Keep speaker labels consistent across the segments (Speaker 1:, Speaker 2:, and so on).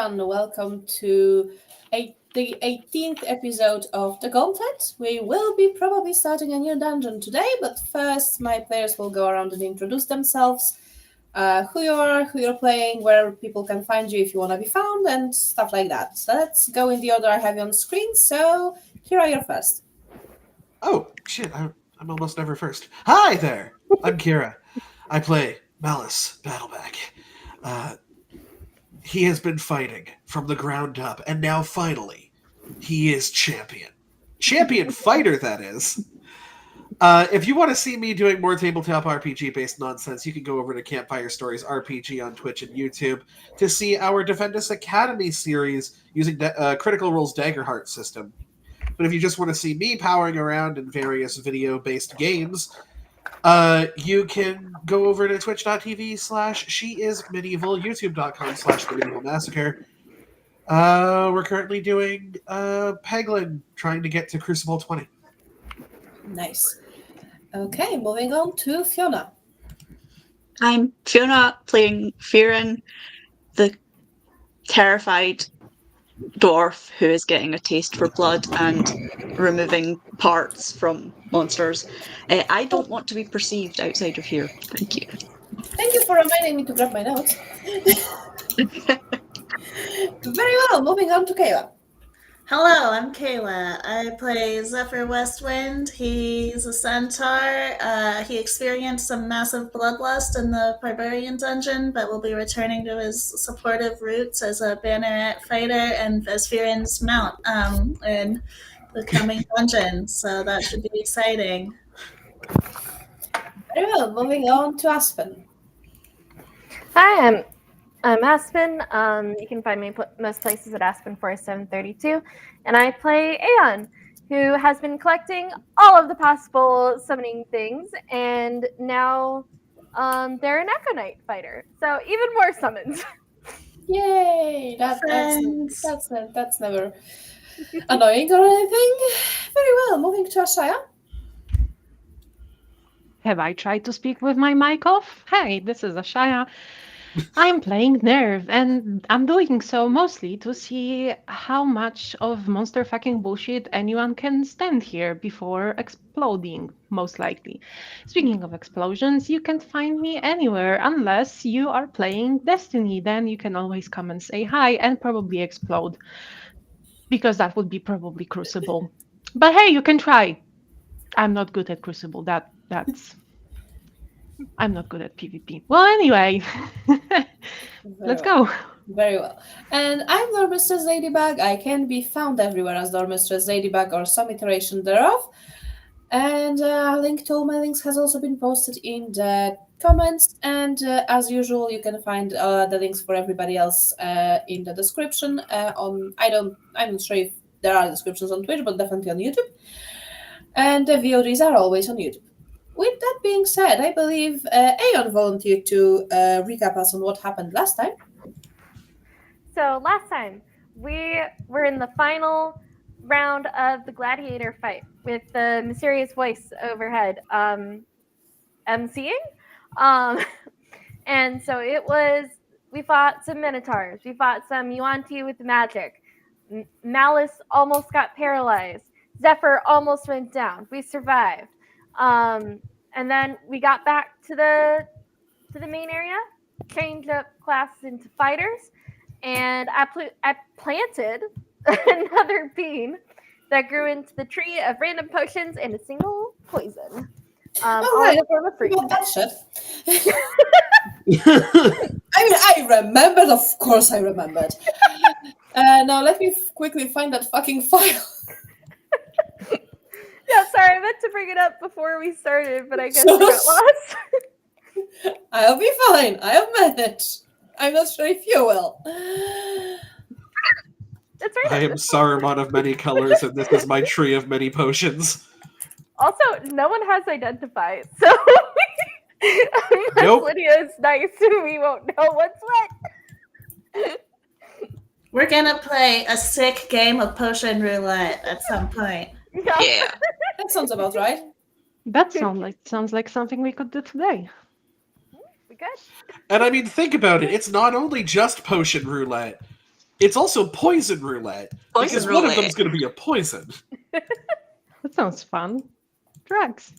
Speaker 1: everyone. Welcome to the 18th episode of the Gauntlet. We will be probably starting a new dungeon today, but first my players will go around and introduce themselves, who you are, who you're playing, where people can find you if you want to be found, and stuff like that. So let's go in the order I have you on the screen. So, Kira, you're first.
Speaker 2: Oh, shit, I'm almost never first. Hi there! I'm Kira. I play Mallus Battleback. He has been fighting from the ground up, and now finally, he is champion. Champion fighter, that is. If you want to see me doing more tabletop RPG-based nonsense, you can go over to Campfire Stories RPG on Twitch and YouTube to see our Defend Us Academy series using Critical Role's Daggerheart system. But if you just want to see me powering around in various video-based games, you can go over to twitch.tv/sheismedieval, youtube.com/themedievalmassacre. We're currently doing Peglin, trying to get to Crucible 20.
Speaker 1: Nice. Okay, moving on to Fiona.
Speaker 3: I'm Fiona, playing Fearin, the terrified dwarf who is getting a taste for blood and removing parts from monsters. I don't want to be perceived outside of here. Thank you.
Speaker 1: Thank you for reminding me to grab my notes. Very well, moving on to Kayla.
Speaker 4: Hello, I'm Kayla. I play Zephyr Westwind. He's a centaur. He experienced some massive bloodlust in the Barbarian dungeon, but will be returning to his supportive roots as a banneret fighter and as Fearin's mount in the coming dungeon. So that should be exciting.
Speaker 1: Very well, moving on to Aspen.
Speaker 5: Hi, I'm Aspen. You can find me most places at Aspen4732, and I play Aeon, who has been collecting all of the possible summoning things, and now they're an Echo Knight fighter, so even more summons.
Speaker 1: Yay! That's never annoying or anything. Very well, moving to Ashaya.
Speaker 6: Have I tried to speak with my mic off? Hey, this is Ashaya. I'm playing Nerve, and I'm doing so mostly to see how much of monster fucking bullshit anyone can stand here before exploding, most likely. Speaking of explosions, you can't find me anywhere unless you are playing Destiny. Then you can always come and say hi and probably explode, because that would be probably Crucible. But hey, you can try. I'm not good at Crucible. That's... I'm not good at PvP. Well, anyway, let's go.
Speaker 1: Very well. And I'm Loremistress LadyBug. I can be found everywhere as Loremistress LadyBug or some iteration thereof. And a link to all my links has also been posted in the comments. And as usual, you can find the links for everybody else in the description. I'm not sure if there are descriptions on Twitch, but definitely on YouTube. And the VODs are always on YouTube. With that being said, I believe Aeon volunteered to recap us on what happened last time.
Speaker 5: So last time, we were in the final round of the gladiator fight with the mysterious voice overhead emceeing. And so we fought some minotaurs. We fought some Yuan-Ti with magic. Mallus almost got paralyzed. Zephyr almost went down. We survived. And then we got back to the main area, changed up classes into fighters, and I planted another bean that grew into the tree of random potions and a single poison.
Speaker 1: Right.
Speaker 5: In the form of fruit.
Speaker 1: That shit. I remembered. Of course, I remembered. Now let me quickly find that fucking file.
Speaker 5: Yeah, sorry, I meant to bring it up before we started, but I guess I got lost.
Speaker 1: I'll be fine. I have managed. I'm not sure if you will.
Speaker 5: That's right.
Speaker 2: I am Saruman of many colors, and this is my tree of many potions.
Speaker 5: Also, no one has identified, so unless
Speaker 2: Nope.
Speaker 5: Lydia is nice, we won't know what's what.
Speaker 4: We're gonna play a sick game of potion roulette at some point.
Speaker 3: Yeah.
Speaker 1: That sounds about right.
Speaker 6: That sounds like something we could do today.
Speaker 5: We good?
Speaker 2: And I mean, think about it. It's not only just potion roulette. It's also poison roulette.
Speaker 3: Poison
Speaker 2: because one of
Speaker 3: roulette.
Speaker 2: them's going to be a poison.
Speaker 6: That sounds fun. Drugs.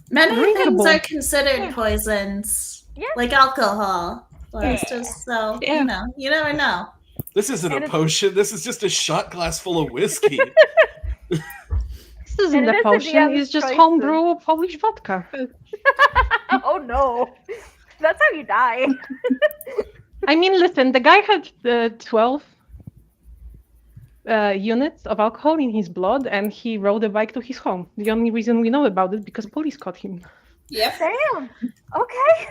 Speaker 4: Many
Speaker 6: Drinkable.
Speaker 4: things are considered
Speaker 6: Yeah.
Speaker 4: poisons,
Speaker 5: Yeah.
Speaker 4: like alcohol. Well, it's
Speaker 5: Yeah.
Speaker 4: just so
Speaker 3: Yeah.
Speaker 4: you never know.
Speaker 2: This isn't
Speaker 5: And
Speaker 2: a
Speaker 5: it's-
Speaker 2: potion. This is just a shot glass full of whiskey.
Speaker 6: This isn't
Speaker 5: And it
Speaker 6: a
Speaker 5: is the
Speaker 6: potion,
Speaker 5: DM's
Speaker 6: it's just
Speaker 5: choice
Speaker 6: homebrew Polish vodka.
Speaker 5: Oh no, that's how you die.
Speaker 6: I mean, listen, the guy had 12 units of alcohol in his blood, and he rode a bike to his home. The only reason we know about it because police caught him.
Speaker 1: Yep.
Speaker 5: Damn. Okay.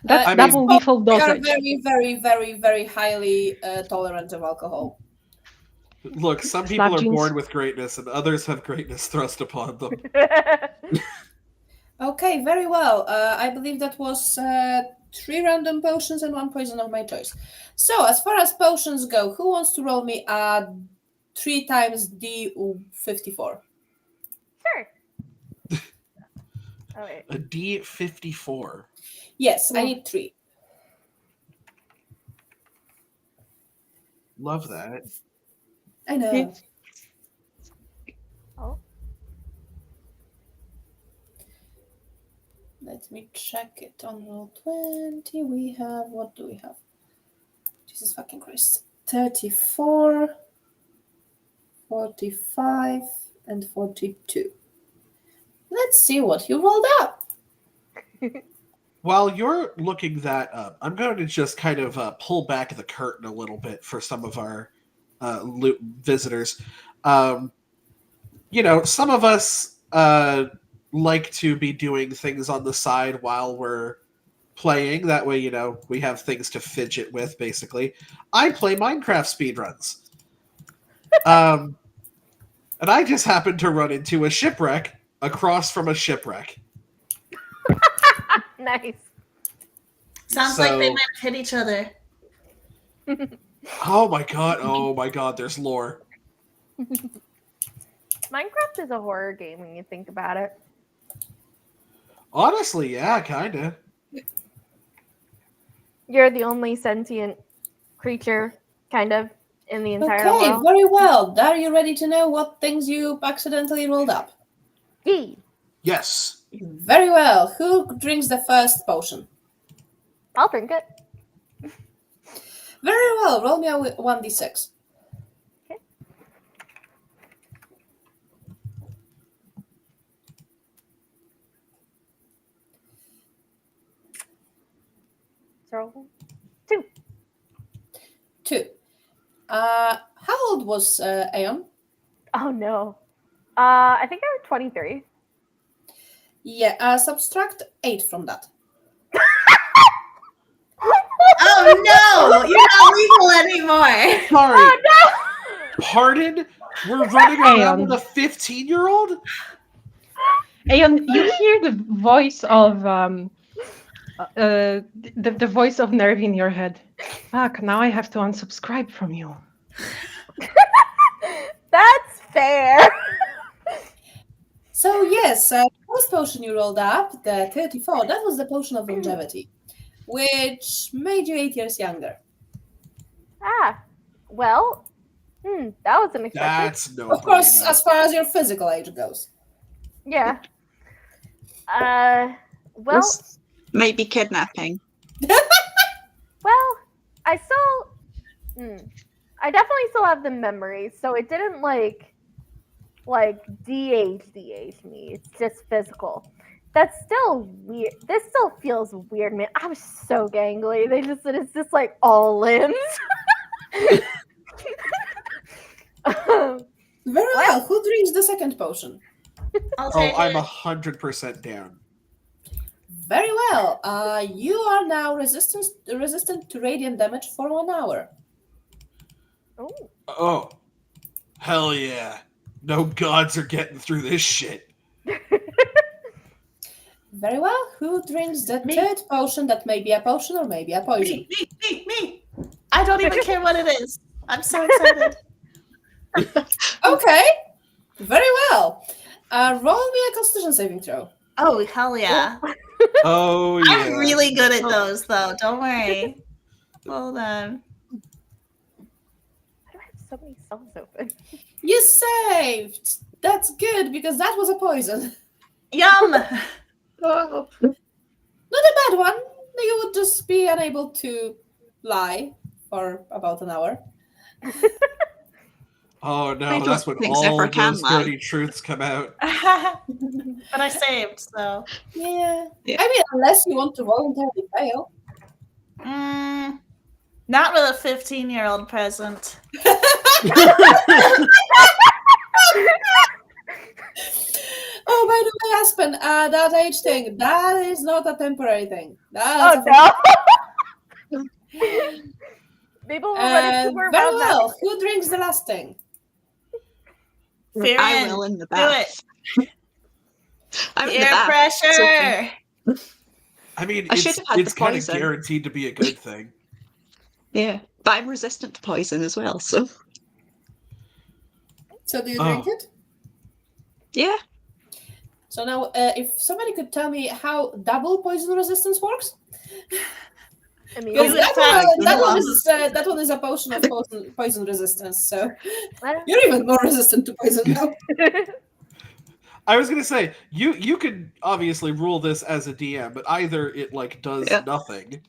Speaker 6: That's
Speaker 2: I mean,
Speaker 6: double lethal
Speaker 1: They are
Speaker 6: dosage.
Speaker 1: very, very, very, very highly tolerant of alcohol.
Speaker 2: Look, some people
Speaker 6: Slap
Speaker 2: are
Speaker 6: jeans.
Speaker 2: born with greatness, and others have greatness thrust upon them.
Speaker 1: Okay, very well. I believe that was 3 random potions and 1 poison of my choice. So, as far as potions go, who wants to roll me a 3 times D54?
Speaker 5: Sure. Oh wait.
Speaker 2: A D54.
Speaker 1: Yes, I need 3.
Speaker 2: Love that.
Speaker 1: I know.
Speaker 6: Yeah.
Speaker 5: Oh.
Speaker 1: Let me check it on Roll20. We have, what do we have? Jesus fucking Christ. 34, 45, and 42. Let's see what you rolled up.
Speaker 2: While you're looking that up, I'm going to just kind of pull back the curtain a little bit for some of our visitors. Some of us like to be doing things on the side while we're playing. That way, we have things to fidget with, basically. I play Minecraft speedruns. And I just happened to run into a shipwreck across from a shipwreck.
Speaker 5: Nice.
Speaker 4: Sounds like they
Speaker 2: So-
Speaker 4: might hit each other.
Speaker 2: Oh my god, there's lore.
Speaker 5: Minecraft is a horror game when you think about it.
Speaker 2: Honestly, yeah, kinda.
Speaker 5: You're the only sentient creature, kind of, in the entire
Speaker 1: Okay,
Speaker 5: world.
Speaker 1: very well. Are you ready to know what things you accidentally rolled up?
Speaker 5: Yee.
Speaker 2: Yes.
Speaker 1: Very well. Who drinks the first potion?
Speaker 5: I'll drink it.
Speaker 1: Very well. Roll me a 1d6.
Speaker 5: So,
Speaker 1: 2. How old was Aeon?
Speaker 5: oh no. I think I was 23.
Speaker 1: Yeah, subtract 8 from that.
Speaker 4: Oh no! You're not legal anymore.
Speaker 2: Sorry.
Speaker 5: Oh no!
Speaker 2: Pardon? We're running around
Speaker 6: Aeon.
Speaker 2: with a 15-year-old?
Speaker 6: Aeon, you hear the voice of the voice of Nerve in your head. Fuck, now I have to unsubscribe from you.
Speaker 5: That's fair.
Speaker 1: So yes, the first potion you rolled up, the 34, that was the potion of longevity, which made you 8 years younger.
Speaker 5: Well, that was unexpected.
Speaker 2: That's no
Speaker 1: Of course,
Speaker 2: bueno.
Speaker 1: as far as your physical age goes.
Speaker 5: Yeah. Well,
Speaker 3: This might be kidnapping.
Speaker 5: well, I definitely still have the memories, so it didn't like de-age me. It's just physical. That's still weird. This still feels weird, man. I was so gangly. It's just like all limbs.
Speaker 1: Very well. Who drinks the second potion?
Speaker 4: I'll
Speaker 2: Oh,
Speaker 4: take
Speaker 2: I'm
Speaker 4: it.
Speaker 2: 100% down.
Speaker 1: Very well. You are now resistant to radiant damage for 1 hour.
Speaker 5: Oh,
Speaker 2: Oh. Hell yeah. No gods are getting through this shit.
Speaker 1: Very well. Who drinks the
Speaker 4: Me.
Speaker 1: third potion that may be a potion or maybe a poison?
Speaker 4: Me. I don't even care what it is. I'm so excited.
Speaker 1: Okay. Very well. Roll me a constitution saving throw.
Speaker 4: Oh, hell yeah.
Speaker 2: Oh yeah.
Speaker 4: I'm really good at those, though. Don't worry. Hold on.
Speaker 5: so many cells open.
Speaker 1: You saved! That's good, because that was a poison.
Speaker 4: Yum!
Speaker 3: Oh.
Speaker 1: Not a bad one. You would just be unable to lie for about an hour.
Speaker 2: Oh
Speaker 3: I
Speaker 2: no,
Speaker 3: don't
Speaker 2: that's when
Speaker 3: think
Speaker 2: all
Speaker 3: Zephyr can
Speaker 2: those
Speaker 3: lie.
Speaker 2: dirty truths come out.
Speaker 4: But I saved, so.
Speaker 1: Yeah.
Speaker 3: Yeah.
Speaker 1: I mean, unless you want to voluntarily fail.
Speaker 4: Not with a 15-year-old present.
Speaker 1: Oh, by the way, Aspen, that age thing, that is not a temporary thing. That's a
Speaker 5: No. People will run into her
Speaker 1: very
Speaker 5: around that.
Speaker 1: well. Who drinks the last thing?
Speaker 4: Fear
Speaker 3: I
Speaker 4: in.
Speaker 3: will in the
Speaker 4: Do
Speaker 3: bath. I'm in the
Speaker 4: Peer
Speaker 3: bath.
Speaker 4: pressure!
Speaker 2: I mean,
Speaker 3: I should have had
Speaker 2: it's
Speaker 3: the
Speaker 2: kind of
Speaker 3: poison.
Speaker 2: guaranteed to be a good thing.
Speaker 3: Yeah, but I'm resistant to poison as well, so
Speaker 1: So do you drink it?
Speaker 3: yeah.
Speaker 1: So now, if somebody could tell me how double poison resistance works?
Speaker 5: I mean,
Speaker 1: Because
Speaker 4: would
Speaker 1: that one is a potion of poison resistance, so
Speaker 5: I don't-
Speaker 1: you're even more resistant to poison now.
Speaker 2: I was gonna say you could obviously rule this as a DM, but either it like does
Speaker 3: Yeah.
Speaker 2: nothing,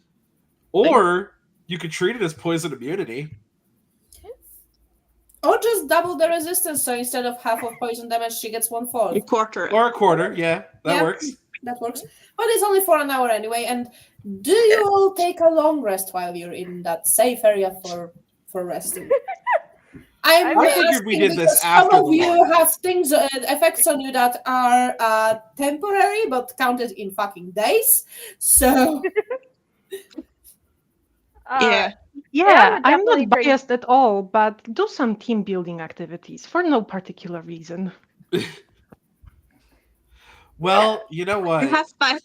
Speaker 2: or you could treat it as poison immunity.
Speaker 1: Or just double the resistance, so instead of half of poison damage, she gets 1/4.
Speaker 3: You quarter it.
Speaker 2: Or a quarter, yeah, that
Speaker 1: Yeah.
Speaker 2: works.
Speaker 1: That works. But it's only for an hour anyway. And do you all take a long rest while you're in that safe area for resting? I'm
Speaker 5: I
Speaker 2: figured
Speaker 1: asking
Speaker 2: we did this
Speaker 1: because
Speaker 2: after
Speaker 1: some of
Speaker 2: the
Speaker 1: you
Speaker 2: long
Speaker 1: have things, effects on you that are temporary but counted in fucking days. So
Speaker 3: Yeah.
Speaker 6: Yeah,
Speaker 5: would
Speaker 6: I'm
Speaker 5: definitely
Speaker 6: not
Speaker 5: drink-
Speaker 6: biased at all, but do some team building activities for no particular reason.
Speaker 2: Well, you know
Speaker 3: You
Speaker 2: what?
Speaker 3: have my.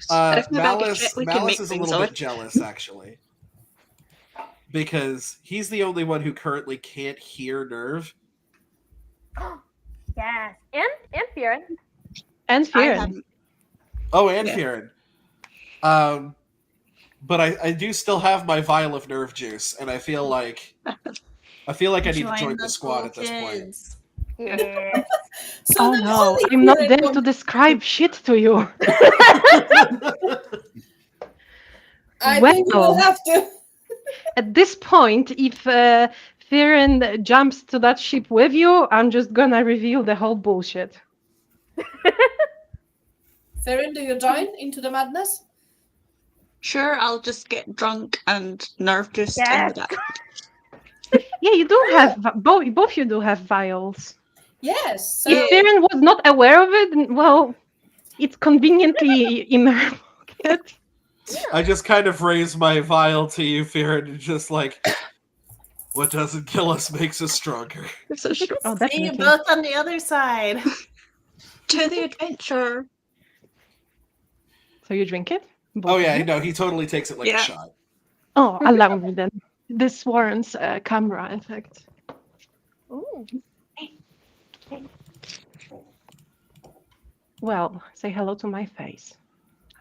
Speaker 3: If my bag of shit, we can
Speaker 2: Mallus
Speaker 3: make
Speaker 2: is a
Speaker 3: things
Speaker 2: little
Speaker 3: of
Speaker 2: bit
Speaker 3: it.
Speaker 2: jealous, actually, because he's the only one who currently can't hear Nerve.
Speaker 5: yes, and Fearin.
Speaker 6: And
Speaker 3: I
Speaker 6: Fear.
Speaker 3: haven't.
Speaker 2: Oh, and
Speaker 3: Yeah.
Speaker 2: Fierin. But I do still have my vial of nerve juice, and I feel like I need to join the squad
Speaker 4: cool
Speaker 2: at this point.
Speaker 4: kids.
Speaker 5: Yes.
Speaker 1: so
Speaker 6: Oh
Speaker 1: the
Speaker 6: no,
Speaker 1: only
Speaker 6: I'm not
Speaker 1: Fearin
Speaker 6: there
Speaker 1: one-
Speaker 6: to describe shit to you.
Speaker 1: I think you will
Speaker 6: Well.
Speaker 1: have to.
Speaker 6: At this point, if Fearin jumps to that ship with you, I'm just gonna reveal the whole bullshit.
Speaker 1: Fearin, do you join into the madness?
Speaker 3: Sure, I'll just get drunk and nerve juiced in
Speaker 5: Yes.
Speaker 3: the back.
Speaker 6: Yeah, you do have both. You do have vials.
Speaker 1: Yes. So
Speaker 3: Yeah.
Speaker 6: If Fearin was not aware of it, well, it's conveniently in her pocket.
Speaker 2: I just kind of raise my vial to you, Fierin, and just like, what doesn't kill us makes us stronger.
Speaker 3: It's a sh-
Speaker 6: Oh,
Speaker 4: See you
Speaker 6: definitely.
Speaker 4: both on the other side.
Speaker 3: to the adventure.
Speaker 6: So you drink it? Both
Speaker 2: Oh
Speaker 6: of
Speaker 2: yeah,
Speaker 6: you?
Speaker 2: no, he totally takes it like a
Speaker 3: Yeah.
Speaker 2: shot.
Speaker 6: Oh, allow me then. This warrants a camera effect.
Speaker 5: Ooh.
Speaker 6: Well, say hello to my face.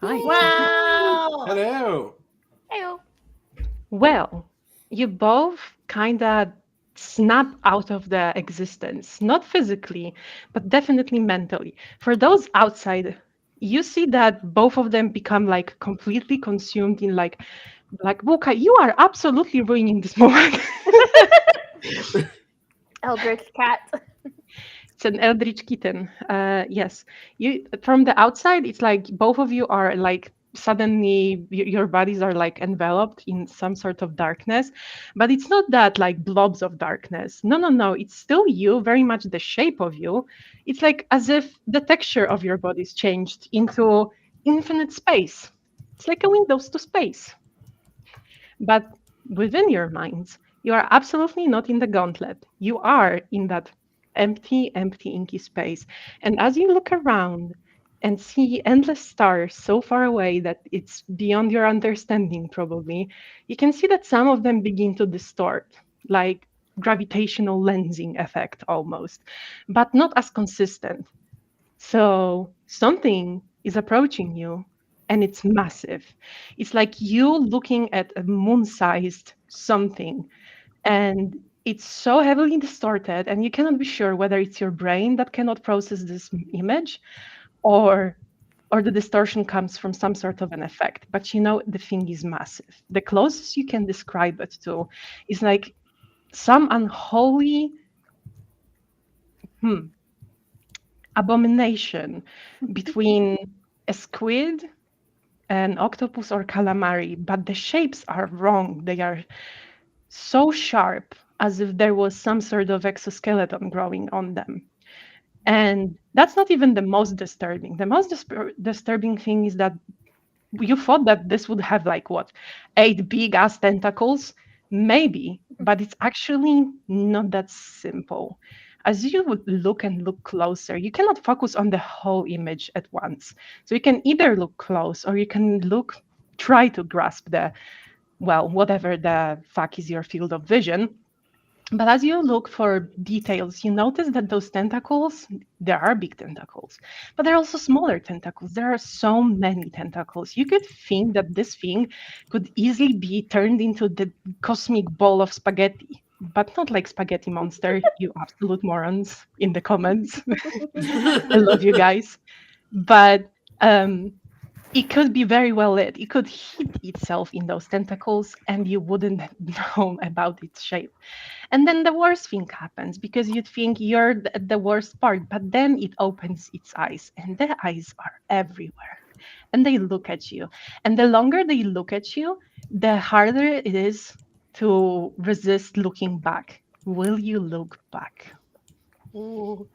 Speaker 6: Hi.
Speaker 4: Wow!
Speaker 2: Hello.
Speaker 5: Heyo.
Speaker 6: Well, you both kind of snap out of the existence, not physically, but definitely mentally. For those outside, you see that both of them become like completely consumed in like Buka, you are absolutely ruining this moment.
Speaker 5: Eldritch cat.
Speaker 6: It's an eldritch kitten. Yes, you from the outside, it's like both of you are like suddenly your bodies are like enveloped in some sort of darkness, but it's not that like blobs of darkness. No, no, no. It's still you, very much the shape of you. It's like as if the texture of your body's changed into infinite space. It's like a windows to space. But within your minds, you are absolutely not in the gauntlet. You are in that empty, inky space. And as you look around and see endless stars so far away that it's beyond your understanding, probably, you can see that some of them begin to distort, like gravitational lensing effect almost, but not as consistent. So something is approaching you, and it's massive. It's like you looking at a moon-sized something, And it's so heavily distorted, and you cannot be sure whether it's your brain that cannot process this image, or the distortion comes from some sort of an effect. But the thing is massive. The closest you can describe it to is like some unholy abomination between a squid, an octopus, or calamari, but the shapes are wrong. They are so sharp, as if there was some sort of exoskeleton growing on them. And that's not even the most disturbing. The most disturbing thing is that you thought that this would have like what, 8 big ass tentacles? Maybe, but it's actually not that simple. As you would look and look closer, you cannot focus on the whole image at once. So you can either look close, or you can try to grasp whatever the fuck is your field of vision. But as you look for details, you notice that those tentacles, there are big tentacles, but there are also smaller tentacles. There are so many tentacles. You could think that this thing could easily be turned into the cosmic ball of spaghetti, but not like Spaghetti Monster, you absolute morons in the comments. I love you guys. But it could be very well lit. It could hit itself in those tentacles, and you wouldn't know about its shape. And then the worst thing happens, because you'd think you're the worst part, but then it opens its eyes, and the eyes are everywhere. And they look at you. And the longer they look at you, the harder it is to resist looking back. Will you look back?
Speaker 5: Ooh.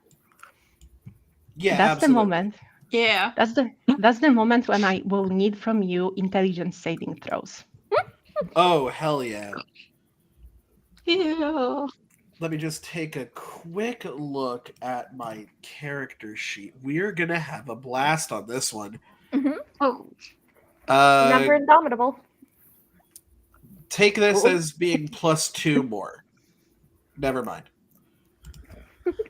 Speaker 2: Yeah,
Speaker 6: That's
Speaker 2: absolutely.
Speaker 6: the moment.
Speaker 3: Yeah.
Speaker 6: That's the moment when I will need from you intelligence saving throws.
Speaker 2: Oh, hell yeah.
Speaker 3: Yeah.
Speaker 2: Let me just take a quick look at my character sheet. We're gonna have a blast on this one.
Speaker 3: Oh.
Speaker 5: Remember Indomitable.
Speaker 2: Take this as being +2 more. Never mind.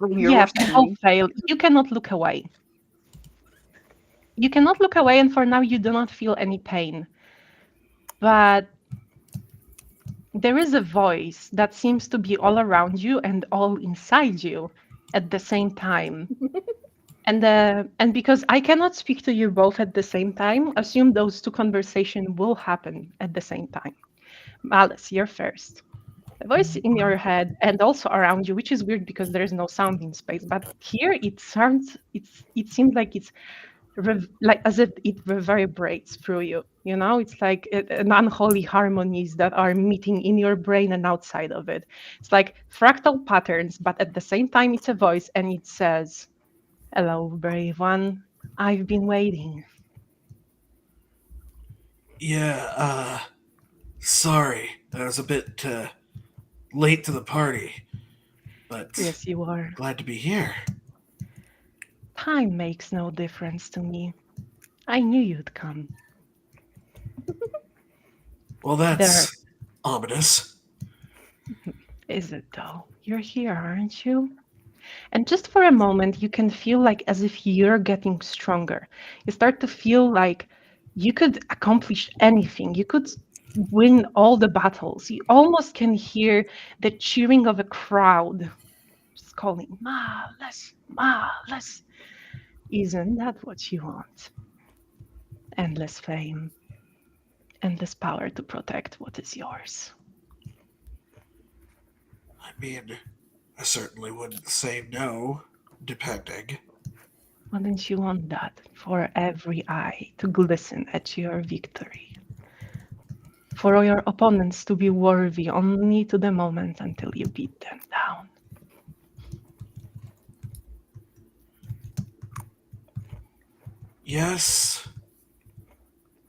Speaker 6: Yeah, all fail. You cannot look away. You cannot look away, and for now you do not feel any pain. But there is a voice that seems to be all around you and all inside you at the same time. And because I cannot speak to you both at the same time, assume those two conversations will happen at the same time. Mallus, you're first. The voice in your head and also around you, which is weird because there is no sound in space, but here it seems like it's like as if it reverberates through you. It's like an unholy harmonies that are meeting in your brain and outside of it. It's like fractal patterns, but at the same time it's a voice, and it says, "Hello, brave one. I've been waiting."
Speaker 2: Yeah, sorry. I was a bit late to the party, but
Speaker 6: Yes, you are.
Speaker 2: glad to be here.
Speaker 6: Time makes no difference to me. I knew you'd come.
Speaker 2: Well, that's ominous.
Speaker 6: Is it though? You're here, aren't you? And just for a moment, you can feel like as if you're getting stronger. You start to feel like you could accomplish anything. You could win all the battles. You almost can hear the cheering of a crowd just calling, "Mallus, Mallus." Isn't that what you want? Endless fame, endless power to protect what is yours.
Speaker 2: I mean, I certainly wouldn't say no, depending.
Speaker 6: Wouldn't you want that for every eye to glisten at your victory? For your opponents to be worthy only to the moment until you beat them down?
Speaker 2: Yes,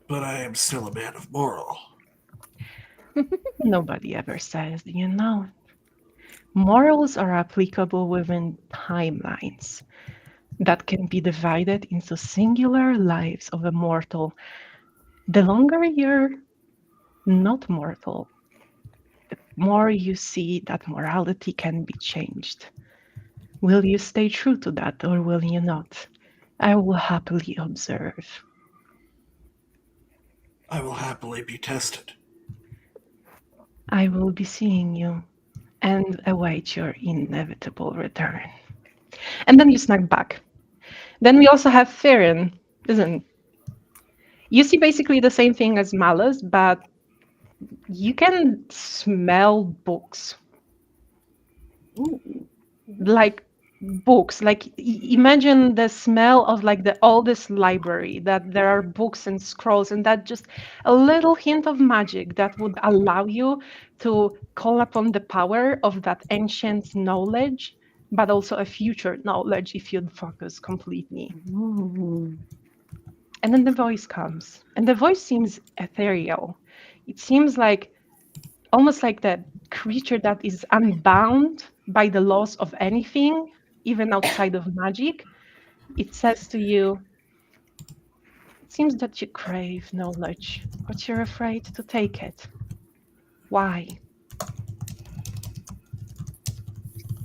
Speaker 2: but I am still a man of moral.
Speaker 6: Nobody ever says, morals are applicable within timelines that can be divided into singular lives of a mortal. The longer you're not mortal, the more you see that morality can be changed. Will you stay true to that, or will you not? I will happily observe.
Speaker 2: I will happily be tested.
Speaker 6: I will be seeing you and await your inevitable return. And then you snag back. Then we also have Farron, isn't you see basically the same thing as Mallus, but you can smell books. Like books. Like imagine the smell of like the oldest library, that there are books and scrolls, and that just a little hint of magic that would allow you to call upon the power of that ancient knowledge, but also a future knowledge if you'd focus completely. And then the voice comes, and the voice seems ethereal. It seems like almost like that creature that is unbound by the laws of anything, even outside of magic. It says to you, it seems that you crave knowledge, but you're afraid to take it. Why?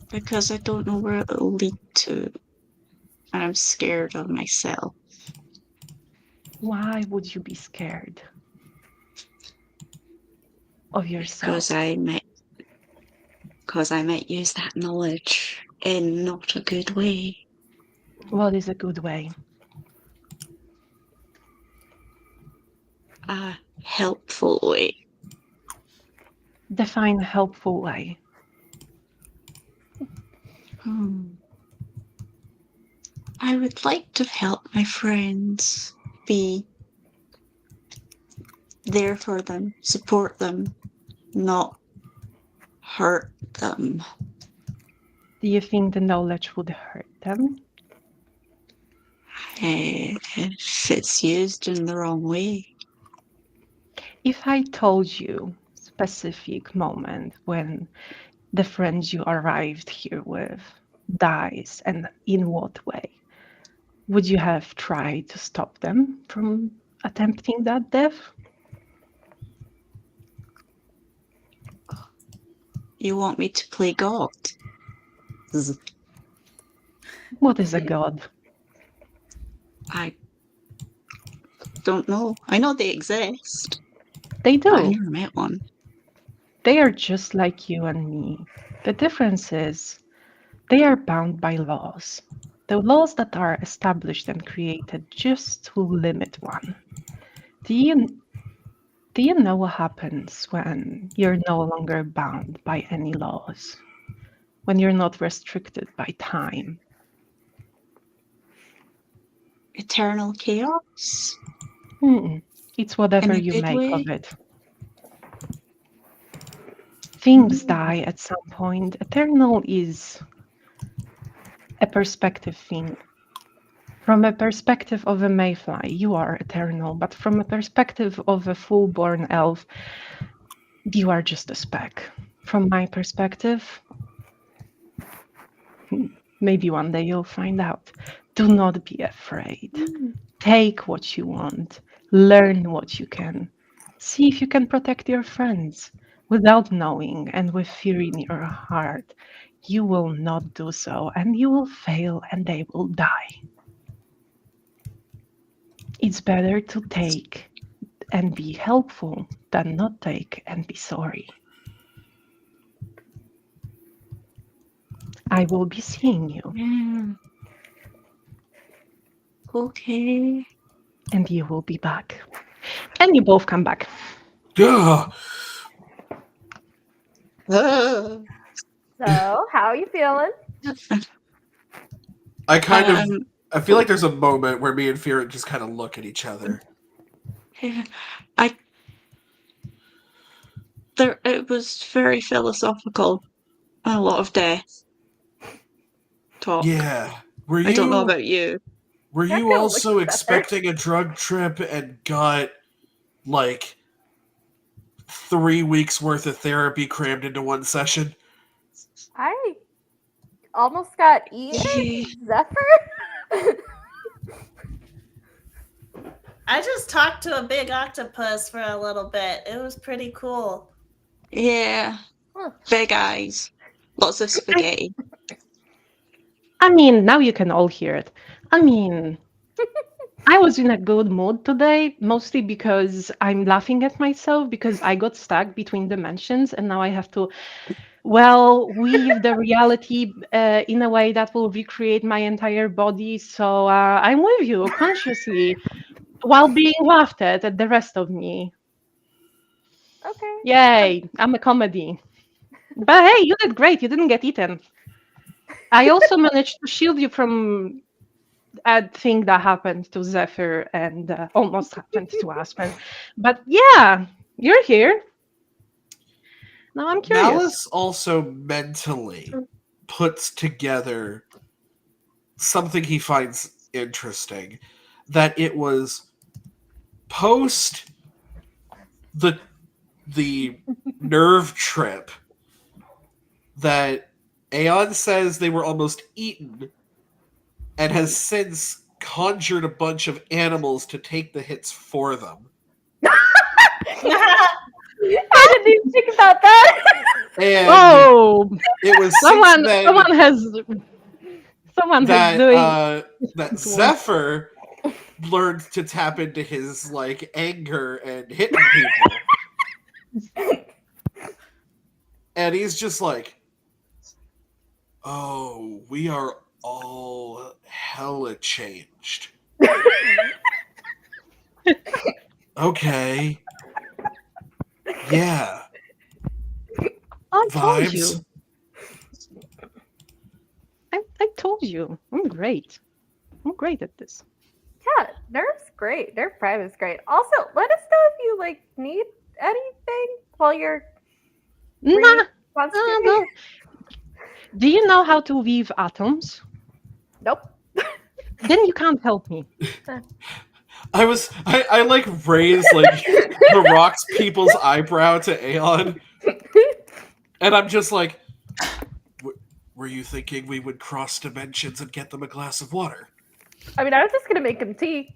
Speaker 3: Because I don't know where it'll lead to, and I'm scared of myself.
Speaker 6: Why would you be scared of yourself?
Speaker 3: Because I might use that knowledge in not a good way.
Speaker 6: What is a good way?
Speaker 3: A helpful way.
Speaker 6: Define a helpful way.
Speaker 3: I would like to help my friends, be there for them, support them, not hurt them.
Speaker 6: Do you think the knowledge would hurt them?
Speaker 3: If it's used in the wrong way.
Speaker 6: If I told you specific moment when the friends you arrived here with dies, and in what way, would you have tried to stop them from attempting that death?
Speaker 3: You want me to play God?
Speaker 6: What is a god?
Speaker 3: I don't know. I know they exist.
Speaker 6: They
Speaker 3: But I've
Speaker 6: do.
Speaker 3: never met one.
Speaker 6: They are just like you and me. The difference is they are bound by laws. The laws that are established and created just to limit one. Do you know what happens when you're no longer bound by any laws? When you're not restricted by time?
Speaker 3: Eternal chaos?
Speaker 6: It's whatever
Speaker 3: In a
Speaker 6: you
Speaker 3: good
Speaker 6: make
Speaker 3: way?
Speaker 6: of it. Things die at some point. Eternal is a perspective thing. From a perspective of a mayfly, you are eternal, but from a perspective of a full-born elf, you are just a speck. From my perspective, maybe one day you'll find out. Do not be afraid. Take what you want. Learn what you can. See if you can protect your friends. Without knowing and with fear in your heart, you will not do so, and you will fail and they will die. It's better to take and be helpful than not take and be sorry. I will be seeing you.
Speaker 3: Okay.
Speaker 6: And you will be back. And you both come back.
Speaker 2: Ugh.
Speaker 5: So, how are you feeling?
Speaker 2: I feel like there's a moment where me and Fear just kind of look at each other.
Speaker 3: It was very philosophical and a lot of death talk.
Speaker 2: Yeah.
Speaker 3: I don't know about you.
Speaker 2: Were
Speaker 5: That
Speaker 2: you
Speaker 5: kinda
Speaker 2: also
Speaker 5: looks better.
Speaker 2: expecting a drug trip and got like 3 weeks worth of therapy crammed into one session?
Speaker 5: I almost got eaten. Zephyr?
Speaker 4: I just talked to a big octopus for a little bit. It was pretty cool.
Speaker 3: Yeah. Big eyes. Lots of spaghetti.
Speaker 6: I mean, now you can all hear it. I mean, I was in a good mood today, mostly because I'm laughing at myself because I got stuck between dimensions and now I have to well, weave the reality in a way that will recreate my entire body. So I'm with you consciously while being laughed at the rest of me.
Speaker 5: Okay.
Speaker 6: Yay, I'm a comedy. But hey, you did great. You didn't get eaten. I also managed to shield you from a thing that happened to Zephyr and almost happened to Aspen. But yeah, you're here. Now I'm curious.
Speaker 2: Mallus also mentally puts together something he finds interesting, that it was post the nerve trip that Aeon says they were almost eaten, and has since conjured a bunch of animals to take the hits for them.
Speaker 5: I didn't even think about that.
Speaker 2: And
Speaker 6: Oh,
Speaker 2: it was
Speaker 6: someone,
Speaker 2: since then
Speaker 6: someone has
Speaker 2: that
Speaker 6: doing.
Speaker 2: that Zephyr learned to tap into his like anger and hitting people. And he's just like, oh, we are all hella changed. Okay. Yeah.
Speaker 6: I told
Speaker 2: Vibes.
Speaker 6: you. I told you. I'm great. I'm great at this.
Speaker 5: Yeah, Nerf's great. Nerf Prime is great. Also, let us know if you like need anything while you're
Speaker 6: Nah,
Speaker 5: concentrating.
Speaker 6: no. Do you know how to weave atoms?
Speaker 5: Nope.
Speaker 6: Then you can't help me.
Speaker 2: I like raise like the rocks people's eyebrow to Aeon, and I'm just like, were you thinking we would cross dimensions and get them a glass of water?
Speaker 5: I mean, I was just gonna make him tea.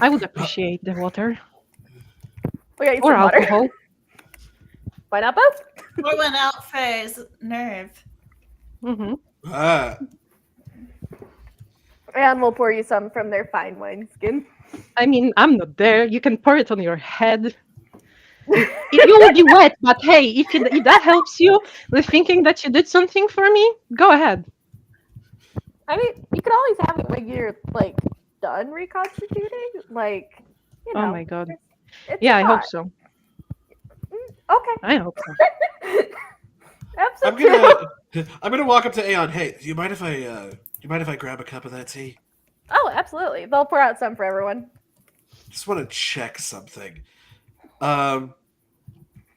Speaker 6: I would appreciate the water
Speaker 5: We got you
Speaker 6: or
Speaker 5: some water.
Speaker 6: alcohol.
Speaker 5: Why not both?
Speaker 4: Pour one out for his nerve.
Speaker 6: Mm-hmm.
Speaker 2: Ah,
Speaker 5: And we'll pour you some from their fine wine skin.
Speaker 6: I mean, I'm not there. You can pour it on your head. You will be wet, but hey, if that helps you with thinking that you did something for me, go ahead.
Speaker 5: I mean, you can always have it when you're like done reconstituting. Like, you know.
Speaker 6: Oh my god.
Speaker 5: It's
Speaker 6: Yeah, I
Speaker 5: fine.
Speaker 6: hope so.
Speaker 5: Okay.
Speaker 6: I hope so.
Speaker 5: Absolutely.
Speaker 2: I'm gonna walk up to Aeon. Hey, do you mind if I grab a cup of that tea?
Speaker 5: Oh, absolutely. They'll pour out some for everyone.
Speaker 2: Just want to check something. And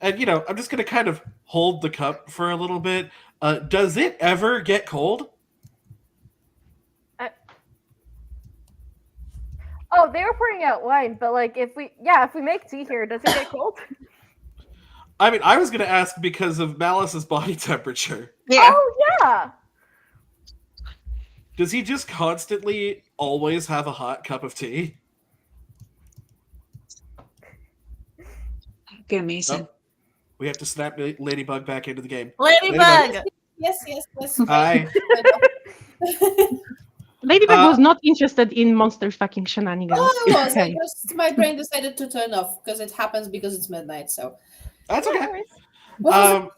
Speaker 2: I'm just gonna kind of hold the cup for a little bit. Does it ever get cold?
Speaker 5: Oh, they were pouring out wine, but like if we make tea here, does it get cold?
Speaker 2: I mean, I was gonna ask because of Mallus's body temperature.
Speaker 3: Yeah.
Speaker 5: Oh yeah.
Speaker 2: Does he just constantly always have a hot cup of tea?
Speaker 3: Be amazing.
Speaker 2: Oh, we have to snap Ladybug back into the game.
Speaker 4: Ladybug!
Speaker 1: Yes.
Speaker 2: Hi.
Speaker 6: Ladybug was not interested in monster fucking shenanigans.
Speaker 1: Oh, I was.
Speaker 6: Okay.
Speaker 1: My brain decided to turn off because it happens because it's midnight. So
Speaker 2: That's okay.
Speaker 1: what was it?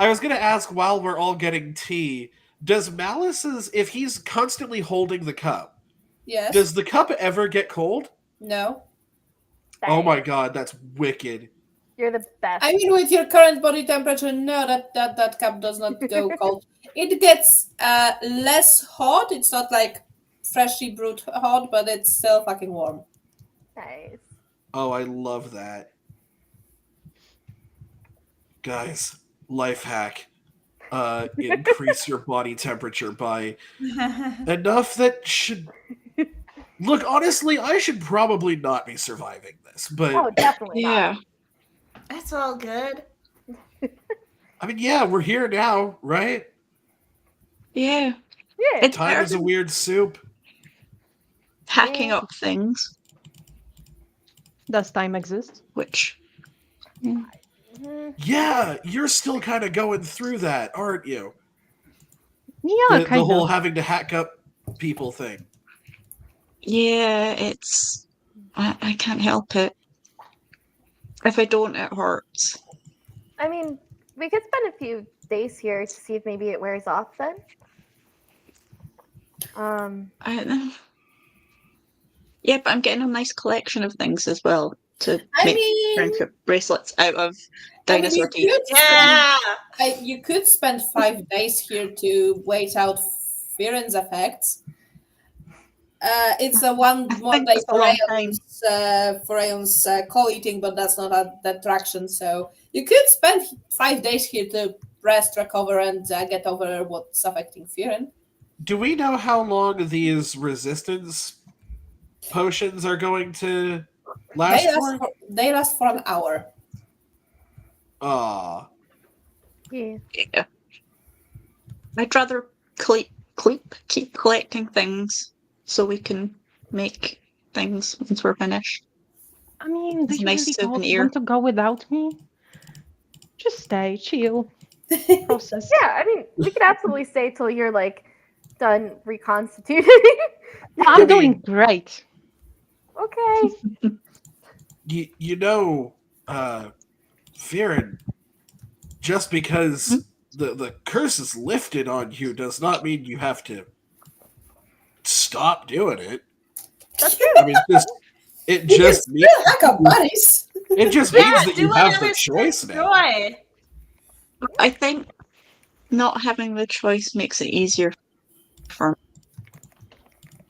Speaker 2: I was gonna ask while we're all getting tea, does Mallus's, if he's constantly holding the cup,
Speaker 1: Yes.
Speaker 2: does the cup ever get cold?
Speaker 1: No.
Speaker 2: Oh my god, that's wicked.
Speaker 5: You're the best.
Speaker 1: I mean, with your current body temperature, no, that cup does not go cold. It gets less hot. It's not like freshly brewed hot, but it's still fucking warm.
Speaker 5: Nice.
Speaker 2: Oh, I love that. Guys, life hack. Increase your body temperature by enough that should... Look, honestly, I should probably not be surviving this, but...
Speaker 5: Oh, definitely.
Speaker 3: Yeah.
Speaker 4: That's all good.
Speaker 2: I mean, yeah, we're here now, right?
Speaker 3: Yeah.
Speaker 5: Yeah.
Speaker 3: It's
Speaker 2: Time
Speaker 3: better
Speaker 2: is a
Speaker 3: than
Speaker 2: weird soup.
Speaker 3: hacking up things,
Speaker 6: Does time exist?
Speaker 3: which
Speaker 2: Yeah, you're still kind of going through that, aren't you?
Speaker 6: Yeah,
Speaker 2: The
Speaker 6: kind
Speaker 2: whole
Speaker 6: of.
Speaker 2: having to hack up people thing.
Speaker 3: yeah, it's I can't help it. If I don't, it hurts.
Speaker 5: I mean, we could spend a few days here to see if maybe it wears off then.
Speaker 3: Yeah, but I'm getting a nice collection of things as well to
Speaker 1: I
Speaker 3: make
Speaker 1: mean,
Speaker 3: friendship bracelets out of
Speaker 1: I mean,
Speaker 3: dinosaur teeth.
Speaker 4: Yeah.
Speaker 1: you could spend 5 days here to wait out Firen's effects. It's a one
Speaker 3: I
Speaker 1: more
Speaker 3: think
Speaker 1: day
Speaker 3: that's a
Speaker 1: for
Speaker 3: long time.
Speaker 1: Aeon's co-eating, but that's not the attraction. So you could spend 5 days here to rest, recover, and get over what's affecting Firen.
Speaker 2: Do we know how long these resistance potions are going to last for?
Speaker 1: They last for an hour.
Speaker 2: Ah,
Speaker 5: Yeah.
Speaker 3: Yeah. I'd rather keep collecting things so we can make things once we're finished.
Speaker 6: I mean, do
Speaker 3: It's a
Speaker 6: you
Speaker 3: nice
Speaker 6: really
Speaker 3: souvenir.
Speaker 6: want to go without me? Just stay, chill, process.
Speaker 5: Yeah, I mean, we could absolutely stay till you're like done reconstituting.
Speaker 6: I'm doing great.
Speaker 5: Okay.
Speaker 2: you know, Firen, just because the curse is lifted on you does not mean you have to stop doing it.
Speaker 5: That's true.
Speaker 2: I mean, it just means
Speaker 1: Like a buddies.
Speaker 2: it just
Speaker 4: Yeah,
Speaker 2: means that
Speaker 4: do
Speaker 2: you have
Speaker 4: whatever
Speaker 2: the choice
Speaker 4: brings
Speaker 2: now.
Speaker 4: joy.
Speaker 3: I think not having the choice makes it easier for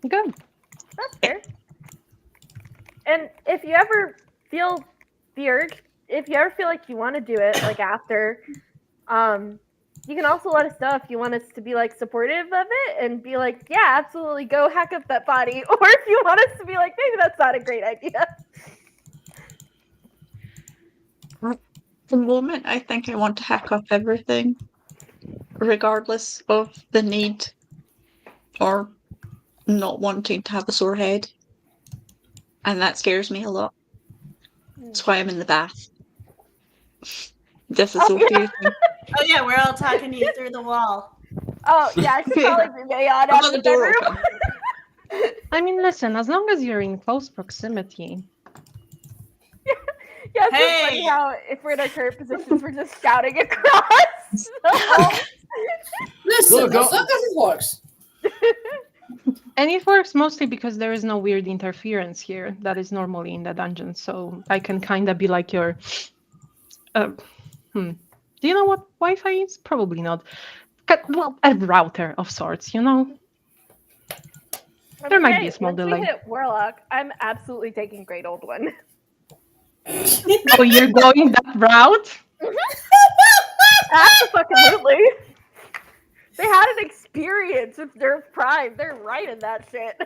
Speaker 3: me.
Speaker 6: Good.
Speaker 5: That's fair. And if you ever feel the urge, if you ever feel like you want to do it, like after, you can also let us know if you want us to be like supportive of it and be like, yeah, absolutely, go hack up that body, or if you want us to be like, maybe that's not a great idea.
Speaker 3: At the moment, I think I want to hack up everything, regardless of the need or not wanting to have a sore head. And that scares me a lot. That's why I'm in the bath. This is so confusing.
Speaker 4: Oh yeah, we're all talking to you through the wall.
Speaker 5: Oh yeah, I should probably be Mayon
Speaker 3: I've
Speaker 5: out
Speaker 3: got
Speaker 5: of
Speaker 3: the
Speaker 5: the
Speaker 3: door
Speaker 5: bedroom.
Speaker 3: open.
Speaker 6: I mean, listen, as long as you're in close proximity.
Speaker 5: Yeah, it's just funny
Speaker 4: Hey!
Speaker 5: how if we're in our current positions, we're just shouting across.
Speaker 1: Listen,
Speaker 2: Look,
Speaker 1: as long as it works.
Speaker 6: And it works mostly because there is no weird interference here that is normally in the dungeon. So I can kind of be like your... Do you know what Wi-Fi is? Probably not. Well, a router of sorts, you know? There might be a small
Speaker 5: once
Speaker 6: delay.
Speaker 5: we hit Warlock, I'm absolutely taking Great Old One.
Speaker 6: Oh, you're going that route?
Speaker 5: Absolutely. They had an experience with Nerf Prime. They're right in that shit.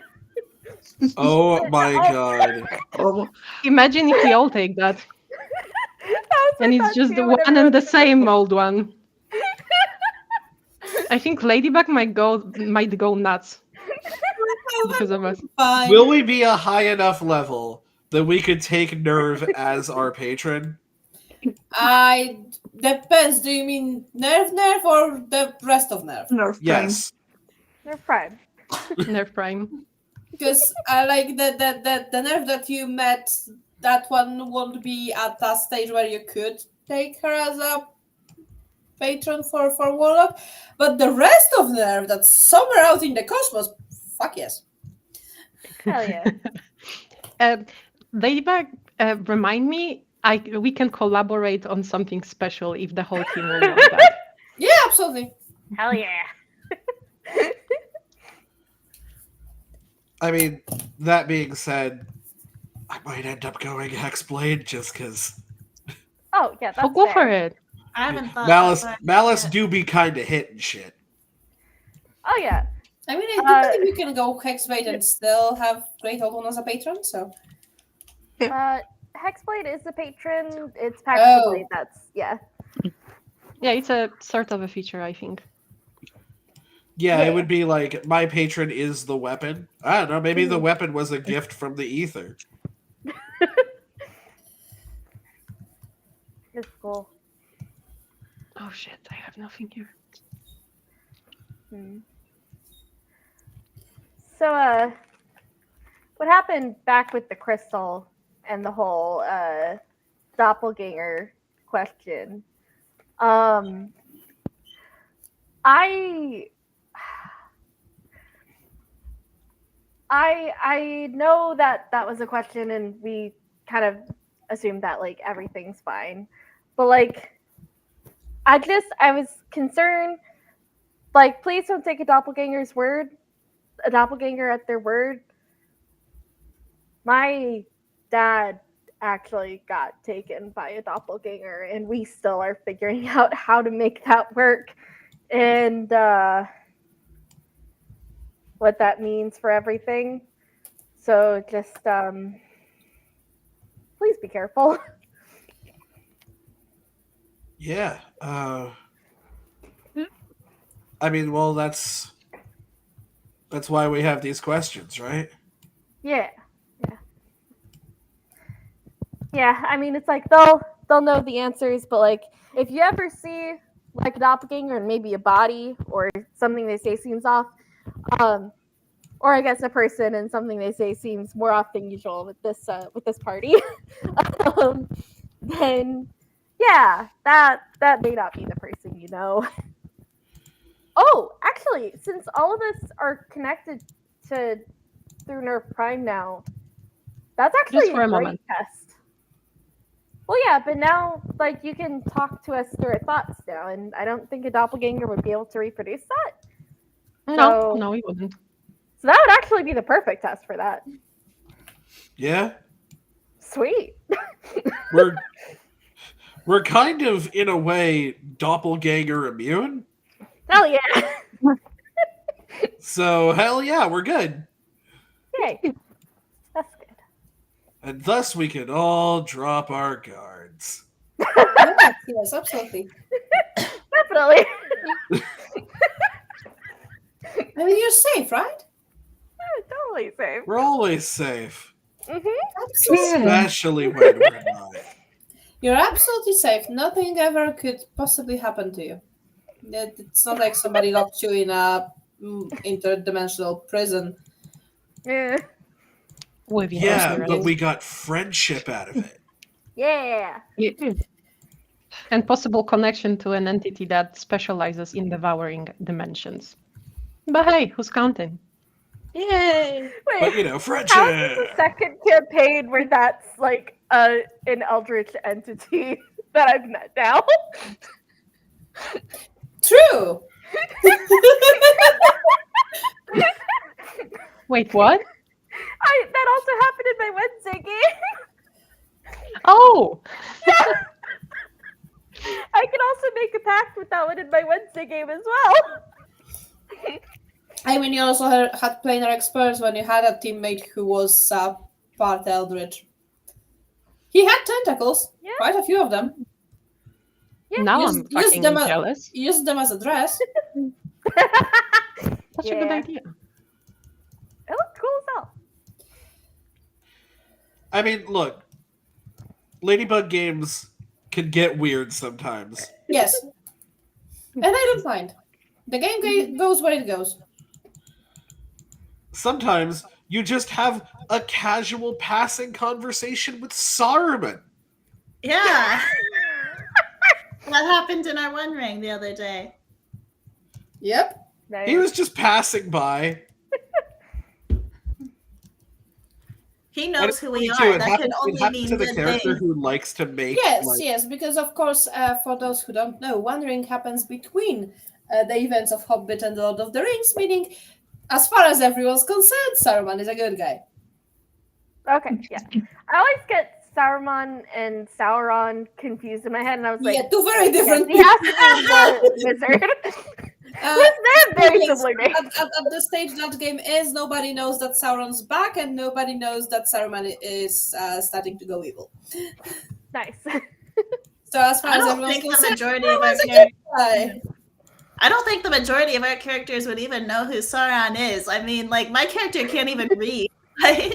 Speaker 2: Oh my god.
Speaker 3: Oh,
Speaker 6: Imagine if we all take that. And it's just the one and the same old one. I think LadyBug might go nuts because of us.
Speaker 1: Fine.
Speaker 2: Will we be a high enough level that we could take Nerve as our patron?
Speaker 1: I depends. Do you mean Nerf or the rest of Nerf?
Speaker 3: Nerf Prime.
Speaker 2: Yes.
Speaker 5: Nerf Prime.
Speaker 6: Nerf Prime.
Speaker 1: Because I like the Nerf that you met. That one won't be at that stage where you could take her as a patron for Warlock, but the rest of Nerf that's somewhere out in the cosmos, fuck yes.
Speaker 5: Hell yeah.
Speaker 6: LadyBug, remind me, we can collaborate on something special if the whole team will want that.
Speaker 1: Yeah, absolutely.
Speaker 5: Hell yeah.
Speaker 2: I mean, that being said, I might end up going Hexblade just because
Speaker 5: Oh yeah, that's
Speaker 6: Go
Speaker 5: fair.
Speaker 6: for it.
Speaker 4: I haven't thought
Speaker 2: Mallus do be kind of hitting shit.
Speaker 5: Oh yeah.
Speaker 1: I mean, I do believe you can go Hexblade and still have Great Old One as a patron, so.
Speaker 5: Hexblade is the patron. It's Paxton Blade. That's yeah.
Speaker 6: Yeah, it's a sort of a feature, I think.
Speaker 2: Yeah, it would be like, my patron is the weapon. I don't know, maybe the weapon was a gift from the ether.
Speaker 5: It's cool.
Speaker 6: Oh shit, I have nothing here.
Speaker 5: So, what happened back with the crystal and the whole doppelganger question? Um, I I know that that was a question, and we kind of assumed that like everything's fine, but like I was concerned. Like, please don't take a doppelganger at their word. My dad actually got taken by a doppelganger, and we still are figuring out how to make that work, and what that means for everything. So just please be careful.
Speaker 2: Yeah. I mean, well, that's why we have these questions, right?
Speaker 5: Yeah. Yeah. Yeah, I mean it's like they'll know the answers, but like if you ever see like a doppelganger and maybe a body or something they say seems off, um or I guess a person and something they say seems more off than usual with this party, um, then yeah, that may not be the person you know. Oh, actually, since all of us are connected to through Nerf Prime now, that's
Speaker 6: Just
Speaker 5: actually
Speaker 6: for
Speaker 5: a
Speaker 6: a
Speaker 5: great
Speaker 6: moment.
Speaker 5: test. Well, yeah, but now like you can talk to us through our thoughts now, and I don't think a doppelganger would be able to reproduce that.
Speaker 6: No,
Speaker 5: So,
Speaker 6: no, he wouldn't.
Speaker 5: so that would actually be the perfect test for that.
Speaker 2: Yeah.
Speaker 5: Sweet.
Speaker 2: We're kind of in a way doppelganger immune.
Speaker 5: Hell yeah.
Speaker 2: So hell yeah, we're good.
Speaker 5: Yay. That's good.
Speaker 2: And thus we can all drop our guards.
Speaker 1: Yes, yes, absolutely.
Speaker 5: Definitely.
Speaker 1: I mean, you're safe, right?
Speaker 5: Totally safe.
Speaker 2: We're always safe.
Speaker 1: Absolutely.
Speaker 2: Especially when we're not.
Speaker 1: You're absolutely safe. Nothing ever could possibly happen to you. It's not like somebody locked you in a interdimensional prison.
Speaker 5: Yeah.
Speaker 6: With
Speaker 2: Yeah,
Speaker 6: interference.
Speaker 2: but we got friendship out of it.
Speaker 5: Yeah.
Speaker 6: Yeah. And possible connection to an entity that specializes in devouring dimensions. But hey, who's counting?
Speaker 3: Yay!
Speaker 2: But
Speaker 5: Wait,
Speaker 2: you know,
Speaker 5: how's this the
Speaker 2: friendship.
Speaker 5: second campaign where that's like an eldritch entity that I've met now?
Speaker 1: True.
Speaker 6: Wait, what?
Speaker 5: That also happened in my Wednesday game.
Speaker 6: Oh!
Speaker 5: I can also make a pact with that one in my Wednesday game as well.
Speaker 1: I mean, you also had planar experts when you had a teammate who was part eldritch. He had tentacles,
Speaker 5: Yeah.
Speaker 1: quite a few of them.
Speaker 5: Yeah.
Speaker 6: Now
Speaker 1: Use-
Speaker 6: I'm
Speaker 1: use
Speaker 6: fucking
Speaker 1: them
Speaker 6: jealous.
Speaker 1: Use them as a dress.
Speaker 6: Such a good
Speaker 5: Yeah.
Speaker 6: idea.
Speaker 5: It looked cool as hell.
Speaker 2: I mean, look, Ladybug games can get weird sometimes.
Speaker 1: Yes. And I don't mind. The game goes where it goes.
Speaker 2: Sometimes you just have a casual passing conversation with Saruman.
Speaker 4: Yeah. That happened in our One Ring the other day.
Speaker 1: Yep.
Speaker 5: Nice.
Speaker 2: He was just passing by.
Speaker 4: He
Speaker 2: And
Speaker 4: knows
Speaker 2: it's
Speaker 4: who we
Speaker 2: funny,
Speaker 4: are.
Speaker 2: too,
Speaker 4: That can
Speaker 2: it
Speaker 4: only
Speaker 2: happens
Speaker 4: mean
Speaker 2: to the
Speaker 4: good
Speaker 2: character
Speaker 4: things.
Speaker 2: who likes to make
Speaker 1: Yes,
Speaker 2: like,
Speaker 1: yes, because of course, for those who don't know, One Ring happens between the events of Hobbit and the Lord of the Rings, meaning, as far as everyone's concerned, Saruman is a good guy.
Speaker 5: Okay, yeah. I always get Saruman and Sauron confused in my head, and I was like,
Speaker 1: Yeah, two very different
Speaker 5: he has to be the wizard. They have very
Speaker 1: yes,
Speaker 5: similar names.
Speaker 1: at the stage that game is, nobody knows that Sauron's back, and nobody knows that Saruman is starting to go evil.
Speaker 5: Nice.
Speaker 1: So as far
Speaker 4: I
Speaker 1: as
Speaker 4: don't
Speaker 1: everyone's
Speaker 4: think the
Speaker 1: concerned,
Speaker 4: majority of our
Speaker 1: Saruman's a good
Speaker 4: characters.
Speaker 1: guy.
Speaker 4: I don't think the majority of our characters would even know who Sauron is. I mean, like my character can't even read. Like,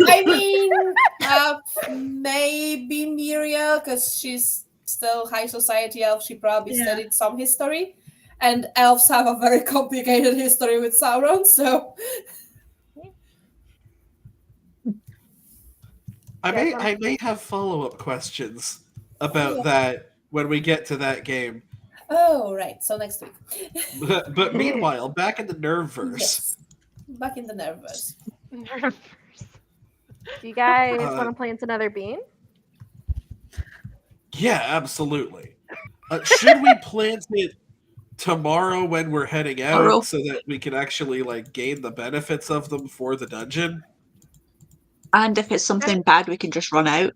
Speaker 1: I mean, maybe Miriel, because she's still high society elf. She probably
Speaker 4: Yeah.
Speaker 1: studied some history, and elves have a very complicated history with Sauron. So
Speaker 2: I may have follow-up questions about that when we get to that game.
Speaker 1: Oh, right. So next week.
Speaker 2: But meanwhile, back in the Nerveverse.
Speaker 1: Yes. Back in the Nervous.
Speaker 5: Do you guys
Speaker 2: Uh,
Speaker 5: want to plant another bean?
Speaker 2: Yeah, absolutely. Should we plant it tomorrow when we're heading
Speaker 3: Tomorrow.
Speaker 2: out so that we can actually like gain the benefits of them for the dungeon?
Speaker 3: And if it's something bad, we can just run out.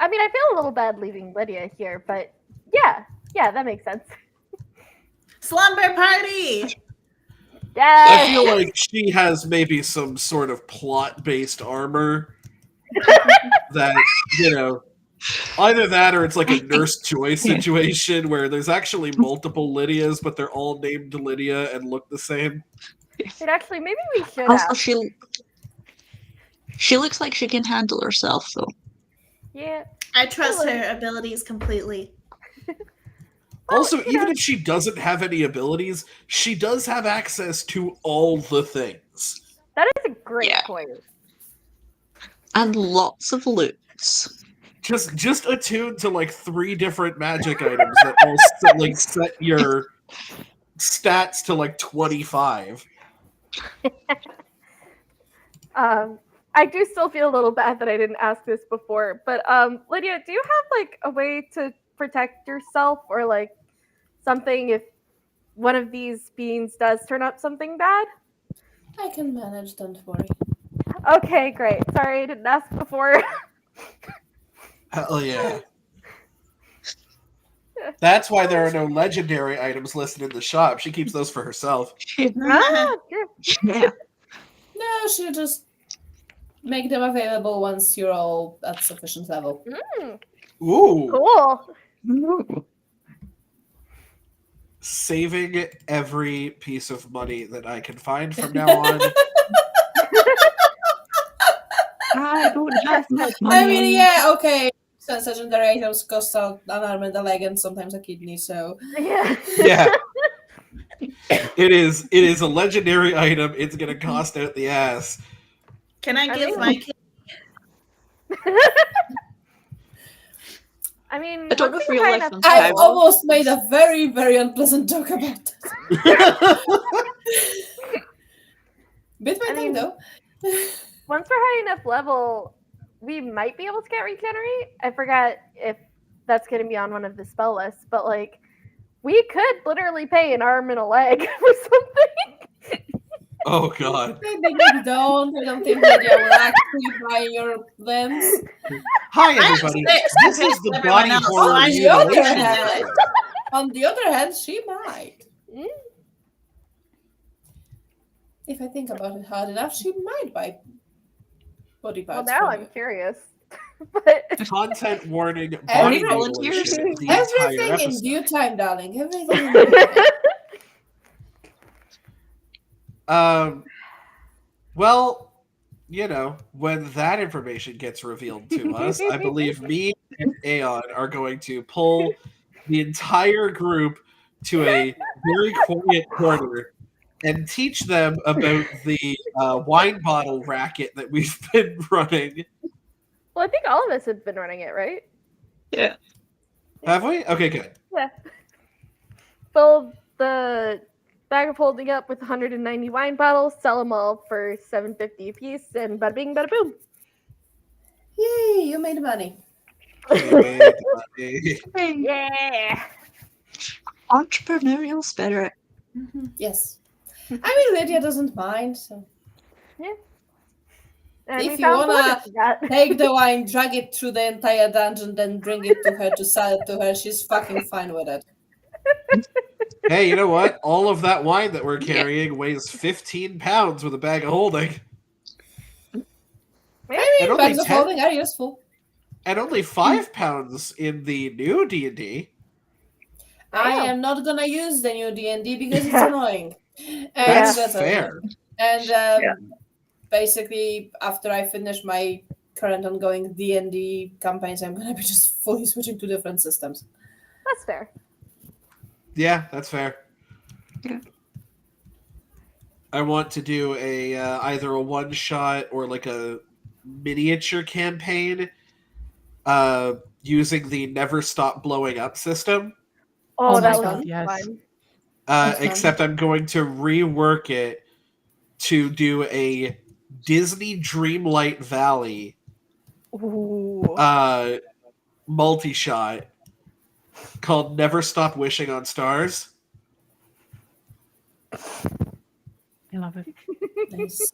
Speaker 5: I mean, I feel a little bad leaving Lydia here, but yeah, that makes sense.
Speaker 4: Slumber party!
Speaker 5: Yeah.
Speaker 2: I feel like she has maybe some sort of plot-based armor that, either that or it's like a Nurse Joy situation where there's actually multiple Lydias, but they're all named Lydia and look the same.
Speaker 5: But actually, maybe we should
Speaker 3: Also,
Speaker 5: ask.
Speaker 3: she looks like she can handle herself, though.
Speaker 5: Yeah.
Speaker 4: I trust her abilities completely.
Speaker 2: Also, even if she doesn't have any abilities, she does have access to all the things.
Speaker 5: That is a great
Speaker 3: Yeah.
Speaker 5: point.
Speaker 3: And lots of loots.
Speaker 2: Just attuned to like 3 different magic items that all set your stats to like 25.
Speaker 5: I do still feel a little bad that I didn't ask this before, but Lydia, do you have like a way to protect yourself or like something if one of these beings does turn up something bad?
Speaker 1: I can manage, don't worry.
Speaker 5: Okay, great. Sorry I didn't ask before.
Speaker 2: Hell yeah. That's why there are no legendary items listed in the shop. She keeps those for herself.
Speaker 5: Ah, sure.
Speaker 3: Yeah.
Speaker 1: No, she'll just make them available once you're all at sufficient level.
Speaker 2: Ooh.
Speaker 5: Cool.
Speaker 3: Ooh.
Speaker 2: Saving every piece of money that I can find from now on.
Speaker 3: I don't have much money.
Speaker 1: I mean, yeah, okay. Since legendary items cost an arm and a leg and sometimes a kidney, so
Speaker 5: Yeah.
Speaker 2: Yeah. It is a legendary item. It's gonna cost out the ass.
Speaker 4: Can I
Speaker 5: I
Speaker 4: give
Speaker 5: mean-
Speaker 4: my kid?
Speaker 5: I mean,
Speaker 3: I don't know
Speaker 5: once
Speaker 3: if real
Speaker 5: you're
Speaker 3: life
Speaker 5: high
Speaker 3: and
Speaker 5: enough-
Speaker 1: I've almost made a very, very unpleasant joke about that. Bit my
Speaker 5: I
Speaker 1: tongue,
Speaker 5: mean-
Speaker 1: though.
Speaker 5: Once we're high enough level, we might be able to get regenerate. I forgot if that's going to be on one of the spell lists, but like we could literally pay an arm and a leg for something.
Speaker 2: Oh god.
Speaker 1: Maybe we don't. I don't think Lydia will actually buy your limbs.
Speaker 2: Hi
Speaker 4: I
Speaker 2: everybody.
Speaker 4: have 6
Speaker 2: This
Speaker 4: compared
Speaker 2: is
Speaker 4: to
Speaker 2: the
Speaker 4: everyone
Speaker 2: body
Speaker 4: else, so
Speaker 2: horror
Speaker 4: I
Speaker 1: On the other
Speaker 2: mutilation.
Speaker 1: hand, on the other hand, she might. If I think about it hard enough, she might buy body
Speaker 5: Well,
Speaker 1: parts.
Speaker 5: now
Speaker 1: from
Speaker 5: I'm
Speaker 1: you.
Speaker 5: curious. But
Speaker 2: Content warning, body
Speaker 1: Every-
Speaker 2: mutilation. The entire
Speaker 1: Everything in
Speaker 2: episode.
Speaker 1: due time, darling. Everything in due time.
Speaker 2: Well, when that information gets revealed to us, I believe me and Aeon are going to pull the entire group to a very quiet corner and teach them about the wine bottle racket that we've been running.
Speaker 5: well, I think all of us have been running it, right?
Speaker 3: Yeah.
Speaker 2: Have we? Okay, good.
Speaker 5: Yeah. Fill the bag of holding up with 190 wine bottles, sell them all for $7.50 a piece, and bada bing, bada boom.
Speaker 1: Yay, you made money.
Speaker 5: Yeah.
Speaker 3: Entrepreneurial spirit.
Speaker 1: Yes. I mean, Lydia doesn't mind. So.
Speaker 5: And
Speaker 1: If
Speaker 5: we
Speaker 1: you
Speaker 5: found
Speaker 1: wanna
Speaker 5: food for that.
Speaker 1: Take the wine, drag it through the entire dungeon, then bring it to her to sell it to her. She's fucking fine with it.
Speaker 2: Hey, you know what? All of that wine that we're carrying weighs 15 pounds with a bag of holding.
Speaker 1: I
Speaker 2: And
Speaker 1: mean,
Speaker 2: only
Speaker 1: bags of
Speaker 2: 10
Speaker 1: holding are useful.
Speaker 2: And only 5 pounds in the new D&D.
Speaker 1: I
Speaker 5: Damn.
Speaker 1: am not gonna use the new D&D because it's
Speaker 5: Yeah.
Speaker 1: annoying. And
Speaker 2: That's fair.
Speaker 1: And basically, after I finish my current ongoing D&D campaigns, I'm gonna be just fully switching to different systems.
Speaker 5: That's fair.
Speaker 2: Yeah, that's fair.
Speaker 3: Yeah.
Speaker 2: I want to do a either a one shot or like a miniature campaign using the never stop blowing up system.
Speaker 5: Oh,
Speaker 6: Oh
Speaker 5: that
Speaker 6: my
Speaker 5: looks
Speaker 6: God, yes.
Speaker 5: fun.
Speaker 1: That's fun.
Speaker 2: Except I'm going to rework it to do a Disney Dreamlight Valley
Speaker 5: Ooh.
Speaker 2: multi-shot called Never Stop Wishing on Stars.
Speaker 6: I love it.
Speaker 1: Nice.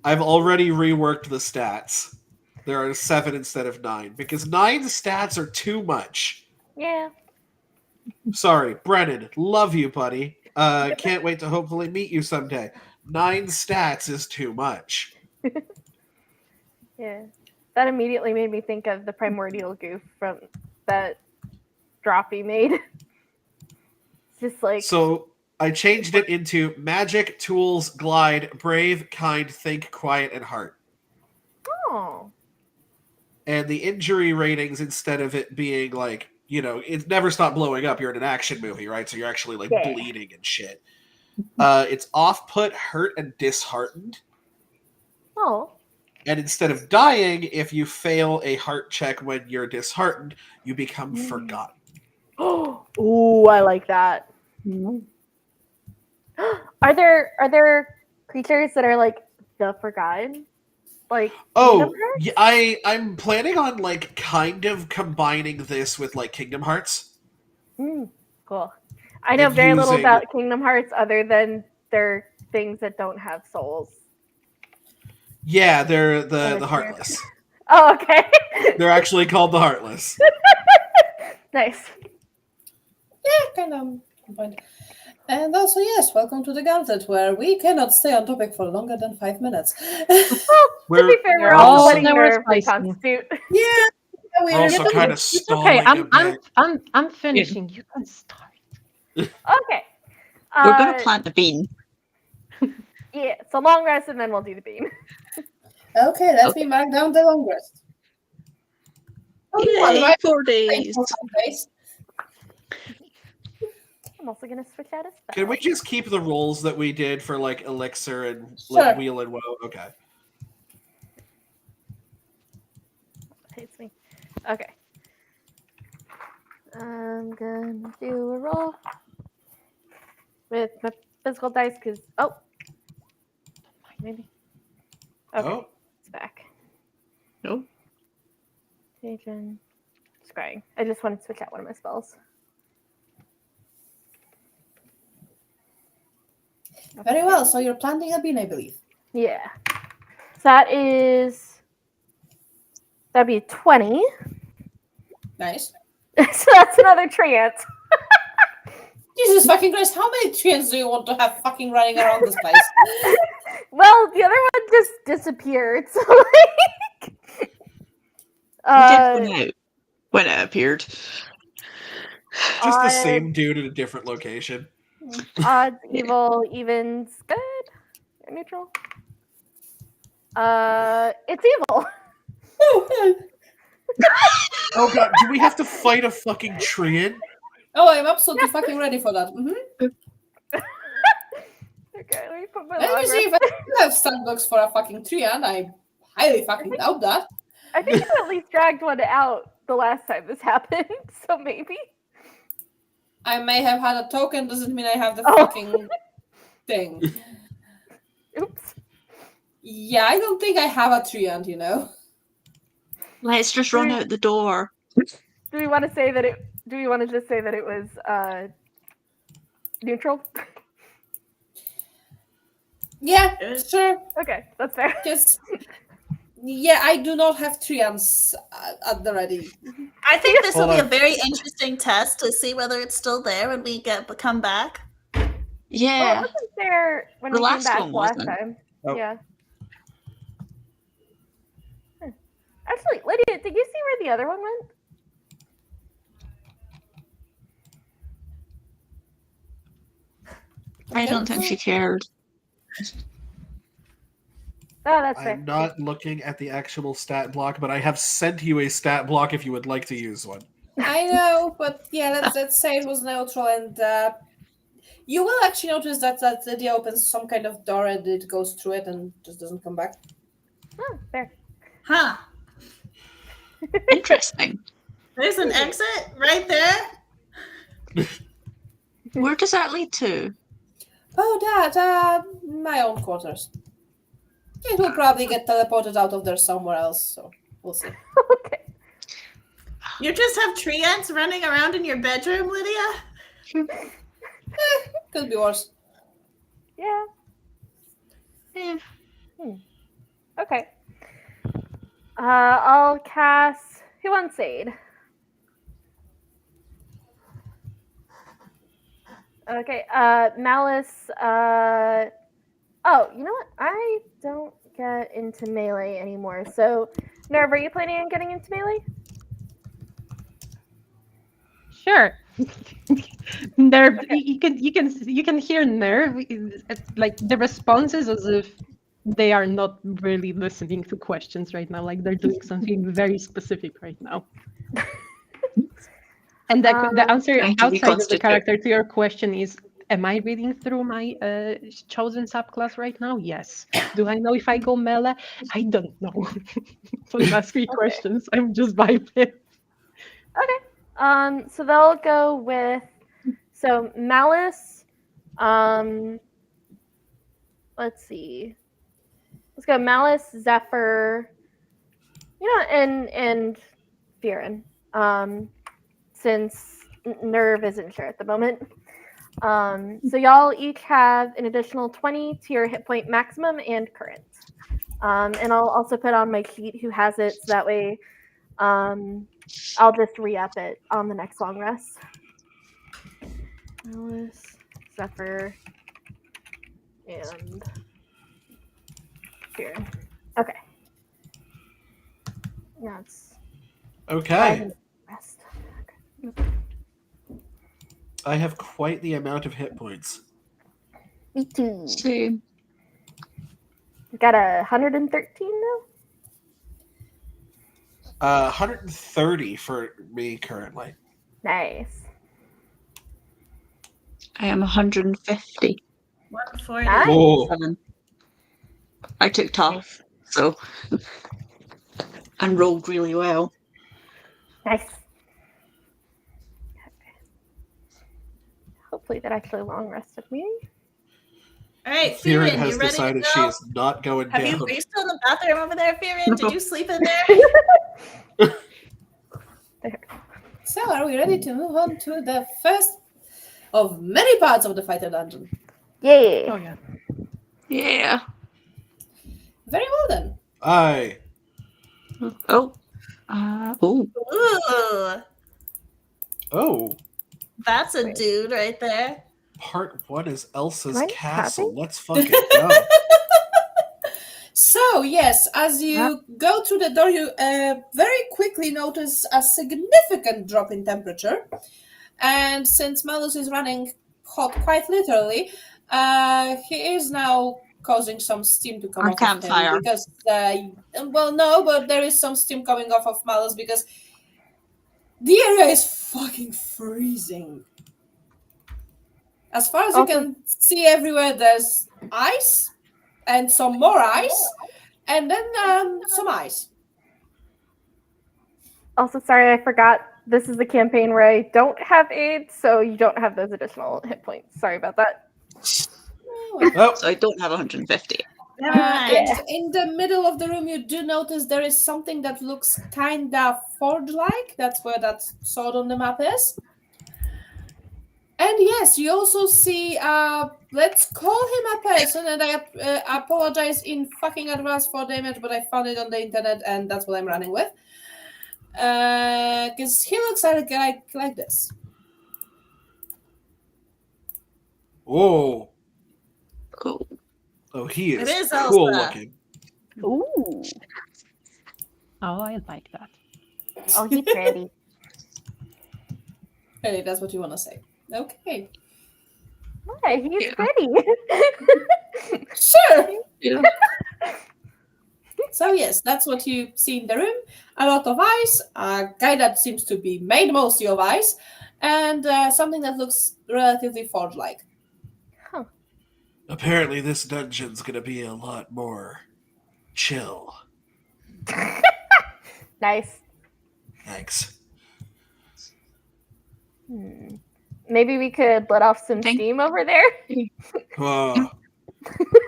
Speaker 2: I've already reworked the stats. There are 7 instead of 9 because 9 stats are too much.
Speaker 5: Yeah.
Speaker 2: Sorry, Brennan. Love you, buddy. Can't wait to hopefully meet you someday. 9 stats is too much.
Speaker 5: Yeah. That immediately made me think of the primordial goof from that Droppy made. It's just like
Speaker 2: So I changed it into magic, tools, glide, brave, kind, think, quiet, and heart.
Speaker 5: oh.
Speaker 2: And the injury ratings, instead of it being like, it's never stop blowing up. You're in an action movie, right? So you're actually like
Speaker 5: Yeah.
Speaker 2: bleeding and shit. It's off put, hurt, and disheartened.
Speaker 5: Oh.
Speaker 2: And instead of dying, if you fail a heart check when you're disheartened, you become forgotten.
Speaker 5: Ooh, I like that. Are there creatures that are like the forgotten? Like
Speaker 2: Oh,
Speaker 5: Kingdom Hearts?
Speaker 2: yeah, I'm planning on like kind of combining this with like Kingdom Hearts.
Speaker 5: Cool. I know
Speaker 2: And
Speaker 5: very little
Speaker 2: using-
Speaker 5: about Kingdom Hearts other than they're things that don't have souls.
Speaker 2: Yeah, they're
Speaker 5: Oh,
Speaker 2: the
Speaker 5: it's
Speaker 2: Heartless.
Speaker 5: Oh, okay.
Speaker 2: They're actually called the Heartless.
Speaker 5: Nice.
Speaker 1: Yeah, kind of combined. And also, yes, welcome to the Gauntlet, where we cannot stay on topic for longer than 5 minutes.
Speaker 5: Well, to
Speaker 2: We're
Speaker 5: be fair, we're
Speaker 6: We're
Speaker 5: all
Speaker 6: all
Speaker 5: sweating
Speaker 6: never
Speaker 5: nerves and
Speaker 6: spicy.
Speaker 5: constitute.
Speaker 1: yeah,
Speaker 2: We're also kind of
Speaker 6: It's
Speaker 2: stalling
Speaker 6: okay.
Speaker 2: a bit.
Speaker 6: I'm finishing. You can start.
Speaker 5: Okay.
Speaker 3: We're going to plant the bean.
Speaker 5: Yeah, so long rest and then we'll do the beam.
Speaker 1: Okay, let me mark down the long rest. Oh,
Speaker 3: Yay,
Speaker 1: right.
Speaker 3: 4 days.
Speaker 1: For some days.
Speaker 5: I'm also gonna switch out a spell.
Speaker 2: Can we just keep the rolls that we did for like Elixir and
Speaker 1: Sure.
Speaker 2: like Wheel and Woe? Okay.
Speaker 5: Hates me. Okay. I'm gonna do a roll with my physical dice because maybe. Okay,
Speaker 2: Oh,
Speaker 5: it's back.
Speaker 3: No.
Speaker 5: Agent. Scrying. I just wanted to switch out one of my spells.
Speaker 1: Very well, so you're planting a bean, I believe.
Speaker 5: Yeah. So that'd be a 20.
Speaker 1: Nice.
Speaker 5: So that's another trance.
Speaker 1: Jesus fucking Christ, how many treants do you want to have fucking running around this place?
Speaker 5: Well, the other one just disappeared. So like,
Speaker 3: We did one out when it appeared.
Speaker 2: just the same dude at a different location.
Speaker 5: odds, evil, evens, good or neutral. It's evil.
Speaker 2: Oh god, do we have to fight a fucking treant?
Speaker 1: Oh, I'm absolutely fucking ready for that. Mm-hmm.
Speaker 5: Okay, let me put my
Speaker 1: Let me
Speaker 5: log
Speaker 1: see if I still have stat blocks for a fucking treant. I highly fucking doubt that.
Speaker 5: I think you at least dragged one out the last time this happened, so maybe.
Speaker 1: I may have had a token, doesn't mean I have the
Speaker 5: Oh.
Speaker 1: fucking thing.
Speaker 5: Oops.
Speaker 1: Yeah, I don't think I have a treant, you know.
Speaker 3: Let's just run out the door.
Speaker 5: Do we want to say that it? Do we want to just say that it was neutral?
Speaker 1: Yeah, sure.
Speaker 5: Okay, that's fair.
Speaker 1: Just yeah, I do not have treants at the ready.
Speaker 4: I think this will
Speaker 2: Hold
Speaker 4: be a
Speaker 2: on.
Speaker 4: very interesting test to see whether it's still there when we come back.
Speaker 5: Well,
Speaker 3: Yeah.
Speaker 5: it wasn't there when
Speaker 3: The
Speaker 5: we came
Speaker 3: last
Speaker 5: back
Speaker 3: one
Speaker 5: last
Speaker 3: wasn't.
Speaker 5: time.
Speaker 2: Oh.
Speaker 5: Yeah. Actually, Lydia, did you see where the other one went?
Speaker 3: I don't think she cared.
Speaker 5: Oh, that's fair.
Speaker 2: I'm not looking at the actual stat block, but I have sent you a stat block if you would like to use one.
Speaker 1: I know, but yeah, let's say it was neutral, and you will actually notice that Lydia opens some kind of door and it goes through it and just doesn't come back.
Speaker 5: Oh, fair.
Speaker 4: Huh.
Speaker 3: Interesting.
Speaker 4: There's an exit right there.
Speaker 3: Where does that lead to?
Speaker 1: Oh, that, my own quarters. It will probably get teleported out of there somewhere else, so we'll see.
Speaker 5: Okay.
Speaker 4: You just have tree ants running around in your bedroom, Lydia?
Speaker 1: Could be worse.
Speaker 5: Yeah.
Speaker 3: Eh,
Speaker 5: Okay. I'll cast. Who wants aid? Okay. Mallus. Oh, you know what? I don't get into melee anymore. So, Nerve, are you planning on getting into melee?
Speaker 6: Sure. Nerve, you can hear Nerve. It's like the response is as if they are not really listening to questions right now. Like they're doing something very specific right now. And the answer
Speaker 3: Trying to
Speaker 6: outside of the
Speaker 3: reconstitute.
Speaker 6: character to your question is: am I reading through my chosen subclass right now? Yes. Do I know if I go melee? I don't know. Don't ask me questions. I'm just vibing.
Speaker 5: Okay. So they'll go with Mallus. Let's see. Let's go Mallus, Zephyr. And Fearin. Since Nerve isn't sure at the moment. So y'all each have an additional 20 to your hit point maximum and current. And I'll also put on my sheet who has it, so that way I'll just re-up it on the next long rest. Mallus, Zephyr, and Fearin. Okay. That's
Speaker 2: Okay.
Speaker 5: rest.
Speaker 2: I have quite the amount of hit points.
Speaker 5: Me too.
Speaker 3: Same.
Speaker 5: Got 113 now?
Speaker 2: 130 for me currently.
Speaker 5: Nice.
Speaker 3: I am 150.
Speaker 4: 140.
Speaker 5: Nice.
Speaker 2: Oh,
Speaker 3: I took tough, so and rolled really well.
Speaker 5: Nice. Hopefully that actually long rested me.
Speaker 4: All right,
Speaker 2: Fearin
Speaker 4: Fearin,
Speaker 2: has
Speaker 4: you ready
Speaker 2: decided
Speaker 4: to
Speaker 2: she
Speaker 4: go?
Speaker 2: is not going
Speaker 4: Are you
Speaker 2: down.
Speaker 4: still in the bathroom over there, Fearin? Did you sleep in there?
Speaker 1: So, are we ready to move on to the first of many parts of the fighter dungeon?
Speaker 5: Yay.
Speaker 6: Oh yeah.
Speaker 3: Yeah.
Speaker 1: Very well then.
Speaker 2: Aye.
Speaker 3: Oh. Oh.
Speaker 4: Ooh,
Speaker 2: Oh,
Speaker 4: that's a
Speaker 5: Wait.
Speaker 4: dude right there.
Speaker 2: part 1 is Elsa's
Speaker 5: Am I
Speaker 2: castle.
Speaker 5: tapping?
Speaker 2: Let's fucking go.
Speaker 1: So, yes, as you go through the door, you very quickly notice a significant drop in temperature. And since Mallus is running hot quite literally, he is now causing some steam to come
Speaker 3: Our
Speaker 1: off of him.
Speaker 3: campfire.
Speaker 1: Because, well, no, but there is some steam coming off of Mallus because the area is fucking freezing. As far as you
Speaker 5: Also-
Speaker 1: can see everywhere, there's ice and some more ice, and then some ice.
Speaker 5: Also, sorry, I forgot. This is the campaign where I don't have aid, so you don't have those additional hit points. Sorry about that.
Speaker 2: Oh,
Speaker 3: So I don't have 150.
Speaker 4: Never mind.
Speaker 1: And in the middle of the room, you do notice there is something that looks kinda forge-like. That's where that sword on the map is. And yes, you also see, let's call him a person, and I apologize in fucking advance for the image, but I found it on the internet, and that's what I'm running with. Because he looks like this.
Speaker 2: oh,
Speaker 3: Oh.
Speaker 2: oh, he
Speaker 4: It
Speaker 2: is
Speaker 4: is
Speaker 2: cool
Speaker 4: Elsa.
Speaker 2: looking.
Speaker 5: Ooh.
Speaker 6: Oh, I like that.
Speaker 5: Oh, he's pretty.
Speaker 1: Really, that's what you want to say. Okay.
Speaker 5: Why? He's
Speaker 3: Yeah.
Speaker 5: pretty.
Speaker 1: Sure.
Speaker 3: Yeah.
Speaker 1: So yes, that's what you see in the room. A lot of ice, a guy that seems to be made mostly of ice, and something that looks relatively forge-like.
Speaker 2: Apparently, this dungeon's gonna be a lot more chill.
Speaker 5: Nice.
Speaker 2: Thanks.
Speaker 5: Maybe we could let off some
Speaker 3: Thank-
Speaker 5: steam over there.
Speaker 2: Oh,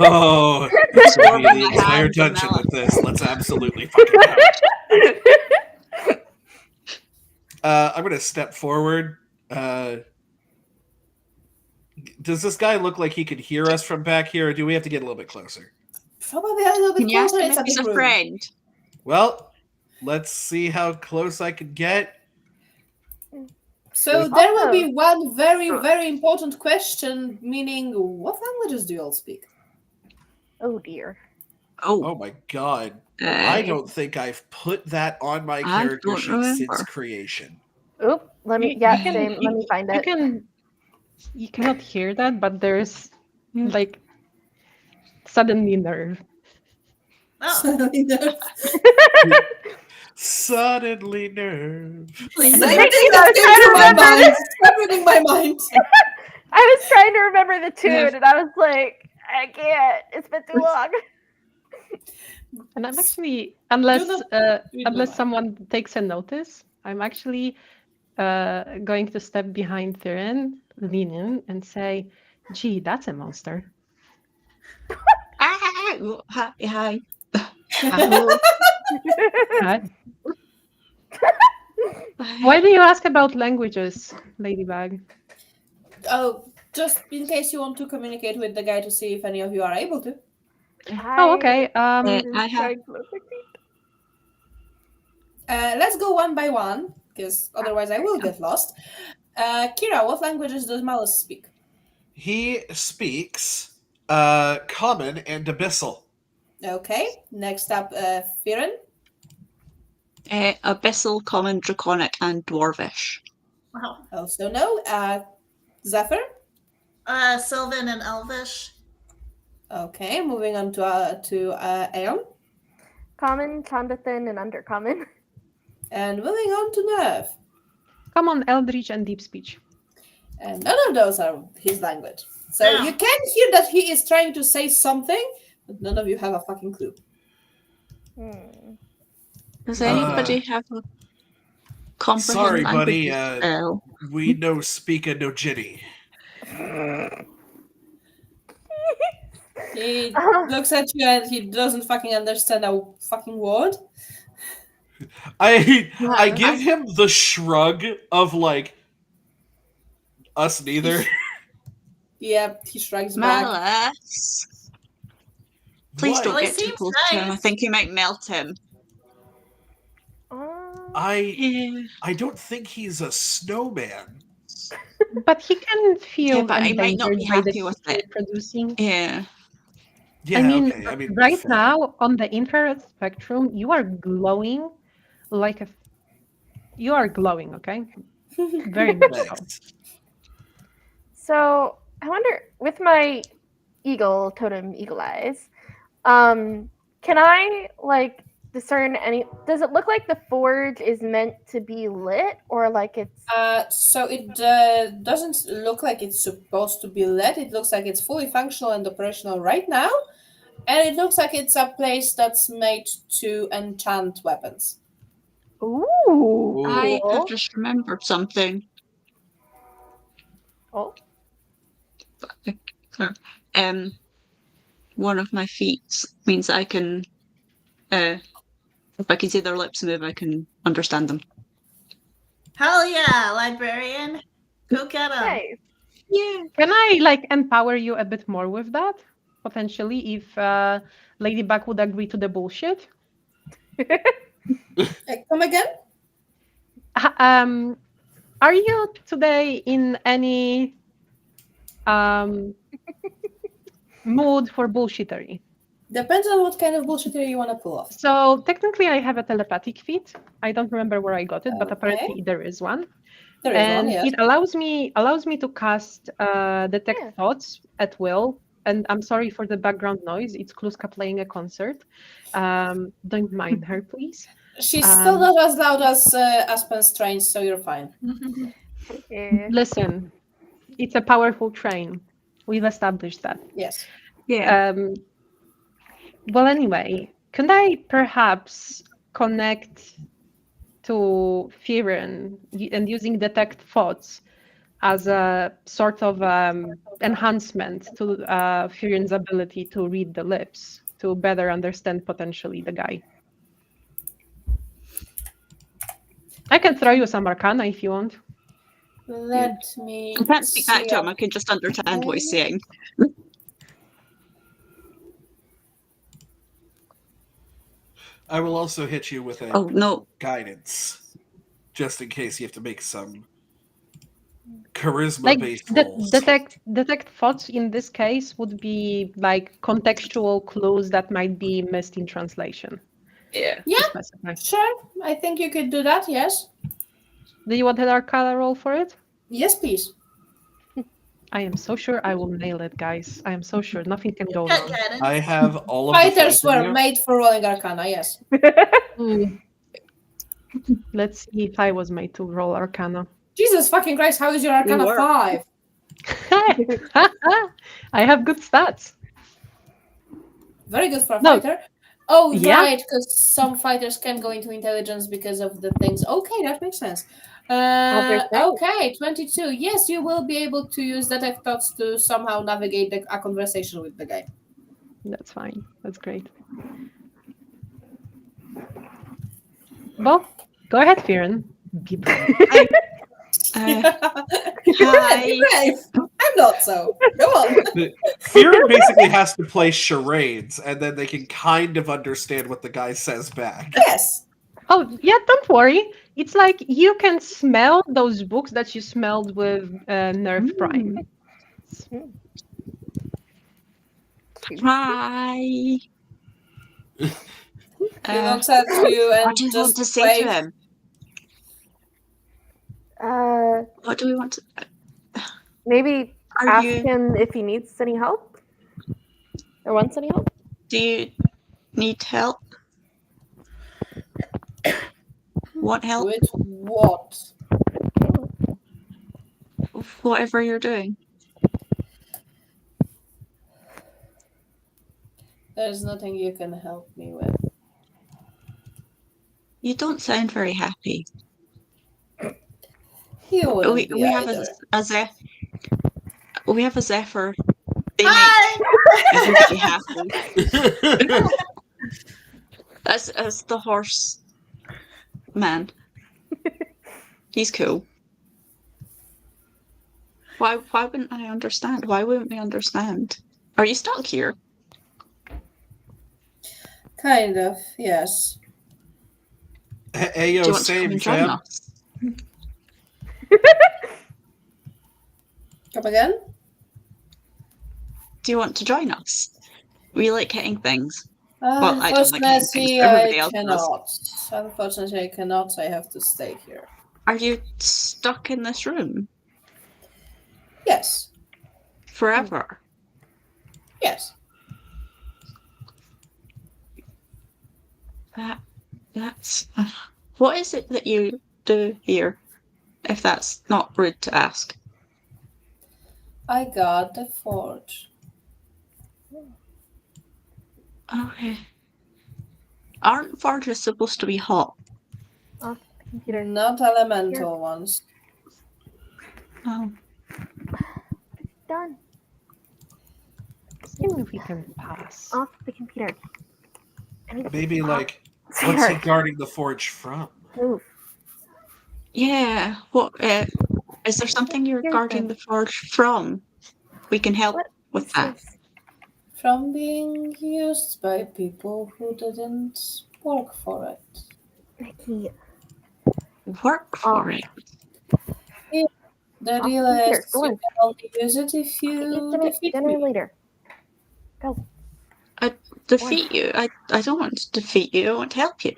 Speaker 2: oh, this will be
Speaker 3: Absorbing
Speaker 2: the
Speaker 3: my
Speaker 2: entire
Speaker 3: hands and
Speaker 2: dungeon
Speaker 3: mouth.
Speaker 2: with this. Let's absolutely fucking go. I'm gonna step forward. Does this guy look like he could hear us from back here, or do we have to get a little bit closer?
Speaker 1: Probably a little bit
Speaker 3: Can you ask
Speaker 1: closer.
Speaker 3: him
Speaker 1: It's
Speaker 3: if
Speaker 1: a
Speaker 3: he's
Speaker 1: big
Speaker 3: a
Speaker 1: room.
Speaker 3: friend?
Speaker 2: Well, let's see how close I can get.
Speaker 1: So there will be one very, very important question, meaning what languages do you all speak?
Speaker 5: Oh dear.
Speaker 2: Oh my god. I don't think I've put that on my
Speaker 3: I
Speaker 2: character
Speaker 3: don't
Speaker 2: sheet since
Speaker 3: remember.
Speaker 2: creation.
Speaker 5: Oop. Let me.
Speaker 6: You-
Speaker 5: Yeah.
Speaker 6: you can-
Speaker 5: Same. Let me find it.
Speaker 6: You cannot hear that, but there's like suddenly nerve.
Speaker 4: Oh,
Speaker 2: Suddenly nerve.
Speaker 3: Please.
Speaker 1: Same
Speaker 5: Thank
Speaker 1: thing
Speaker 5: you,
Speaker 1: that
Speaker 5: I was
Speaker 1: came
Speaker 5: trying
Speaker 1: to
Speaker 5: to
Speaker 1: my
Speaker 5: remember
Speaker 1: mind. Stop reading my mind.
Speaker 5: I was trying to remember the tune,
Speaker 3: Yeah.
Speaker 5: and I was like, I can't. It's been too long.
Speaker 6: And I'm actually,
Speaker 1: not
Speaker 6: unless
Speaker 1: read my mind.
Speaker 6: someone takes a notice, I'm actually going to step behind Thirin, lean in, and say, "Gee, that's a monster."
Speaker 3: Hi.
Speaker 6: Hello. Hi. Why do you ask about languages, Ladybug?
Speaker 1: Oh, just in case you want to communicate with the guy to see if any of you are able to.
Speaker 6: Oh, okay.
Speaker 3: I have.
Speaker 1: Let's go one by one, because otherwise I will get lost. Kira, what languages does Mallus speak?
Speaker 2: He speaks common and abyssal.
Speaker 1: Okay. Next up, Firen.
Speaker 3: Abyssal, Common, Draconic, and Dwarvish.
Speaker 4: wow.
Speaker 1: Also no. Zephyr.
Speaker 4: Sylvan and Elvish.
Speaker 1: Okay. Moving on to Aeon.
Speaker 5: Common, Chandathan, and Undercommon.
Speaker 1: And moving on to Nerve.
Speaker 6: Come on, Eldritch and Deep Speech.
Speaker 1: And none of those are his language. So
Speaker 4: Yeah.
Speaker 1: you can hear that he is trying to say something, but none of you have a fucking clue.
Speaker 3: Does anybody have a comprehend
Speaker 2: Sorry, buddy.
Speaker 3: languages spell?
Speaker 2: We no speak a no jitty.
Speaker 1: He looks at you and he doesn't fucking understand a fucking word.
Speaker 2: I give him the shrug of like us neither.
Speaker 1: Yeah, he shrugs back.
Speaker 3: Mallus. Please
Speaker 2: What?
Speaker 3: don't
Speaker 4: Well, he
Speaker 3: get too
Speaker 4: seems
Speaker 3: close to him. I
Speaker 4: nice.
Speaker 3: think you might melt him.
Speaker 2: I don't think he's a snowman.
Speaker 6: But he can feel
Speaker 3: Yeah, but I might not
Speaker 6: endangered
Speaker 3: be
Speaker 6: by the
Speaker 3: happy with
Speaker 6: heat you're
Speaker 3: it.
Speaker 6: producing.
Speaker 3: Yeah.
Speaker 2: Yeah,
Speaker 6: I mean,
Speaker 2: okay. I mean,
Speaker 6: right
Speaker 2: fair.
Speaker 6: now on the infrared spectrum, you are glowing like a. You are glowing, okay? Very much so.
Speaker 2: Thanks.
Speaker 5: So I wonder, with my eagle totem, eagle eyes, can I like discern any? Does it look like the forge is meant to be lit, or like it's?
Speaker 1: So it doesn't look like it's supposed to be lit. It looks like it's fully functional and operational right now. And it looks like it's a place that's made to enchant weapons.
Speaker 5: Ooh.
Speaker 3: I
Speaker 5: cool.
Speaker 3: have just remembered something.
Speaker 5: Oh.
Speaker 3: One of my feats means I can, if I can see their lips move, I can understand them.
Speaker 4: Hell yeah, librarian. Go get him.
Speaker 5: Nice.
Speaker 3: Yeah.
Speaker 6: Can I like empower you a bit more with that? Potentially, if Ladybug would agree to the bullshit.
Speaker 1: Come again?
Speaker 6: Are you today in any mood for bullshittery?
Speaker 1: Depends on what kind of bullshittery you want to pull off.
Speaker 6: So technically, I have a telepathic feat. I don't remember where I got it, but
Speaker 1: Okay.
Speaker 6: apparently there is one.
Speaker 1: There is
Speaker 6: And
Speaker 1: one, yes.
Speaker 6: it allows me to cast detect
Speaker 5: Yeah.
Speaker 6: thoughts at will. And I'm sorry for the background noise. It's Kluska playing a concert. Don't mind her, please.
Speaker 1: She's still not as loud as Aspen's train, so you're fine.
Speaker 5: Yeah.
Speaker 6: Listen, it's a powerful train. We've established that.
Speaker 1: Yes.
Speaker 3: Yeah.
Speaker 6: Well, anyway, can I perhaps connect to Firen and using detect thoughts as a sort of enhancement to Firen's ability to read the lips, to better understand potentially the guy. I can throw you some arcana if you want.
Speaker 1: Let me.
Speaker 3: I can't speak back
Speaker 1: see
Speaker 3: to him. I can just understand what he's saying.
Speaker 2: I will also hit you with a
Speaker 3: Oh no!
Speaker 2: guidance, just in case you have to make some charisma
Speaker 6: Like
Speaker 2: based rolls.
Speaker 6: detect thoughts in this case would be like contextual clues that might be missed in translation.
Speaker 3: Yeah.
Speaker 1: Yeah,
Speaker 6: To specify.
Speaker 1: sure. I think you could do that. Yes.
Speaker 6: Do you want an arcana roll for it?
Speaker 1: Yes, please.
Speaker 6: I am so sure I will nail it, guys. I am so sure nothing can go
Speaker 4: Got
Speaker 6: wrong.
Speaker 4: guidance.
Speaker 2: I have all of the
Speaker 1: Fighters
Speaker 2: faith in
Speaker 1: were
Speaker 2: you.
Speaker 1: made for rolling arcana. Yes.
Speaker 6: Ooh. Let's see if I was made to roll arcana.
Speaker 1: Jesus fucking Christ! How is your arcana
Speaker 3: were.
Speaker 1: 5?
Speaker 6: I have good stats.
Speaker 1: Very good for a
Speaker 6: No.
Speaker 1: fighter. Oh,
Speaker 6: Yeah.
Speaker 1: right, because some fighters can go into intelligence because of the things. Okay, that makes sense. Okay, 22. Yes, you will be able to use detect thoughts to somehow navigate a conversation with the guy.
Speaker 6: That's fine. That's great. Well, go ahead, Firen. Be brave.
Speaker 3: Hi.
Speaker 1: Brave. I'm not so. Go on.
Speaker 2: Fearon basically has to play charades, and then they can kind of understand what the guy says back.
Speaker 1: Yes.
Speaker 6: Oh, yeah, don't worry. It's like you can smell those books that you smelled with Nerf Prime.
Speaker 3: Hi.
Speaker 1: He looks at you and
Speaker 3: What do you want
Speaker 1: just
Speaker 3: to say
Speaker 1: wave.
Speaker 3: to him?
Speaker 5: What
Speaker 3: do we want to?
Speaker 5: Maybe
Speaker 3: Are
Speaker 5: ask
Speaker 3: you?
Speaker 5: him if he needs any help or wants any help.
Speaker 3: Do you need help? Want help?
Speaker 1: With what?
Speaker 3: Whatever you're doing.
Speaker 1: There's nothing you can help me with.
Speaker 3: You don't sound very happy.
Speaker 1: You wouldn't
Speaker 3: We
Speaker 1: be
Speaker 3: we have
Speaker 1: either.
Speaker 3: we have a Zephyr. They
Speaker 4: Hi!
Speaker 3: make everybody happy. As the horse man. He's cool. Why wouldn't I understand? Why wouldn't we understand? Are you stuck here?
Speaker 1: Kind of, yes.
Speaker 2: Ayo,
Speaker 3: Do you want to come
Speaker 2: same,
Speaker 3: and join
Speaker 2: fam.
Speaker 3: us?
Speaker 1: Come again?
Speaker 3: Do you want to join us? We like hitting things. Well, I don't like hitting things,
Speaker 1: Unfortunately,
Speaker 3: but everybody
Speaker 1: I
Speaker 3: else does.
Speaker 1: cannot. Unfortunately, I cannot. I have to stay here.
Speaker 3: Are you stuck in this room
Speaker 1: Yes.
Speaker 3: forever?
Speaker 1: Yes.
Speaker 3: That's what is it that you do here? If that's not rude to ask.
Speaker 1: I got the forge.
Speaker 3: Okay. Aren't forges supposed to be hot?
Speaker 5: Off the computer.
Speaker 1: Not elemental ones.
Speaker 3: Oh.
Speaker 5: Done.
Speaker 6: See if we can pass.
Speaker 5: Off the computer. I need to
Speaker 2: Maybe,
Speaker 5: pop.
Speaker 2: like, what's he
Speaker 5: Sweetheart,
Speaker 2: guarding the forge from?
Speaker 5: move.
Speaker 3: Yeah. What? Is there something you're
Speaker 5: Here's
Speaker 3: guarding
Speaker 5: the-
Speaker 3: the forge from? We can help
Speaker 5: What
Speaker 3: with
Speaker 5: is
Speaker 3: that.
Speaker 5: this?
Speaker 1: From being used by people who didn't work for it.
Speaker 5: Nikki,
Speaker 3: Work for it.
Speaker 1: The
Speaker 5: Off
Speaker 1: deal
Speaker 5: the computer,
Speaker 1: is
Speaker 5: go
Speaker 1: you
Speaker 5: on.
Speaker 1: can only use it if
Speaker 5: I'll
Speaker 1: you
Speaker 5: get you
Speaker 1: defeat
Speaker 5: dinner
Speaker 1: me.
Speaker 5: later. Go.
Speaker 3: Defeat you? I don't want to defeat you. I want to help you.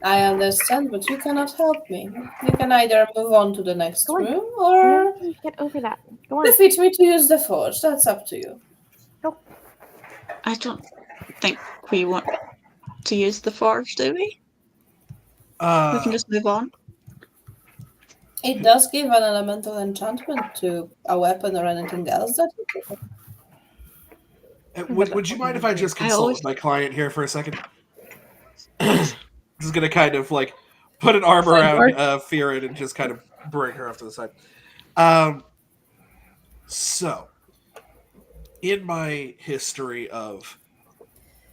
Speaker 1: I understand, but you cannot help me. You can either move on to the next
Speaker 5: Go on.
Speaker 1: room or
Speaker 5: Get over that. Go on.
Speaker 1: defeat me to use the forge. That's up to you.
Speaker 3: I don't think we want to use the forge, do we? We can just move on.
Speaker 1: It does give an elemental enchantment to a weapon or anything else that you
Speaker 2: Would you mind if I just
Speaker 3: I
Speaker 2: consult
Speaker 3: always-
Speaker 2: with my client here for a second? This is going to kind of, like, put an arm
Speaker 6: Side
Speaker 2: around
Speaker 6: work.
Speaker 2: Fearin and just kind of bring her off to the side. So, in my history of,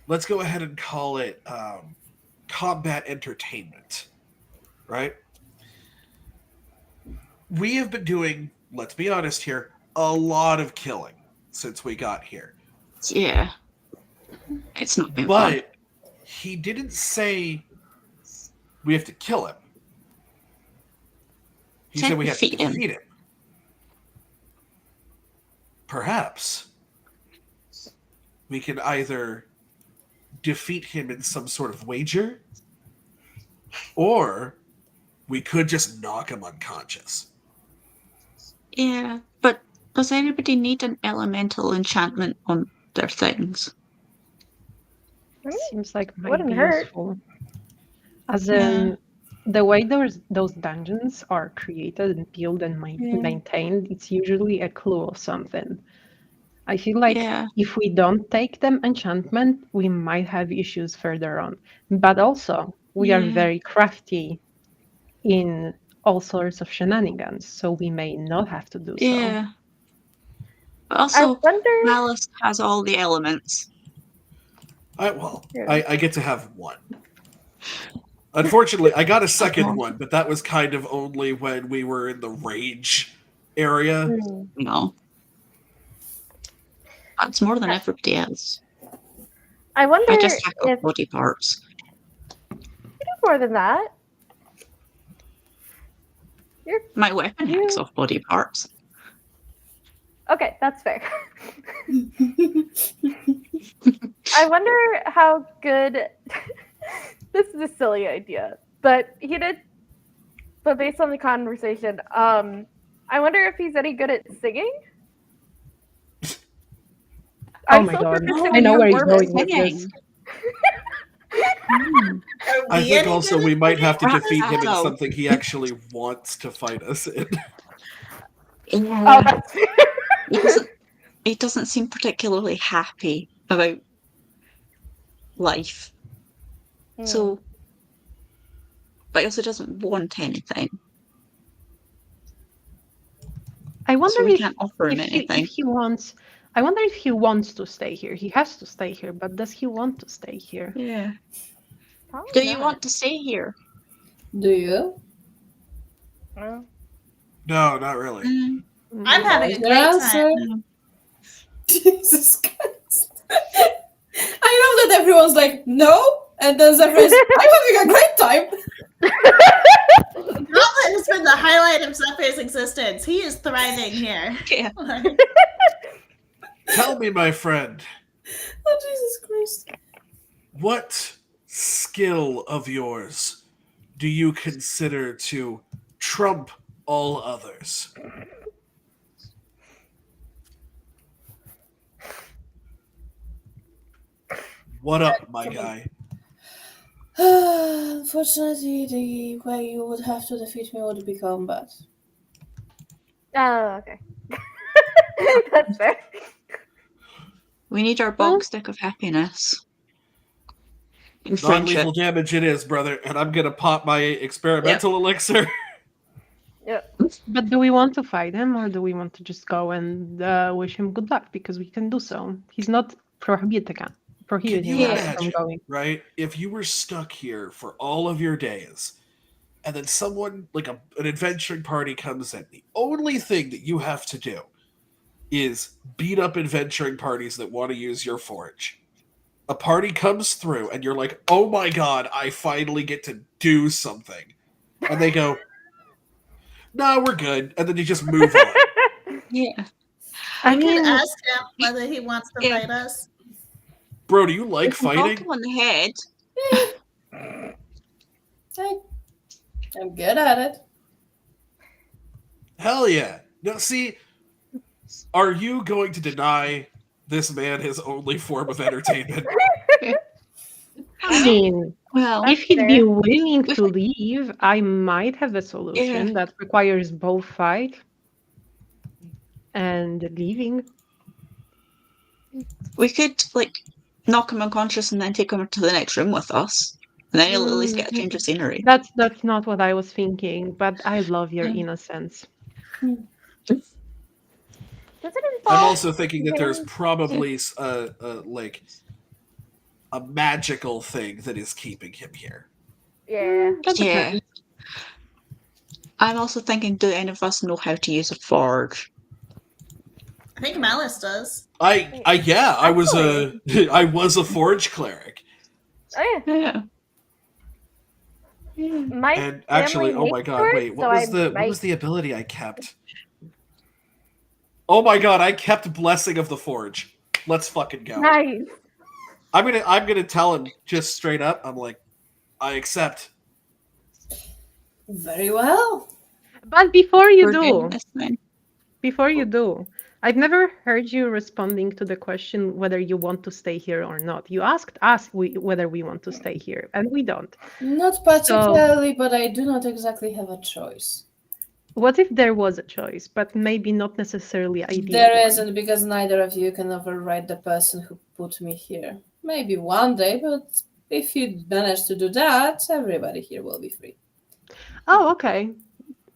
Speaker 2: let's go ahead and call it combat entertainment, right? We have been doing, let's be honest here, a lot of killing since we got here.
Speaker 3: Yeah. It's not been fun.
Speaker 2: But he didn't say we have to kill him. He said we have to defeat him. Perhaps we can either defeat him in some sort of wager, or we could just knock him unconscious.
Speaker 3: Yeah, but does anybody need an elemental enchantment on their things?
Speaker 6: Seems like might
Speaker 5: Wouldn't
Speaker 6: be
Speaker 5: hurt.
Speaker 6: useful. As in, the way those dungeons are created and built and maintained, it's usually a clue of something. I feel like if we don't take them enchantment, we might have issues further on. But also, we are very crafty in all sorts of shenanigans, so we may not have to do so.
Speaker 3: Yeah. But also, Mallus has all the elements.
Speaker 2: I get to have one. Unfortunately, I got a second one, but that was kind of only when we were in the rage area.
Speaker 3: No. That's more than everybody else.
Speaker 5: I wonder
Speaker 3: I just hack
Speaker 5: if
Speaker 3: up body parts.
Speaker 5: you do more than that.
Speaker 3: My weapon hacks off body parts.
Speaker 5: Okay, that's fair. I wonder how good. This is a silly idea, but he did. But based on the conversation, I wonder if he's any good at singing.
Speaker 6: Oh my god! I know where he's going with this.
Speaker 2: I think also we might have to defeat him in something he actually wants to fight us in.
Speaker 5: Oh, that's fair.
Speaker 3: He doesn't seem particularly happy about life. So, but he also doesn't want anything.
Speaker 6: I wonder
Speaker 3: so we can't offer him anything.
Speaker 6: If he wants. I wonder if he wants to stay here. He has to stay here, but does he want to stay here?
Speaker 3: Yeah.
Speaker 5: Probably
Speaker 3: Do you
Speaker 5: not.
Speaker 3: want to stay here?
Speaker 1: Do you?
Speaker 5: No.
Speaker 2: No, not really.
Speaker 4: I'm having a great time.
Speaker 1: Jesus Christ. I know that everyone's like, no, and then Zephyr's, I'm having a great time.
Speaker 4: Gauntlet has been the highlight of Zephyr's existence. He is thriving here.
Speaker 3: Yeah.
Speaker 2: Tell me, my friend.
Speaker 1: Oh, Jesus Christ.
Speaker 2: What skill of yours do you consider to trump all others? What up, my guy?
Speaker 1: Unfortunately, the way you would have to defeat me would be combat.
Speaker 5: Oh, okay. That's fair.
Speaker 3: We need our bog stick of happiness. In friendship.
Speaker 2: Non-lethal damage it is, brother, and I'm gonna pop my experimental elixir.
Speaker 5: Yep.
Speaker 6: But do we want to fight him, or do we want to just go and wish him good luck? Because we can do so. He's not prohibiting us from going.
Speaker 2: Right? If you were stuck here for all of your days, and then someone, like an adventuring party comes in, the only thing that you have to do is beat up adventuring parties that want to use your forge. A party comes through, and you're like, oh my god, I finally get to do something. And they go, no, we're good. And then you just move on.
Speaker 3: Yeah.
Speaker 4: I can ask him whether he wants to fight us.
Speaker 2: Bro, do you like fighting?
Speaker 3: Knock him on the head.
Speaker 1: I'm good at it.
Speaker 2: Hell yeah. Now, see, are you going to deny this man his only form of entertainment?
Speaker 6: I mean,
Speaker 3: well,
Speaker 6: if he'd be willing to leave, I might have a solution that requires both fight and leaving.
Speaker 3: We could, like, knock him unconscious and then take him to the next room with us. And then you'll at least get a change of scenery.
Speaker 6: That's not what I was thinking, but I love your innocence.
Speaker 5: Does it involve?
Speaker 2: I'm also thinking that there's
Speaker 5: him?
Speaker 2: probably like a magical thing that is keeping him here.
Speaker 5: Yeah.
Speaker 6: That
Speaker 3: Yeah.
Speaker 6: depends.
Speaker 3: I'm also thinking, do any of us know how to use a forge?
Speaker 4: I think Mallus does.
Speaker 2: I was a forge cleric.
Speaker 5: Oh yeah.
Speaker 3: Yeah.
Speaker 5: My
Speaker 2: And actually,
Speaker 5: family
Speaker 2: oh my
Speaker 5: makes
Speaker 2: god,
Speaker 5: swords,
Speaker 2: wait,
Speaker 5: so
Speaker 2: what was the ability I kept? Oh my god, I kept Blessing of the Forge. Let's fucking go.
Speaker 5: Nice.
Speaker 2: I'm gonna tell him just straight up. I'm like, I accept.
Speaker 1: Very well.
Speaker 6: But before you
Speaker 3: We're doing
Speaker 6: do,
Speaker 3: this thing.
Speaker 6: I've never heard you responding to the question whether you want to stay here or not. You asked us whether we want to stay here, and we don't.
Speaker 1: Not particularly, but I do not exactly have a choice.
Speaker 6: What if there was a choice, but maybe not necessarily ideal?
Speaker 1: There
Speaker 6: one?
Speaker 1: isn't, because neither of you can override the person who put me here. Maybe one day, but if you manage to do that, everybody here will be free.
Speaker 6: Oh, okay.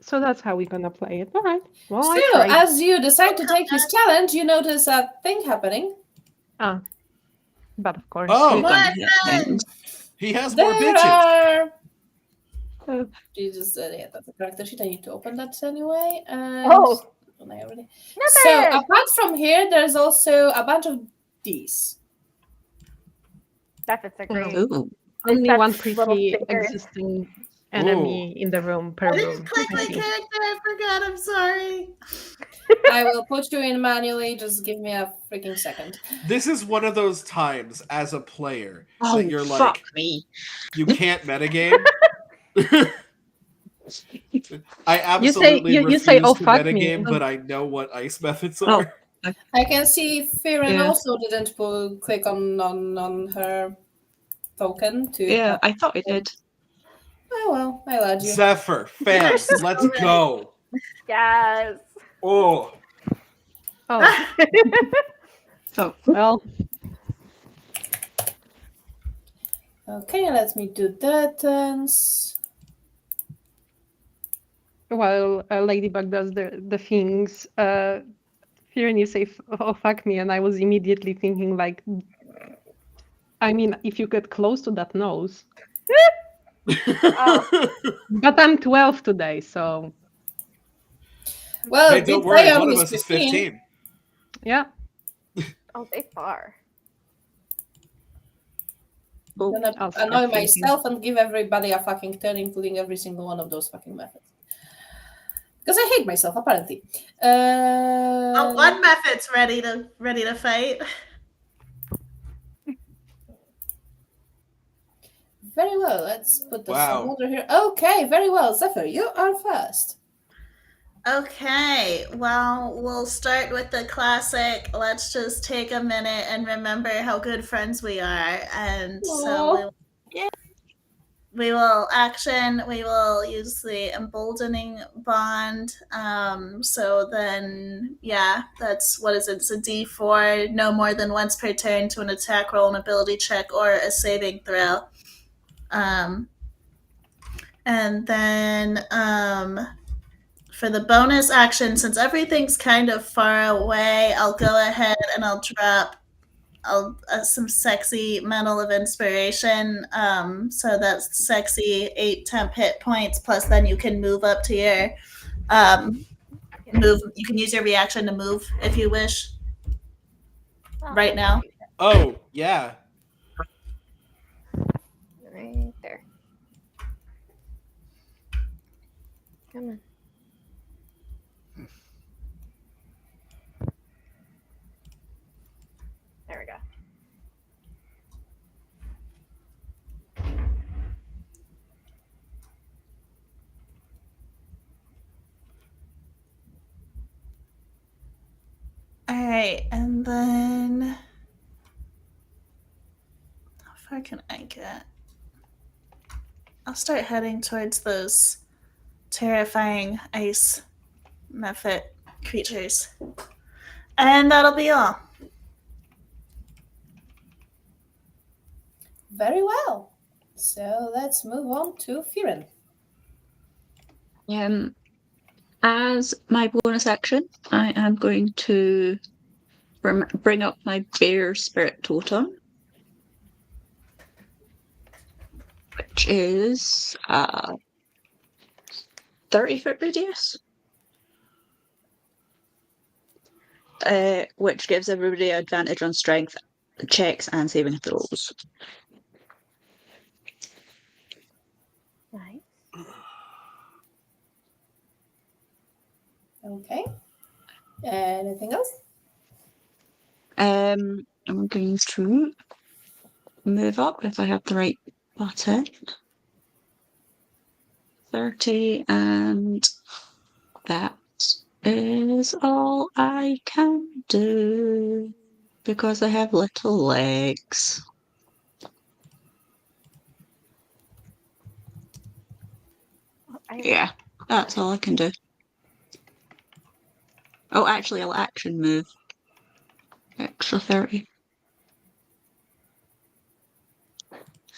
Speaker 6: So that's how we're gonna play it. All right. Well, I
Speaker 1: Still,
Speaker 6: tried.
Speaker 1: as you decide to take his challenge, you notice a thing happening.
Speaker 6: But of course.
Speaker 2: Oh,
Speaker 3: We're gonna hit things.
Speaker 2: he has more
Speaker 1: There
Speaker 2: bitches.
Speaker 1: are.
Speaker 6: Uh,
Speaker 1: Jesus, yeah, that's a character sheet. I need to open that anyway. And
Speaker 5: Oh.
Speaker 1: I already.
Speaker 5: Not
Speaker 1: So
Speaker 5: bad.
Speaker 1: apart from here, there's also a bunch of these.
Speaker 5: That fits a great.
Speaker 3: Ooh.
Speaker 6: Only
Speaker 5: That's
Speaker 6: one
Speaker 5: little
Speaker 6: pretty
Speaker 5: stickers.
Speaker 6: existing enemy in the room per
Speaker 4: I
Speaker 6: room.
Speaker 4: didn't click my character. I forgot. I'm sorry.
Speaker 1: I will put you in manually. Just give me a freaking second.
Speaker 2: This is one of those times as a player
Speaker 3: Oh,
Speaker 2: that you're
Speaker 3: fuck
Speaker 2: like,
Speaker 3: me.
Speaker 2: you can't metagame. I
Speaker 6: You say-
Speaker 2: absolutely
Speaker 6: you
Speaker 2: refuse
Speaker 6: say, "Oh,
Speaker 2: to
Speaker 6: fuck me."
Speaker 2: metagame, but I know what ice methods
Speaker 3: Oh.
Speaker 2: are.
Speaker 1: I can see Firen
Speaker 3: Yeah.
Speaker 1: also didn't click on her token to.
Speaker 3: Yeah, I thought I did.
Speaker 1: Oh well, I'll add you.
Speaker 2: Zephyr, fans, let's go.
Speaker 5: Yes.
Speaker 2: Oh,
Speaker 6: Oh,
Speaker 3: So,
Speaker 6: well,
Speaker 1: Okay, let me do that.
Speaker 6: while Ladybug does the things, Fiona, you say, "Oh fuck me," and I was immediately thinking, like, I mean, if you get close to that nose,
Speaker 5: Oh.
Speaker 6: but I'm 12 today, so
Speaker 1: Well,
Speaker 2: hey,
Speaker 1: did
Speaker 2: don't worry,
Speaker 1: Zion
Speaker 2: one of
Speaker 1: is
Speaker 2: us is
Speaker 1: 15.
Speaker 2: 15.
Speaker 6: yeah.
Speaker 5: Oh, they far.
Speaker 3: oh,
Speaker 1: I'm gonna
Speaker 6: I'll start
Speaker 1: annoy
Speaker 6: thinking.
Speaker 1: myself and give everybody a fucking turn, including every single one of those fucking methods. Because I hate myself, apparently.
Speaker 4: Oh, one method's ready to fight.
Speaker 1: Very well, let's put this
Speaker 2: Wow.
Speaker 1: in order here. Okay, very well. Zephyr, you are first.
Speaker 4: Okay, well, we'll start with the classic. Let's just take a minute and remember how good friends we are. And so we will use the emboldening bond. So then, yeah, that's, what is it? It's a D4, no more than once per turn to an attack roll, an ability check, or a saving throw. And then for the bonus action, since everything's kind of far away, I'll go ahead and I'll drop some sexy Medal of Inspiration. So that's sexy 8 temp hit points, plus then you can move up to your move. You can use your reaction to move if you wish
Speaker 5: Oh,
Speaker 4: right now.
Speaker 2: Oh, yeah.
Speaker 5: Right there. Come on. There we go.
Speaker 4: All right, and then how far can I get? I'll start heading towards those terrifying ice mephit creatures. And that'll be all.
Speaker 1: Very well. So let's move on to Firen.
Speaker 3: As my bonus action, I am going to bring up my bear spirit totem, which is 30-foot radius, which gives everybody advantage on strength checks and saving throws.
Speaker 5: Nice.
Speaker 1: Okay. Anything else?
Speaker 3: I'm going to move up if I have the right button. 30, and that is all I can do because I have little legs. Yeah, that's all I can do. Oh, actually, I'll action move. Extra 30.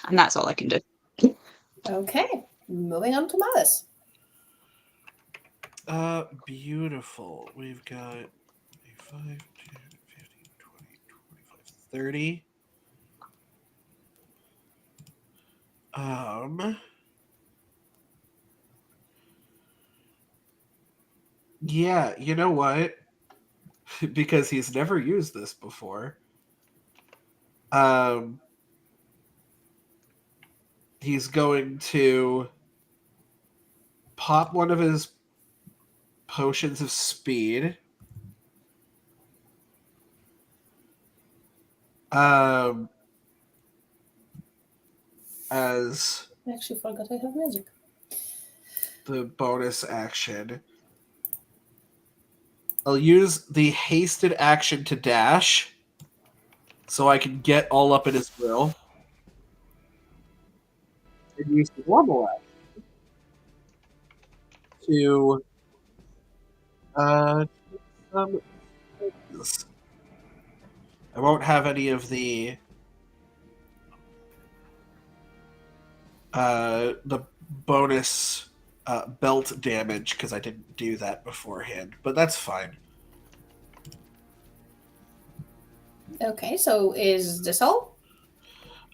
Speaker 3: And that's all I can do.
Speaker 1: Okay. Moving on to Mallus.
Speaker 2: Beautiful. We've got 5, 10, 15, 20, 25, 30. Yeah, you know what? Because he's never used this before. He's going to pop one of his potions of speed. As
Speaker 1: I actually forgot I have magic.
Speaker 2: the bonus action. I'll use the hasted action to dash so I can get all up in his grill. And use the normal action to some things. I won't have any of the bonus belt damage because I didn't do that beforehand, but that's fine.
Speaker 1: Okay, so is this all?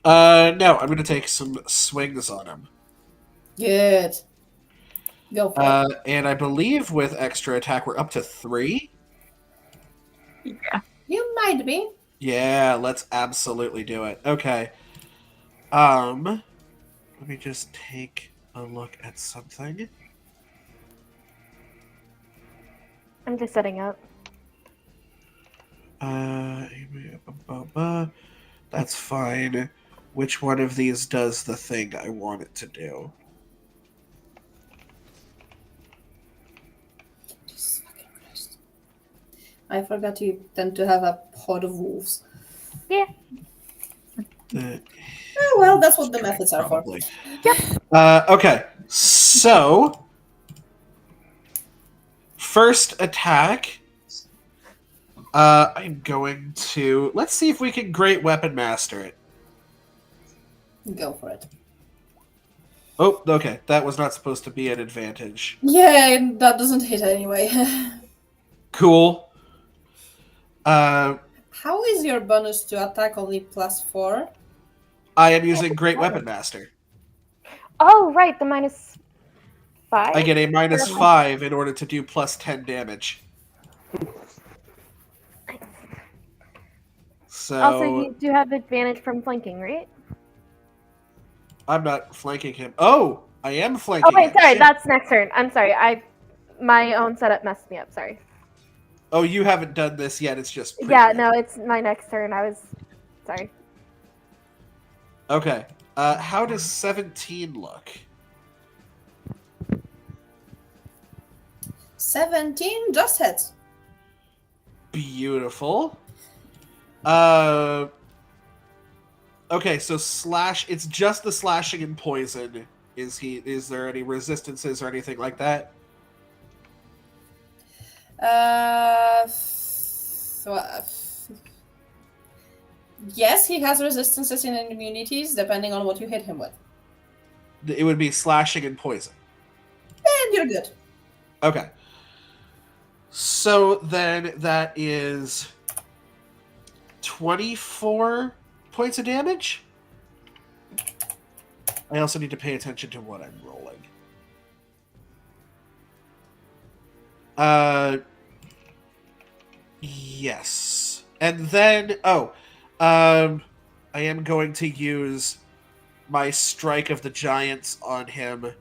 Speaker 2: No, I'm going to take some swings on him.
Speaker 1: Good. Go for it.
Speaker 2: And I believe with extra attack, we're up to 3.
Speaker 3: Yeah.
Speaker 1: You might be.
Speaker 2: Yeah, let's absolutely do it. Okay. Let me just take a look at something.
Speaker 5: I'm just setting up.
Speaker 2: That's fine. Which one of these does the thing I want it to do?
Speaker 1: Jesus fucking Christ. I forgot you tend to have a pod of wolves.
Speaker 5: Yeah.
Speaker 1: Oh, well, that's what the methods are for.
Speaker 2: Probably. Okay, so first attack. I'm going to... Let's see if we can Great Weapon Master it.
Speaker 1: Go for it.
Speaker 2: Oh, okay. That was not supposed to be an advantage.
Speaker 1: Yeah, that doesn't hit anyway.
Speaker 2: Cool.
Speaker 1: How is your bonus to attack only +4?
Speaker 2: I am using Great Weapon Master.
Speaker 5: Oh, right, the -5.
Speaker 2: I get a -5 in order to do +10 damage. So
Speaker 5: Also, you do have advantage from flanking, right?
Speaker 2: I'm not flanking him. Oh, I am flanking
Speaker 5: Oh wait,
Speaker 2: him.
Speaker 5: sorry,
Speaker 2: Shit.
Speaker 5: that's next turn. I'm sorry, my own setup messed me up. Sorry.
Speaker 2: Oh, you haven't done this yet. It's just
Speaker 5: Yeah, no, it's my next turn. I was sorry.
Speaker 2: Okay. How does 17 look?
Speaker 1: 17 just hits.
Speaker 2: Beautiful. Okay, so slash. It's just the slashing and poison. Is there any resistances or anything like that?
Speaker 1: Yes, he has resistances and immunities depending on what you hit him with.
Speaker 2: It would be slashing and poison.
Speaker 1: And you're good.
Speaker 2: Okay. So then that is 24 points of damage. I also need to pay attention to what I'm rolling. Yes. And then, I am going to use my Strike of the Giants on him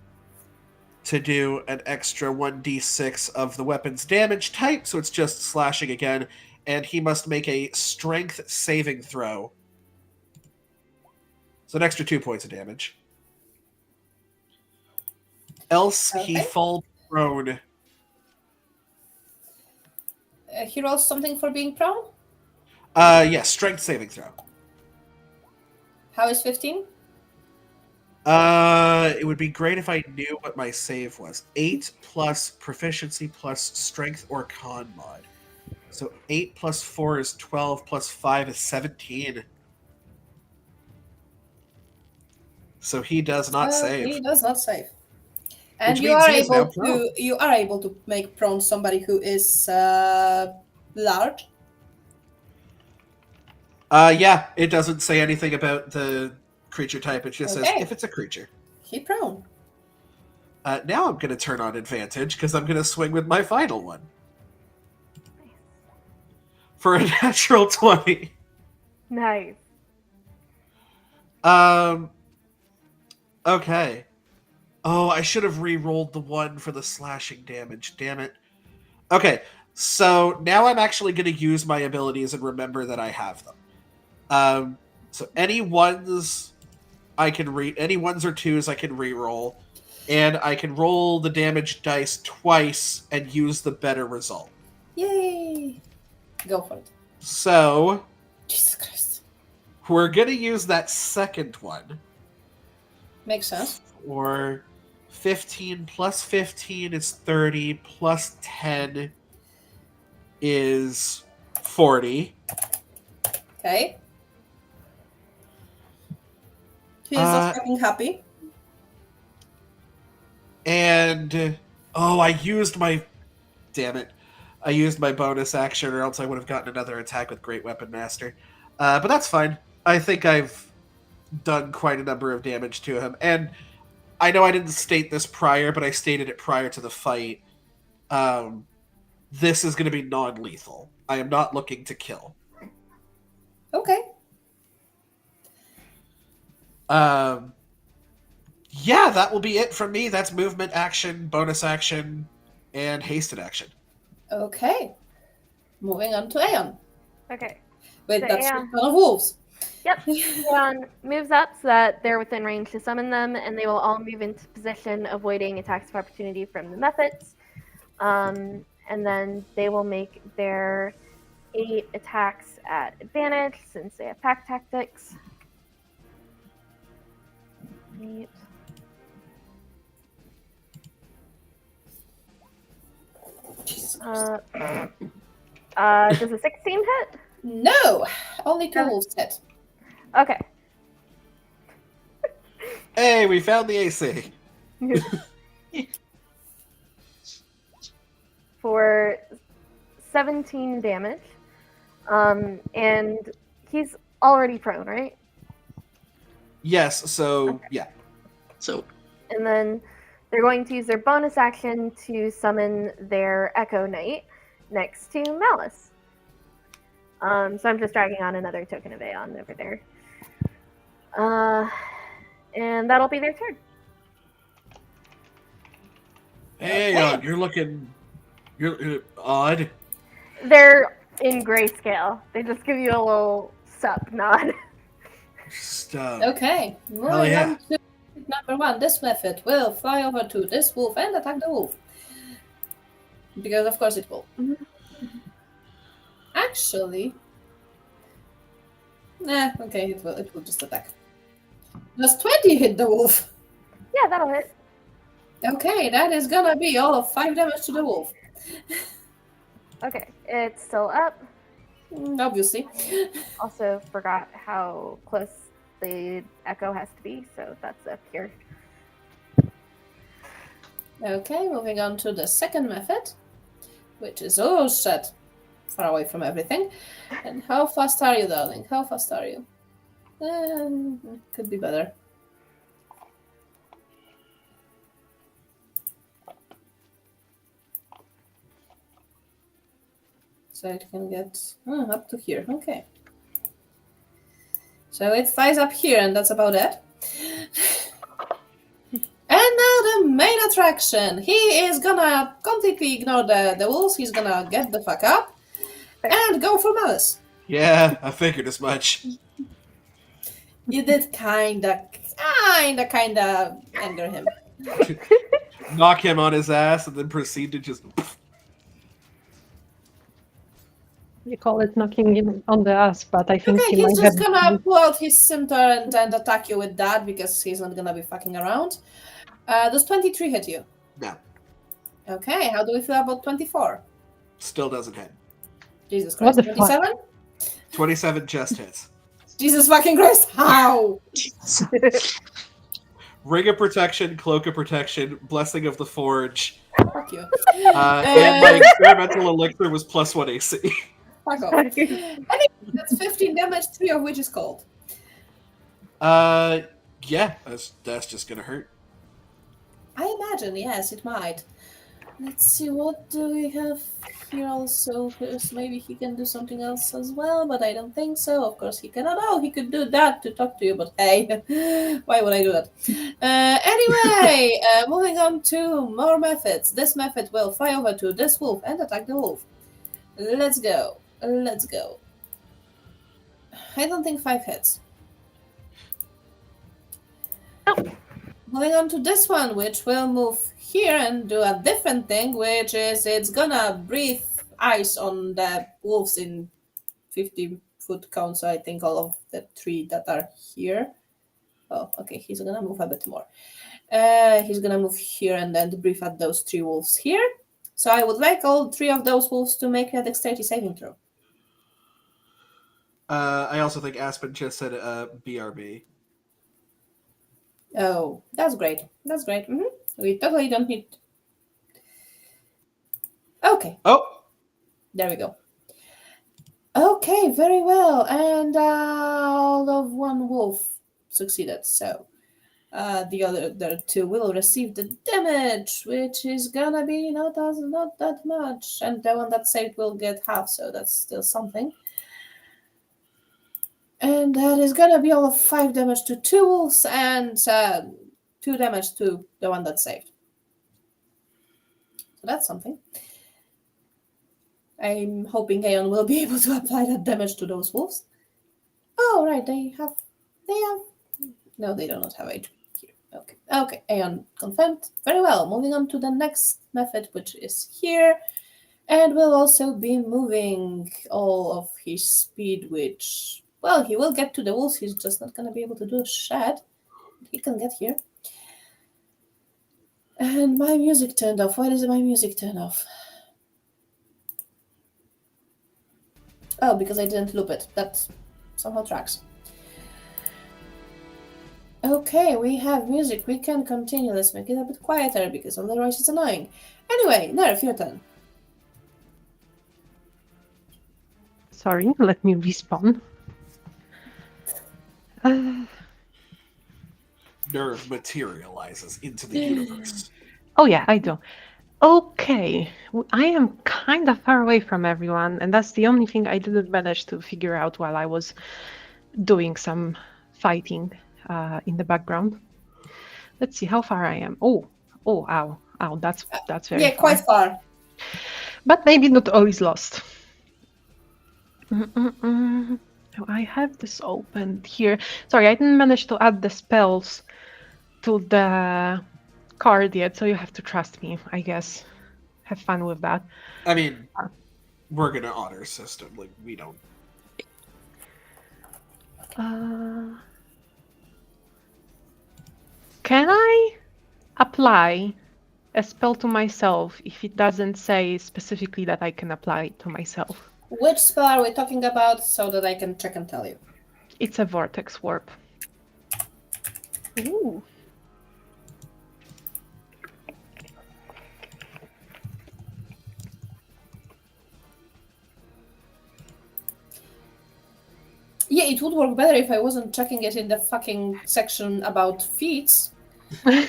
Speaker 2: to do an extra 1d6 of the weapon's damage type, so it's just slashing again, and he must make a strength saving throw. So an extra 2 points of damage. Else he
Speaker 1: Okay.
Speaker 2: falls prone.
Speaker 1: He rolls something for being prone.
Speaker 2: Yes, strength saving throw.
Speaker 1: How is 15?
Speaker 2: It would be great if I knew what my save was. 8 plus proficiency plus strength or con mod. So 8 plus 4 is 12 plus 5 is 17. So he does not save.
Speaker 1: He does not save. And
Speaker 2: Which
Speaker 1: you
Speaker 2: means
Speaker 1: are
Speaker 2: he is now
Speaker 1: able
Speaker 2: prone.
Speaker 1: to make prone somebody who is large.
Speaker 2: Yeah, it doesn't say anything about the creature type. It just says
Speaker 1: Okay.
Speaker 2: if it's a creature.
Speaker 1: He prone.
Speaker 2: Now I'm going to turn on advantage because I'm going to swing with my final one. For a natural 20.
Speaker 5: Nice.
Speaker 2: Okay. Oh, I should have re-rolled the one for the slashing damage. Damn it. Okay, so now I'm actually going to use my abilities and remember that I have them. So any ones any ones or twos I can re-roll, and I can roll the damage dice twice and use the better result.
Speaker 1: Yay! Go for it.
Speaker 2: So
Speaker 1: Jesus Christ.
Speaker 2: we're going to use that second one.
Speaker 1: Makes sense.
Speaker 2: Or 15 plus 15 is 30, plus 10 is 40.
Speaker 1: Okay. He's not fucking happy.
Speaker 2: And I used my bonus action, or else I would have gotten another attack with Great Weapon Master. But that's fine. I think I've done quite a number of damage to him. And I know I didn't state this prior, but I stated it prior to the fight. This is going to be non-lethal. I am not looking to kill.
Speaker 1: Okay.
Speaker 2: Yeah, that will be it from me. That's movement, action, bonus action, and hasted action.
Speaker 1: Okay. Moving on to Aeon.
Speaker 5: Okay.
Speaker 1: With
Speaker 5: So
Speaker 1: that
Speaker 5: Aeon-
Speaker 1: ton of wolves.
Speaker 5: Yep. Aeon moves up so that they're within range to summon them, and they will all move into position, avoiding attacks of opportunity from the methods. And then they will make their 8 attacks at advantage since they have pack tactics. 8.
Speaker 1: Jesus.
Speaker 5: Does a 16 hit?
Speaker 1: No! Only 2 wolves hit.
Speaker 5: Okay.
Speaker 2: Hey, we found the AC.
Speaker 5: For 17 damage. And he's already prone, right?
Speaker 2: Yes, so, yeah.
Speaker 3: So
Speaker 5: And then they're going to use their bonus action to summon their Echo Knight next to Mallus. So I'm just dragging on another token of Aeon over there. And that'll be their turn.
Speaker 2: Hey, you're odd.
Speaker 5: They're in grayscale. They just give you a little sup nod.
Speaker 2: Just,
Speaker 1: Okay. Moving on to number 1. This method will fly over to this wolf and attack the wolf. Because of course it will. Actually... okay, it will just attack. Does 20 hit the wolf?
Speaker 5: Yeah, that'll hit.
Speaker 1: Okay, that is gonna be all of 5 damage to the wolf.
Speaker 5: Okay, it's still up.
Speaker 1: Obviously.
Speaker 5: Also forgot how close the echo has to be, so that's up here.
Speaker 1: Okay, moving on to the second method, which is oh shit, far away from everything. And how fast are you, darling? How fast are you? Could be better. So it can get up to here. Okay. So it flies up here, and that's about it. And now the main attraction. He is gonna completely ignore the wolves. He's gonna get the fuck up and go for Mallus.
Speaker 2: Yeah, I figured as much.
Speaker 1: You did kinda anger him.
Speaker 2: Knock him on his ass and then proceed to just.
Speaker 6: You call it knocking him on the ass, but I think
Speaker 1: Okay,
Speaker 6: he
Speaker 1: he's
Speaker 6: might
Speaker 1: just
Speaker 6: have...
Speaker 1: gonna pull out his scimitar and attack you with that because he's not gonna be fucking around. Does 23 hit you?
Speaker 2: No,
Speaker 1: Okay, how do we feel about 24?
Speaker 2: still doesn't hit.
Speaker 1: Jesus
Speaker 6: What
Speaker 1: Christ.
Speaker 6: the fuck?
Speaker 1: 27?
Speaker 2: 27 just hits.
Speaker 1: Jesus fucking Christ, how?
Speaker 2: Ring of Protection, Cloak of Protection, Blessing of the Forge,
Speaker 1: Fuck you.
Speaker 2: and my experimental elixir was +1 AC.
Speaker 1: Fuck off. Anyway, that's 15 damage, 3 of which is cold.
Speaker 2: Yeah, that's just gonna hurt.
Speaker 1: I imagine, yes, it might. Let's see, what do we have here also? Because maybe he can do something else as well, but I don't think so. Of course, he cannot. Oh, he could do that to talk to you, but hey, why would I do that? Anyway, moving on to more methods. This method will fly over to this wolf and attack the wolf. Let's go. Let's go. I don't think 5 hits. Moving on to this one, which will move here and do a different thing, which is it's gonna breathe ice on the wolves in 50-foot count, so I think all of the 3 that are here. Oh, okay, he's gonna move a bit more. He's gonna move here and then breathe at those 3 wolves here. So I would like all 3 of those wolves to make a dexterity saving throw.
Speaker 2: I also think Aspen just said BRB.
Speaker 1: Oh, that's great. That's great. We totally don't need... Okay,
Speaker 2: Oh,
Speaker 1: there we go. Okay, very well. And all of 1 wolf succeeded. So the other 2 will receive the damage, which is gonna be not that much. And the one that saved will get half, so that's still something. And that is gonna be all of 5 damage to 2 wolves and 2 damage to the one that saved. So that's something. I'm hoping Aeon will be able to apply that damage to those wolves. Oh, right, they have... No, they do not have HP here. Okay, Aeon confirmed. Very well, moving on to the next method, which is here. And will also be moving all of his speed, which... Well, he will get to the wolves, he's just not going to be able to do a shed. He can get here. And my music turned off. Why does my music turn off? Oh, because I didn't loop it. That somehow tracks. Okay, we have music. We can continue. Let's make it a bit quieter because otherwise it's annoying. Anyway, Nerf, your turn.
Speaker 6: Sorry, let me respawn.
Speaker 2: Nerve materializes into the universe.
Speaker 6: Oh yeah, I do. Okay, I am kind of far away from everyone, and that's the only thing I didn't manage to figure out while I was doing some fighting in the background. Let's see how far I am. Oh, ow, that's very
Speaker 1: Yeah, quite far.
Speaker 6: But maybe not all is lost. So I have this opened here. Sorry, I didn't manage to add the spells to the card yet, so you have to trust me, I guess. Have fun with that.
Speaker 2: I mean, we're gonna honor system. Like, we don't.
Speaker 6: Can I apply a spell to myself if it doesn't say specifically that I can apply it to myself?
Speaker 1: Which spell are we talking about so that I can check and tell you?
Speaker 6: It's a vortex warp.
Speaker 5: Ooh.
Speaker 1: it would work better if I wasn't checking it in the fucking section about feats.
Speaker 2: You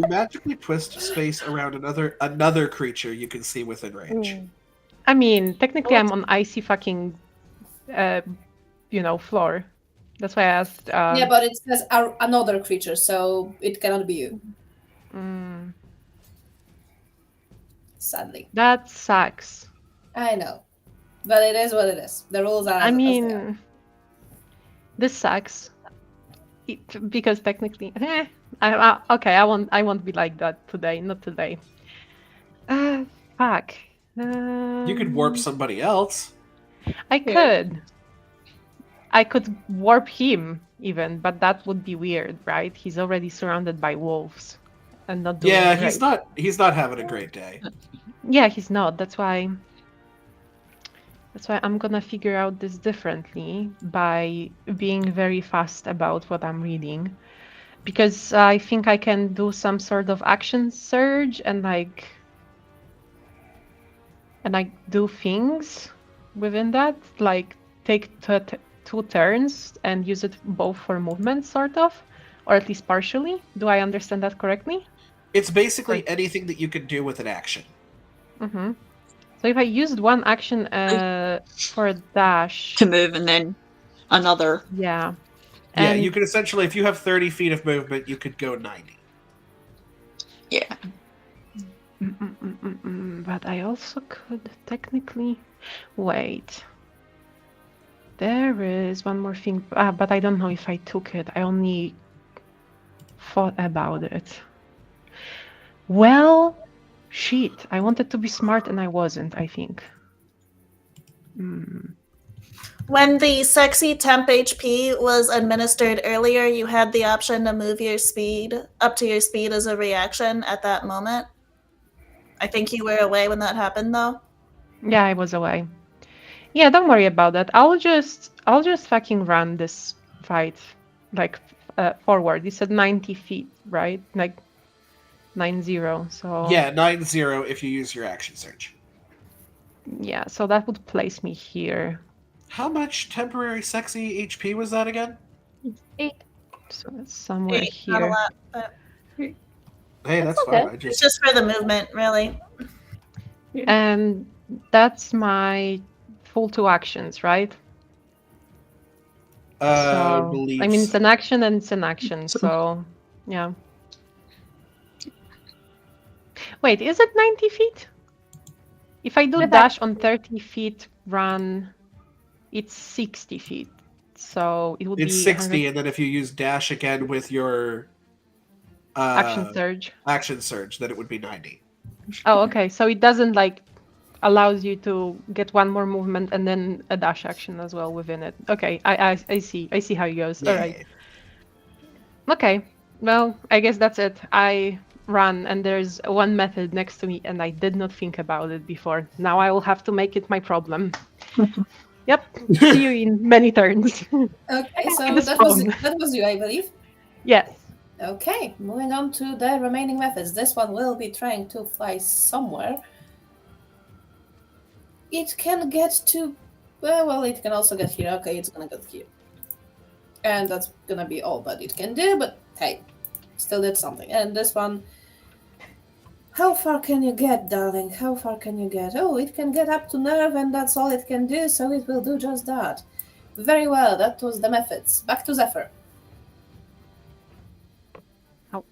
Speaker 2: magically twist space around another creature you can see within range.
Speaker 6: I mean, technically, I'm on icy fucking, floor. That's why I asked.
Speaker 1: Yeah, but it says another creature, so it cannot be you. Sadly.
Speaker 6: That sucks.
Speaker 1: I know. But it is what it is. The rules are
Speaker 6: I
Speaker 1: as they are.
Speaker 6: mean, this sucks. Because technically, okay, I won't be like that today. Not today. Fuck.
Speaker 2: You could warp somebody else.
Speaker 6: I could. I could warp him even, but that would be weird, right? He's already surrounded by wolves, and not doing
Speaker 2: Yeah,
Speaker 6: great.
Speaker 2: he's not having a great day.
Speaker 6: Yeah, he's not. That's why I'm gonna figure out this differently by being very fast about what I'm reading, because I think I can do some sort of action surge and do things within that, like take two turns and use it both for movement, sort of, or at least partially. Do I understand that correctly?
Speaker 2: It's basically anything that you can do with an action.
Speaker 6: Mm-hmm. So if I used one action for a dash
Speaker 3: to move and then another.
Speaker 6: Yeah.
Speaker 2: Yeah,
Speaker 6: And
Speaker 2: you could essentially, if you have 30 feet of movement, you could go 90.
Speaker 3: Yeah.
Speaker 6: But I also could technically wait. There is one more thing, but I don't know if I took it. I only thought about it. Well, shit. I wanted to be smart and I wasn't, I think.
Speaker 4: When the sexy temp HP was administered earlier, you had the option to move your speed up to your speed as a reaction at that moment. I think you were away when that happened, though.
Speaker 6: Yeah, I was away. Yeah, don't worry about that. I'll just fucking run this fight, like forward. You said 90 feet, right? Like 90. So
Speaker 2: Yeah, 90 if you use your action surge.
Speaker 6: yeah, so that would place me here.
Speaker 2: How much temporary sexy HP was that again?
Speaker 5: 8.
Speaker 6: So it's somewhere
Speaker 4: Not a
Speaker 6: here.
Speaker 4: lot, but
Speaker 2: Hey, that's
Speaker 5: okay.
Speaker 2: fine.
Speaker 4: it's just for the movement, really.
Speaker 6: And that's my full 2 actions, right?
Speaker 2: I
Speaker 6: So
Speaker 2: believe
Speaker 6: I mean, it's
Speaker 2: so.
Speaker 6: an action and it's an action. So yeah. Wait, is it 90 feet? If I do dash on 30 feet run, it's 60 feet. So it would
Speaker 2: It's
Speaker 6: be
Speaker 2: 60, and then if you use dash again with your
Speaker 6: action surge.
Speaker 2: action surge, then it would be 90.
Speaker 6: Oh, okay. So it doesn't allows you to get one more movement and then a dash action as well within it. Okay, I see. I see how it goes.
Speaker 2: Yeah.
Speaker 6: All right. Okay. Well, I guess that's it. I run and there's one method next to me and I did not think about it before. Now I will have to make it my problem. Yep. See you in many turns.
Speaker 1: Okay, so
Speaker 6: This
Speaker 1: that was you, I believe.
Speaker 6: Yes.
Speaker 1: Okay, moving on to the remaining methods. This one will be trying to fly somewhere. It can get to... Well, it can also get here. Okay, it's gonna get here. And that's gonna be all that it can do, but hey, still did something. And this one... How far can you get, darling? How far can you get? Oh, it can get up to nerve, and that's all it can do, so it will do just that. Very well, that was the methods. Back to Zephyr.
Speaker 6: Oh.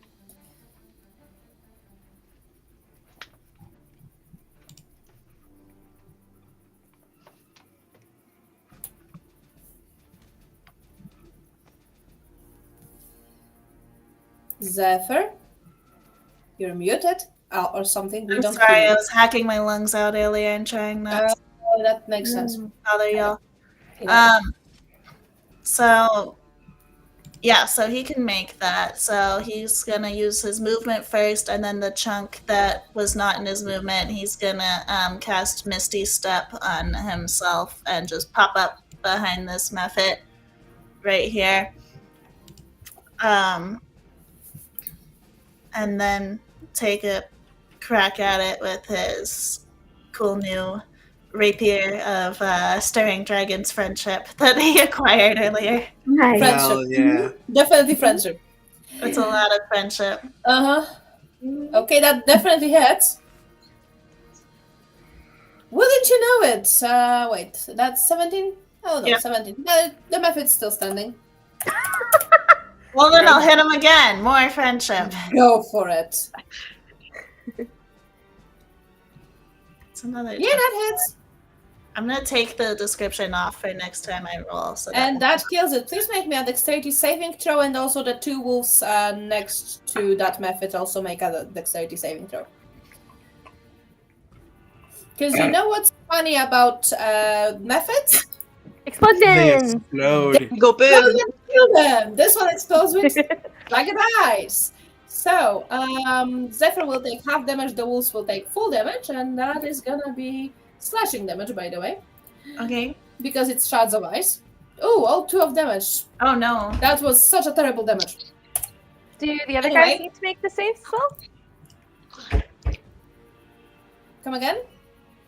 Speaker 1: Zephyr? You're muted? Or something. We
Speaker 4: I'm
Speaker 1: don't
Speaker 4: sorry,
Speaker 1: hear
Speaker 4: I
Speaker 1: you.
Speaker 4: was hacking my lungs out earlier and trying not to
Speaker 1: Oh, that makes sense.
Speaker 4: bother y'all.
Speaker 1: Yeah.
Speaker 4: So he can make that. So he's gonna use his movement first, and then the chunk that was not in his movement, he's gonna cast Misty Step on himself and just pop up behind this Mephit right here. And then take a crack at it with his cool new rapier of Stirring Dragon's friendship that he acquired earlier.
Speaker 5: Nice.
Speaker 1: Friendship.
Speaker 2: Hell yeah.
Speaker 1: Definitely friendship.
Speaker 4: It's a lot of friendship.
Speaker 1: Uh-huh. Okay, that definitely hits. Wouldn't you know it? Wait, that's 17? Oh no,
Speaker 4: Yep.
Speaker 1: 17. The method's still standing.
Speaker 4: Well, then I'll hit him again. More friendship.
Speaker 1: Go for it.
Speaker 4: It's another.
Speaker 1: Yeah, that hits.
Speaker 4: I'm gonna take the description off for next time I roll. So
Speaker 1: And that kills it. Please make me a dexterity saving throw, and also the two wolves next to that method also make a dexterity saving throw. Because you know what's funny about methods?
Speaker 2: They
Speaker 5: Explosions!
Speaker 2: explode.
Speaker 3: Go boom!
Speaker 1: Kill them! This one explodes with dragon eyes. So, Zephyr will take half damage, the wolves will take full damage, and that is gonna be slashing damage, by the way,
Speaker 4: okay.
Speaker 1: because it's shards of ice. Oh, all 2 of damage.
Speaker 4: Oh no.
Speaker 1: That was such a terrible damage.
Speaker 5: Do the other
Speaker 1: Anyway.
Speaker 5: guys need to make the saves as well?
Speaker 1: Come again?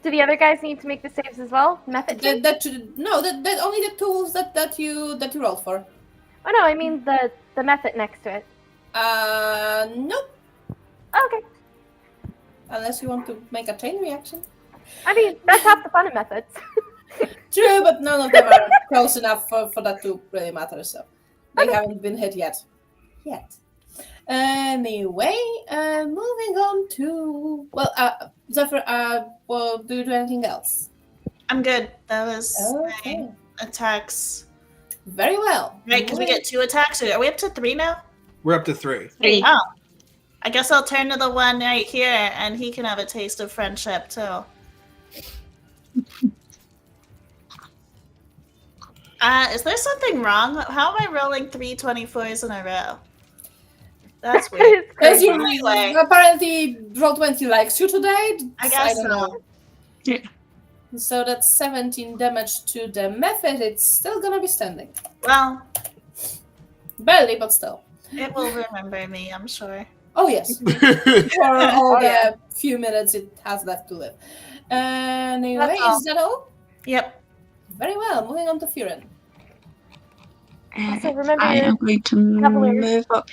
Speaker 5: Do the other guys need to make the saves as well? Method team?
Speaker 1: That only the tools that you rolled for.
Speaker 5: Oh no, I mean the method next to it.
Speaker 1: Nope.
Speaker 5: Oh, okay.
Speaker 1: Unless you want to make a chain reaction.
Speaker 5: I mean, that's half the fun of methods.
Speaker 1: True, but none of them are close enough for that to really matter, so they haven't been hit yet. Anyway, moving on to Zephyr, well, do you do anything else?
Speaker 4: I'm good. That was
Speaker 1: Okay.
Speaker 4: my attacks.
Speaker 1: Very well.
Speaker 4: Right, because we get 2 attacks. Are we up to 3 now?
Speaker 2: We're up to 3.
Speaker 3: 3.
Speaker 4: Oh. I guess I'll turn to the one right here, and he can have a taste of friendship too. Is there something wrong? How am I rolling 3 24s in a row? That's weird.
Speaker 5: It's
Speaker 1: Because you
Speaker 4: Anyway.
Speaker 1: apparently Roll20 likes you today.
Speaker 4: I guess
Speaker 1: don't
Speaker 4: so.
Speaker 1: know.
Speaker 3: Yeah.
Speaker 1: So that's 17 damage to the method. It's still gonna be standing.
Speaker 4: Well,
Speaker 1: Barely, but still.
Speaker 4: it will remember me, I'm sure.
Speaker 1: Oh yes. For all the few minutes it has left to live. Anyway,
Speaker 5: That's all.
Speaker 1: is that all?
Speaker 4: Yep.
Speaker 1: Very well. Moving on to Furin.
Speaker 5: Also, remember
Speaker 3: I
Speaker 5: your
Speaker 3: am going to
Speaker 5: Cavaliers.
Speaker 3: move up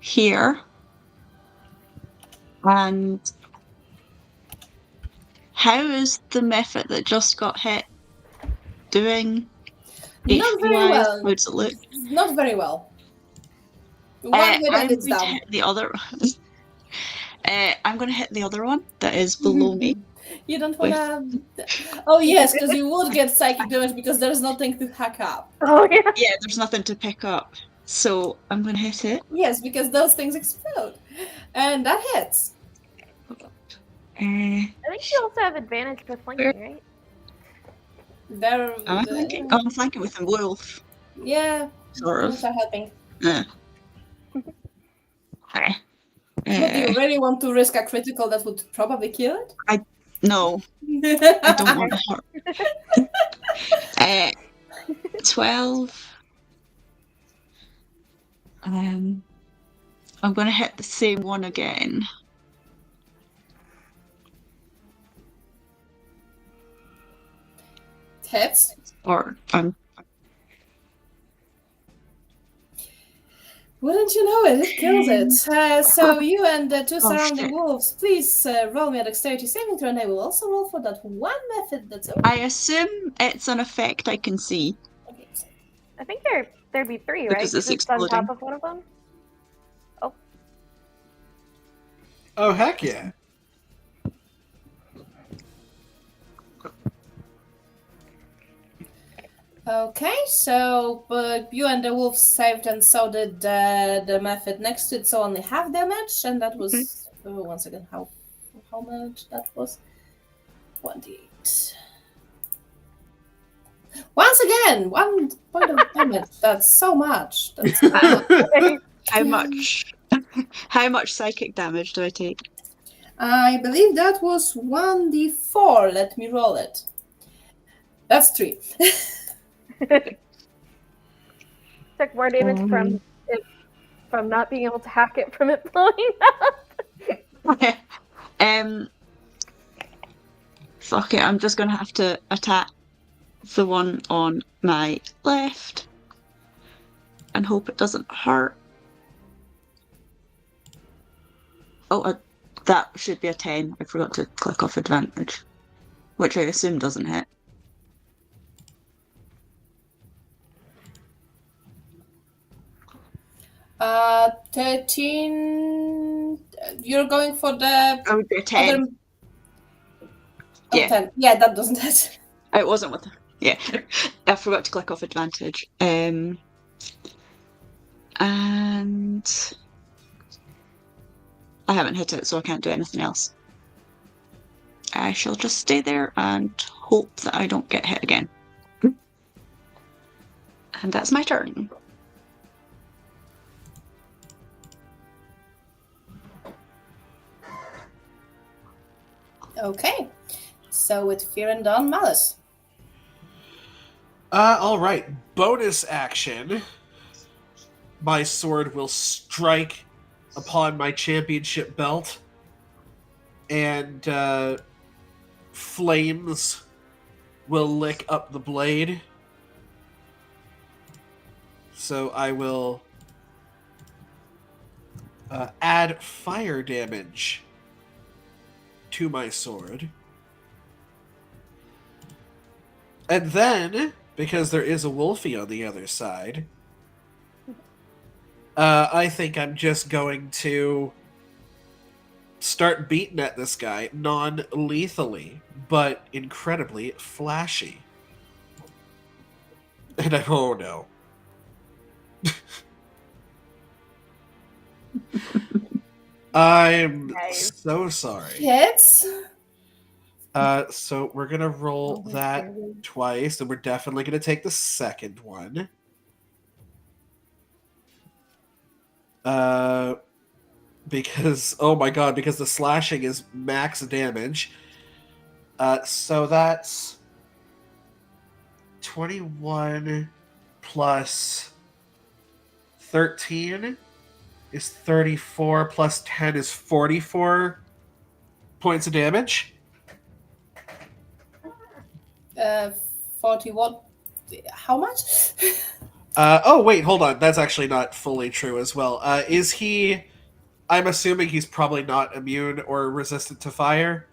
Speaker 3: here. And how is the method that just got hit doing?
Speaker 1: Not very
Speaker 3: HP-wise?
Speaker 1: well.
Speaker 3: How does it look?
Speaker 1: Not very well. One hit and
Speaker 3: I'm
Speaker 1: it's
Speaker 3: going to
Speaker 1: down.
Speaker 3: hit the other. I'm going to hit the other one that is below me.
Speaker 1: You don't wanna. Oh yes, because you would get psychic damage because there's nothing to hack up.
Speaker 5: Oh yeah.
Speaker 3: Yeah, there's nothing to pick up, so I'm going to hit it.
Speaker 1: Yes, because those things explode, and that hits.
Speaker 5: I think you also have advantage for flanking, right?
Speaker 1: They're
Speaker 3: I'm flanking. Oh, I'm flanking with a wolf,
Speaker 1: yeah,
Speaker 3: sort
Speaker 1: those
Speaker 3: of.
Speaker 1: are helping.
Speaker 3: Okay.
Speaker 1: But do you really want to risk a critical that would probably kill it?
Speaker 3: No, I don't want to hurt. 12. I'm going to hit the same one again.
Speaker 1: Hits.
Speaker 3: Or
Speaker 1: Wouldn't you know it? It kills it. So you and the two
Speaker 3: Oh,
Speaker 1: surrounding
Speaker 3: shit.
Speaker 1: wolves, please roll me a dexterity saving throw, and I will also roll for that one method that's open.
Speaker 3: I assume it's an effect I can see.
Speaker 1: Okay, so
Speaker 5: I think there'd be 3, right?
Speaker 3: Because it's
Speaker 5: on
Speaker 3: exploding.
Speaker 5: top of one of them.
Speaker 2: Oh, heck yeah.
Speaker 1: Okay, so but you and the wolf saved, and so did the method next to it. So only half damage, and that was once again how much that was. 1d8. Once again, 1 point of damage. That's so much. That's so much.
Speaker 3: How much? How much psychic damage do I take?
Speaker 1: I believe that was 1d4. Let me roll it. That's 3.
Speaker 5: Took more damage from not being able to hack it from it blowing up.
Speaker 3: Fuck it, I'm just gonna have to attack the one on my left and hope it doesn't hurt. Oh, that should be a 10. I forgot to click off advantage, which I assume doesn't hit.
Speaker 1: Uh, 13. You're going for the
Speaker 3: I would be a 10.
Speaker 1: other. Oh,
Speaker 3: Yeah.
Speaker 1: 10. Yeah, that doesn't hit.
Speaker 3: It wasn't with. Yeah, I forgot to click off advantage. And I haven't hit it, so I can't do anything else. I shall just stay there and hope that I don't get hit again. And that's my turn.
Speaker 1: Okay. So with Fear and Dawn, Mallus.
Speaker 2: Alright. Bonus action. My sword will strike upon my championship belt. And, flames will lick up the blade. So I will add fire damage to my sword. And then, because there is a Wolfie on the other side, I think I'm just going to start beating at this guy non-lethally, but incredibly flashy. And oh no. I'm
Speaker 5: Nice.
Speaker 2: so sorry.
Speaker 1: Hits.
Speaker 2: So we're gonna roll that twice, and we're definitely gonna take the second one. Because oh my god, because the slashing is max damage. So that's 21 plus 13 is 34 plus 10 is 44 points of damage.
Speaker 1: 41. How much?
Speaker 2: Oh wait, hold on. That's actually not fully true as well. Is he? I'm assuming he's probably not immune or resistant to fire.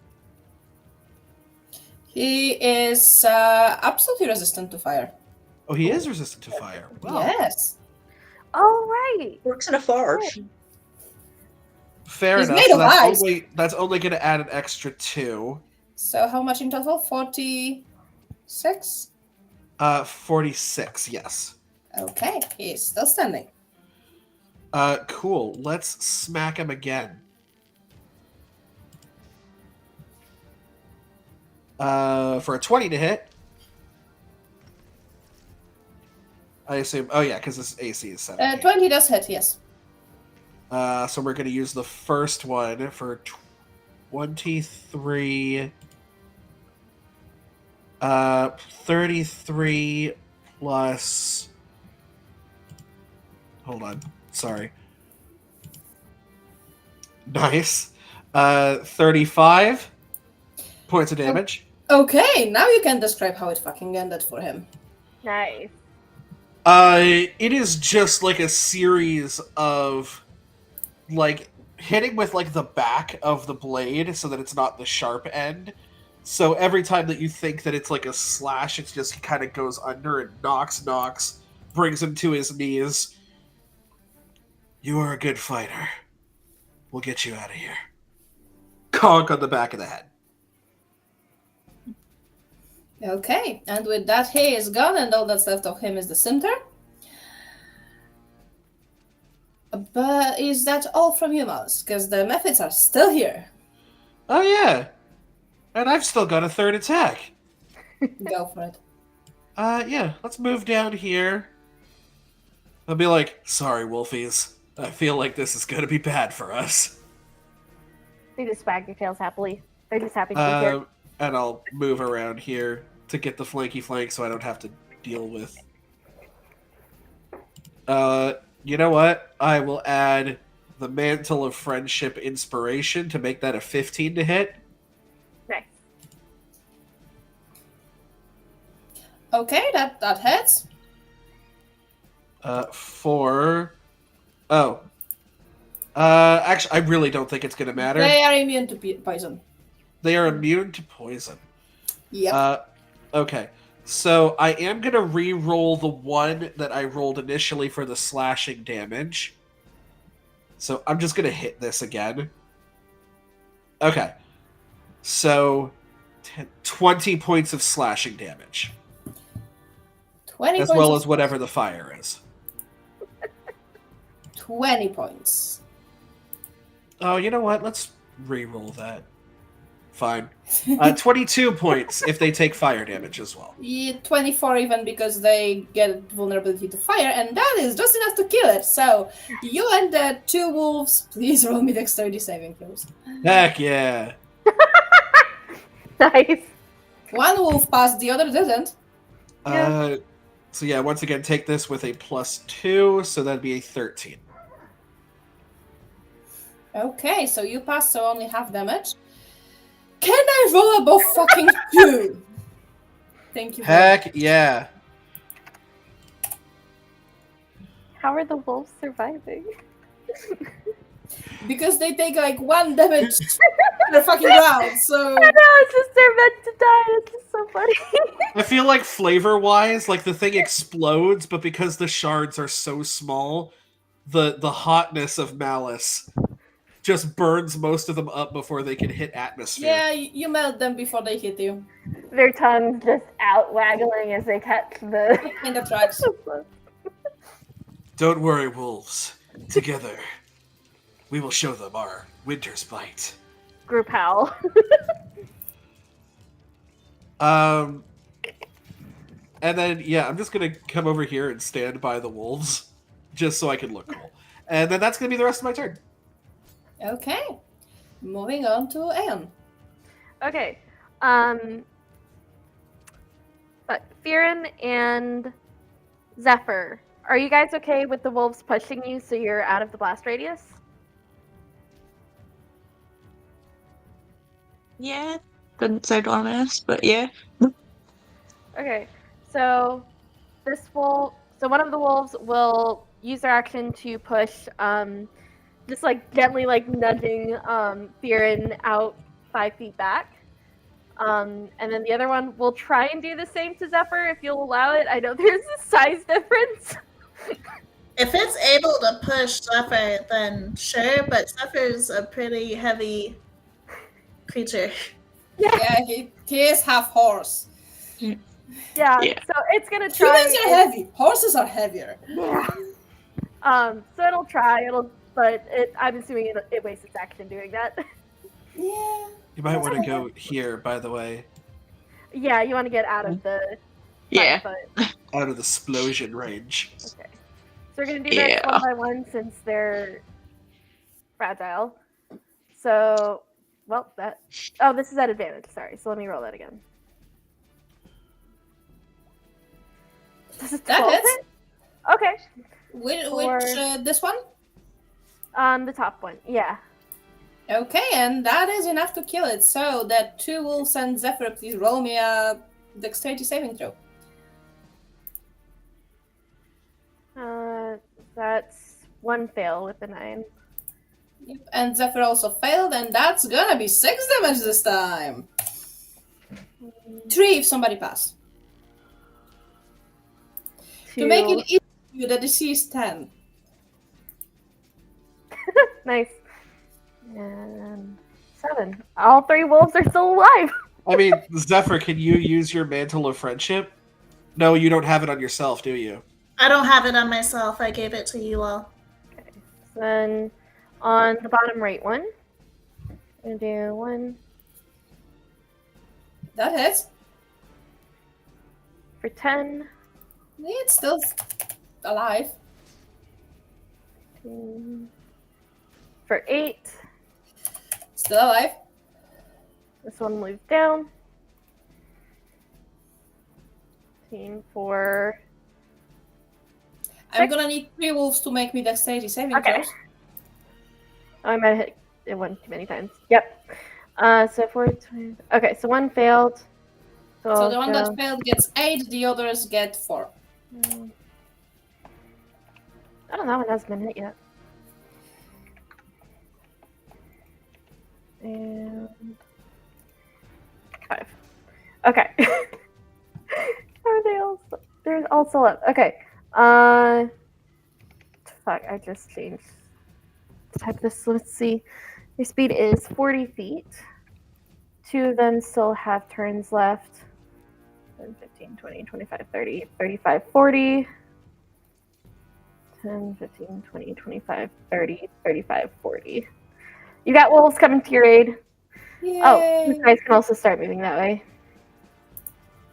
Speaker 1: He is absolutely resistant to fire.
Speaker 2: Oh, he is resistant to fire. Wow.
Speaker 1: Yes.
Speaker 5: Oh, right.
Speaker 3: Works in a forge.
Speaker 2: Fair
Speaker 1: He's
Speaker 2: enough.
Speaker 1: made
Speaker 2: So
Speaker 1: of
Speaker 2: that's
Speaker 1: ice.
Speaker 2: only going to add an extra 2.
Speaker 1: So how much in total? 46?
Speaker 2: 46. Yes.
Speaker 1: Okay, he is still standing.
Speaker 2: Cool. Let's smack him again. For a 20 to hit. I assume. Oh yeah, because this AC is 17.
Speaker 1: 20 does hit, yes.
Speaker 2: So we're going to use the first one for 23. 33 plus. Hold on. Sorry. Nice. 35 points of damage.
Speaker 1: Okay, now you can describe how it fucking ended for him.
Speaker 5: Nice.
Speaker 2: It is just like a series of like hitting with like the back of the blade so that it's not the sharp end. So every time that you think that it's like a slash, it just kind of goes under and knocks, brings him to his knees. You are a good fighter. We'll get you out of here. Conk on the back of the head.
Speaker 1: Okay, and with that he is gone, and all that's left of him is the center. But is that all from you, Mallus? Because the methods are still here.
Speaker 2: Oh yeah. And I've still got a third attack.
Speaker 1: Go for it.
Speaker 2: Yeah, let's move down here. I'll be like, sorry, Wolfies. I feel like this is gonna be bad for us.
Speaker 5: They just wag their tails happily. They're just happy to be here.
Speaker 2: And I'll move around here to get the flanky flank so I don't have to deal with. You know what? I will add the Mantle of Friendship Inspiration to make that a 15 to hit.
Speaker 5: Nice.
Speaker 1: Okay, that hits.
Speaker 2: Actually, I really don't think it's going to matter.
Speaker 1: They are immune to poison.
Speaker 2: They are immune to poison.
Speaker 1: Yep.
Speaker 2: Okay. So I am going to re-roll the one that I rolled initially for the slashing damage. So I'm just going to hit this again. Okay. So 20 points of slashing damage.
Speaker 1: 20
Speaker 2: as
Speaker 1: points.
Speaker 2: well as whatever the fire is.
Speaker 1: 20 points.
Speaker 2: Oh, you know what? Let's re-roll that. Fine. 22 points if they take fire damage as well.
Speaker 1: Yeah, 24 even because they get vulnerability to fire, and that is just enough to kill it. So, you and the 2 wolves, please roll me dexterity saving throws.
Speaker 2: Heck yeah.
Speaker 5: Nice.
Speaker 1: 1 wolf passed, the other didn't.
Speaker 2: So yeah, once again, take this with a +2, so that'd be a 13.
Speaker 1: Okay, so you passed, so only half damage. Can I roll above fucking 2? Thank you.
Speaker 2: Heck yeah.
Speaker 5: How are the wolves surviving?
Speaker 1: Because they take like 1 damage per fucking round, so...
Speaker 5: I know, it's just they're meant to die. It's just so funny.
Speaker 2: I feel like flavor-wise, like the thing explodes, but because the shards are so small, the hotness of Mallus just burns most of them up before they can hit atmosphere.
Speaker 1: Yeah, you melt them before they hit you.
Speaker 5: Their tongues just out waggling as they catch the.
Speaker 1: In the tracks.
Speaker 2: Don't worry, wolves. Together, we will show them our winter's bite.
Speaker 5: Group howl.
Speaker 2: And then, yeah, I'm just going to come over here and stand by the wolves, just so I can look cool. And then that's going to be the rest of my turn.
Speaker 1: Okay. Moving on to Aeon.
Speaker 5: Okay. But Firen and Zephyr, are you guys okay with the wolves pushing you so you're out of the blast radius?
Speaker 3: Yeah, doesn't sound ominous, but yeah.
Speaker 5: Okay, so one of the wolves will use their action to push, just like gently like nudging Firen out 5 feet back. And then the other one will try and do the same to Zephyr if you'll allow it. I know there's a size difference.
Speaker 4: If it's able to push Zephyr, then sure, but Zephyr's a pretty heavy creature.
Speaker 1: Yeah, he is half horse.
Speaker 5: Yeah,
Speaker 3: Yeah.
Speaker 5: so it's gonna try.
Speaker 1: Humans are heavy. Horses are heavier.
Speaker 5: Yeah. So it'll try. I'm assuming it wastes its action doing that.
Speaker 1: Yeah.
Speaker 2: You might want to go here, by the way.
Speaker 5: Yeah, you want to get out of the.
Speaker 3: Yeah.
Speaker 5: 5 foot.
Speaker 2: Out of the explosion range.
Speaker 5: Okay. So we're gonna do this
Speaker 3: Yeah.
Speaker 5: one by one since they're fragile. So, well, this is at advantage. Sorry. So let me roll that again. This is
Speaker 1: That
Speaker 5: 12
Speaker 1: hits.
Speaker 5: hit? Okay.
Speaker 1: Which this one?
Speaker 5: The top one. Yeah.
Speaker 1: Okay, and that is enough to kill it. So that 2 wolves and Zephyr, please roll me a dexterity saving throw.
Speaker 5: That's 1 fail with the 9.
Speaker 1: Yep, and Zephyr also failed, and that's gonna be 6 damage this time. 3 if somebody passed. To make it easy, the DC is 10.
Speaker 5: Nice. And 7. All 3 wolves are still alive.
Speaker 2: I mean, Zephyr, can you use your Mantle of Friendship? No, you don't have it on yourself, do you?
Speaker 4: I don't have it on myself. I gave it to you all.
Speaker 5: Okay. So then on the bottom right one, I'm gonna do 1
Speaker 1: That hits.
Speaker 5: for 10.
Speaker 1: It's still alive.
Speaker 5: 2 for 8.
Speaker 1: Still alive.
Speaker 5: This one moves down. 15 for.
Speaker 1: I'm
Speaker 5: 6.
Speaker 1: gonna need 3 wolves to make me dexterity saving
Speaker 5: Okay.
Speaker 1: throws.
Speaker 5: Oh, I might have hit it one too many times. Yep. So 4, 20. Okay, so one failed. So,
Speaker 1: So
Speaker 5: I'll
Speaker 1: the one
Speaker 5: go-
Speaker 1: that failed gets 8, the others get 4.
Speaker 5: Oh, that one hasn't been hit yet. And 5. Okay. Are they all? They're all still up. Okay. Fuck! I just changed. Type this. Let's see. Your speed is 40 feet. 2 of them still have turns left. 10, 15, 20, 25, 30, 35, 40. 10, 15, 20, 25, 30, 35, 40. You got wolves coming to your aid.
Speaker 1: Yay!
Speaker 5: Oh, you guys can also start moving that way.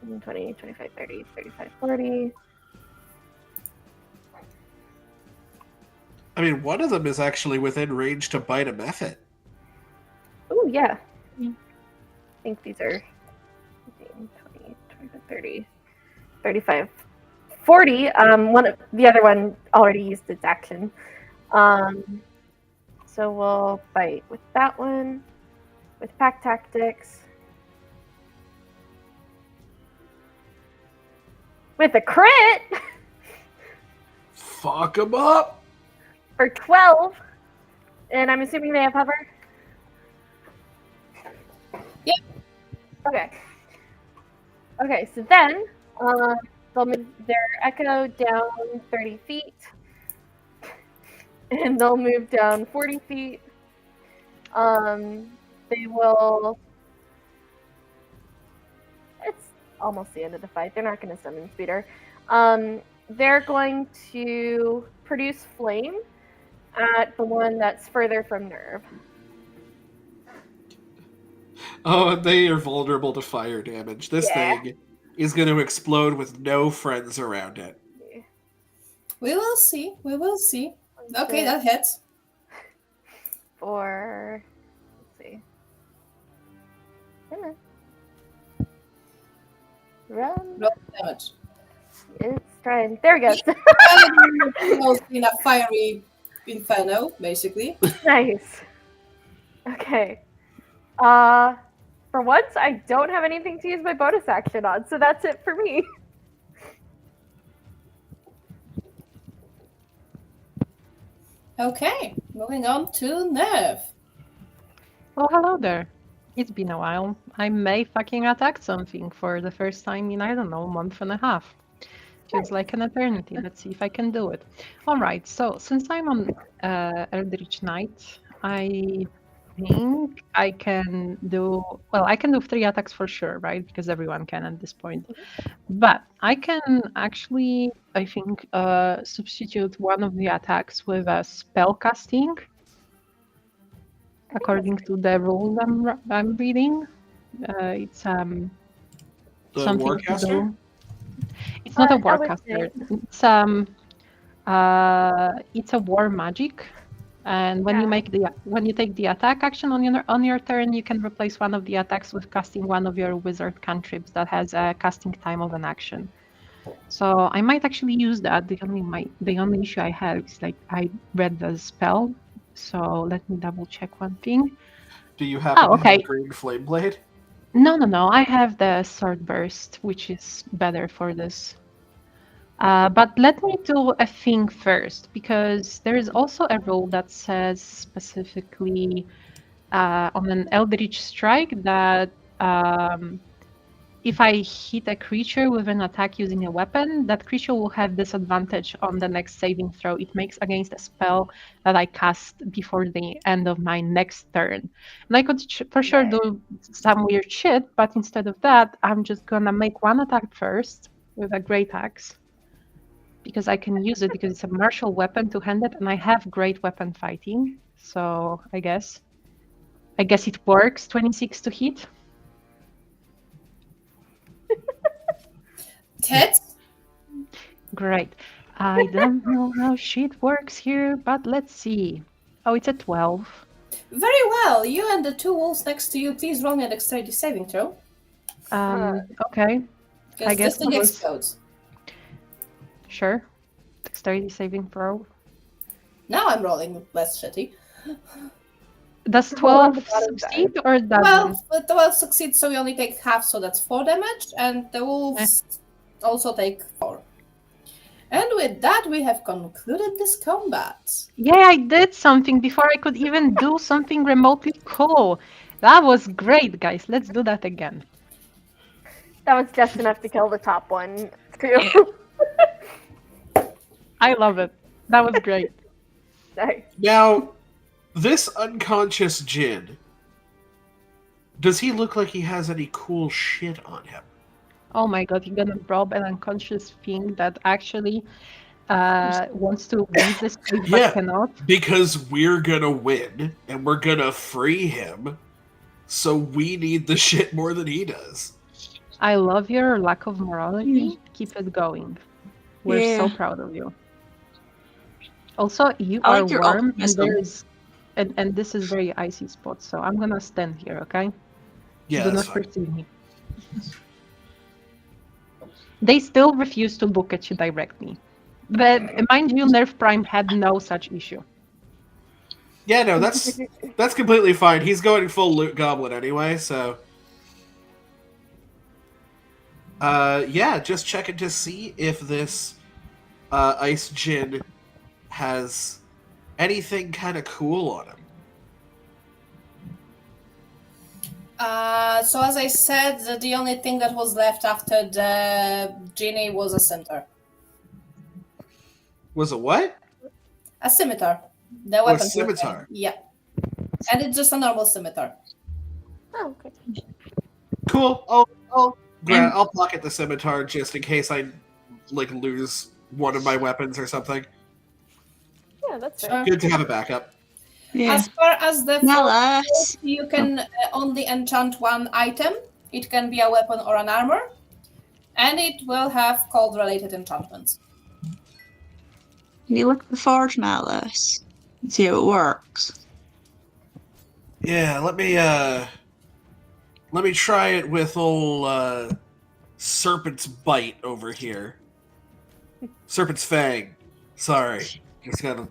Speaker 5: 20, 25, 30, 35, 40.
Speaker 2: I mean, one of them is actually within range to bite a method.
Speaker 5: Oh, yeah. I think these are 15, 20, 25, 30, 35, 40. The other one already used its action. So we'll fight with that one, with pack tactics. With a crit
Speaker 2: Fuck them up!
Speaker 5: for 12. And I'm assuming they have hover?
Speaker 1: Yep.
Speaker 5: Okay. Okay, so then they'll move their echo down 30 feet. And they'll move down 40 feet. They will. It's almost the end of the fight. They're not going to summon Speeder. They're going to produce flame at the one that's further from Nerve.
Speaker 2: Oh, and they are vulnerable to fire damage. This
Speaker 5: Yeah.
Speaker 2: thing is going to explode with no friends around it.
Speaker 1: We will see. We will see. Okay, that hits.
Speaker 5: For. Let's see. Come on. Run.
Speaker 1: Roll damage.
Speaker 5: It's trying. There we go.
Speaker 1: In a fiery inferno, basically.
Speaker 5: Nice. Okay. For once, I don't have anything to use my bonus action on, so that's it for me.
Speaker 1: Okay, moving on to Nev.
Speaker 6: Well, hello there. It's been a while. I may fucking attack something for the first time in, I don't know, a month and a half. Feels like an eternity. Let's see if I can do it. All right, so since I'm on Eldritch Knight, I think I can do, well, I can do 3 attacks for sure, right? Because everyone can at this point. But I can actually, I think, substitute one of the attacks with a spell casting. According to the rules I'm reading, it's
Speaker 2: The
Speaker 6: something to
Speaker 2: Warcaster?
Speaker 6: do. It's not a
Speaker 5: That was
Speaker 6: warcaster. It's a war magic, and when you take the attack action on your turn, you can replace one of the attacks with casting one of your wizard cantrips that has a casting time of an action. So I might actually use that. The only issue I have is like I read the spell, so let me double check one thing.
Speaker 2: Do you happen to
Speaker 6: okay.
Speaker 2: have Green Flame Blade?
Speaker 6: No. I have the Sword Burst, which is better for this. But let me do a thing first, because there is also a rule that says specifically on an Eldritch Strike that if I hit a creature with an attack using a weapon, that creature will have disadvantage on the next saving throw it makes against a spell that I cast before the end of my next turn. And I could for sure do some weird shit, but instead of that, I'm just gonna make one attack first with a Great Axe, because I can use it because it's a martial weapon two-handed, and I have great weapon fighting. So I guess it works. 26 to hit.
Speaker 1: Hits.
Speaker 6: Great. I don't know how shit works here, but let's see. Oh, it's a 12.
Speaker 1: Very well. You and the 2 wolves next to you, please roll me a dexterity saving throw.
Speaker 6: Okay.
Speaker 1: Because
Speaker 6: I guess
Speaker 1: this thing
Speaker 6: that was-
Speaker 1: explodes.
Speaker 6: Sure. Dexterity saving throw.
Speaker 1: Now I'm rolling less shitty.
Speaker 6: Does
Speaker 5: Roll on the
Speaker 6: 12
Speaker 5: bottom
Speaker 6: succeed
Speaker 5: side.
Speaker 6: or doesn't?
Speaker 1: 12 succeeds, so you only take half, so that's 4 damage, and the wolves also take 4. And with that, we have concluded this combat.
Speaker 6: Yeah, I did something before I could even do something remotely cool. That was great, guys. Let's do that again.
Speaker 5: That was just enough to kill the top one, too.
Speaker 6: I love it. That was great.
Speaker 5: Nice.
Speaker 2: Now, this unconscious Jin, does he look like he has any cool shit on him?
Speaker 6: Oh my god, you're gonna rob an unconscious thing that actually wants to leave this place
Speaker 2: Yeah.
Speaker 6: but cannot.
Speaker 2: Because we're gonna win, and we're gonna free him, so we need the shit more than he does.
Speaker 6: I love your lack of morality. Keep it going. We're so proud of you. Also, you
Speaker 3: I
Speaker 6: are
Speaker 3: like your
Speaker 6: warm, and
Speaker 3: optimism.
Speaker 6: there is, and this is very icy spot. So I'm gonna stand here, okay?
Speaker 2: Yeah,
Speaker 6: Do
Speaker 2: that's
Speaker 6: not
Speaker 2: fine.
Speaker 6: perceive me. They still refuse to look at you directly. But mind you, Nerf Prime had no such issue.
Speaker 2: Yeah, no, that's completely fine. He's going full loot goblin anyway, so. Yeah, just checking to see if this ice Jin has anything kind of cool on him.
Speaker 1: So as I said, the only thing that was left after the genie was a scimitar.
Speaker 2: Was it what?
Speaker 1: A scimitar. The
Speaker 2: Oh, a
Speaker 1: weapon.
Speaker 2: scimitar.
Speaker 1: Yeah. And it's just a normal scimitar.
Speaker 5: Oh, okay.
Speaker 2: Cool. I'll pocket the scimitar just in case I lose one of my weapons or something.
Speaker 5: Yeah, that's
Speaker 1: Sure.
Speaker 5: fair.
Speaker 2: Good to have a backup.
Speaker 3: Yeah.
Speaker 1: As far as the
Speaker 3: Mallus.
Speaker 1: you can only enchant one item. It can be a weapon or an armor. And it will have cold-related enchantments.
Speaker 3: Can you look at the forge, Mallus? And see how it works.
Speaker 2: Yeah, let me try it with old Serpent's Bite over here. Serpent's Fang. Sorry. Just gotta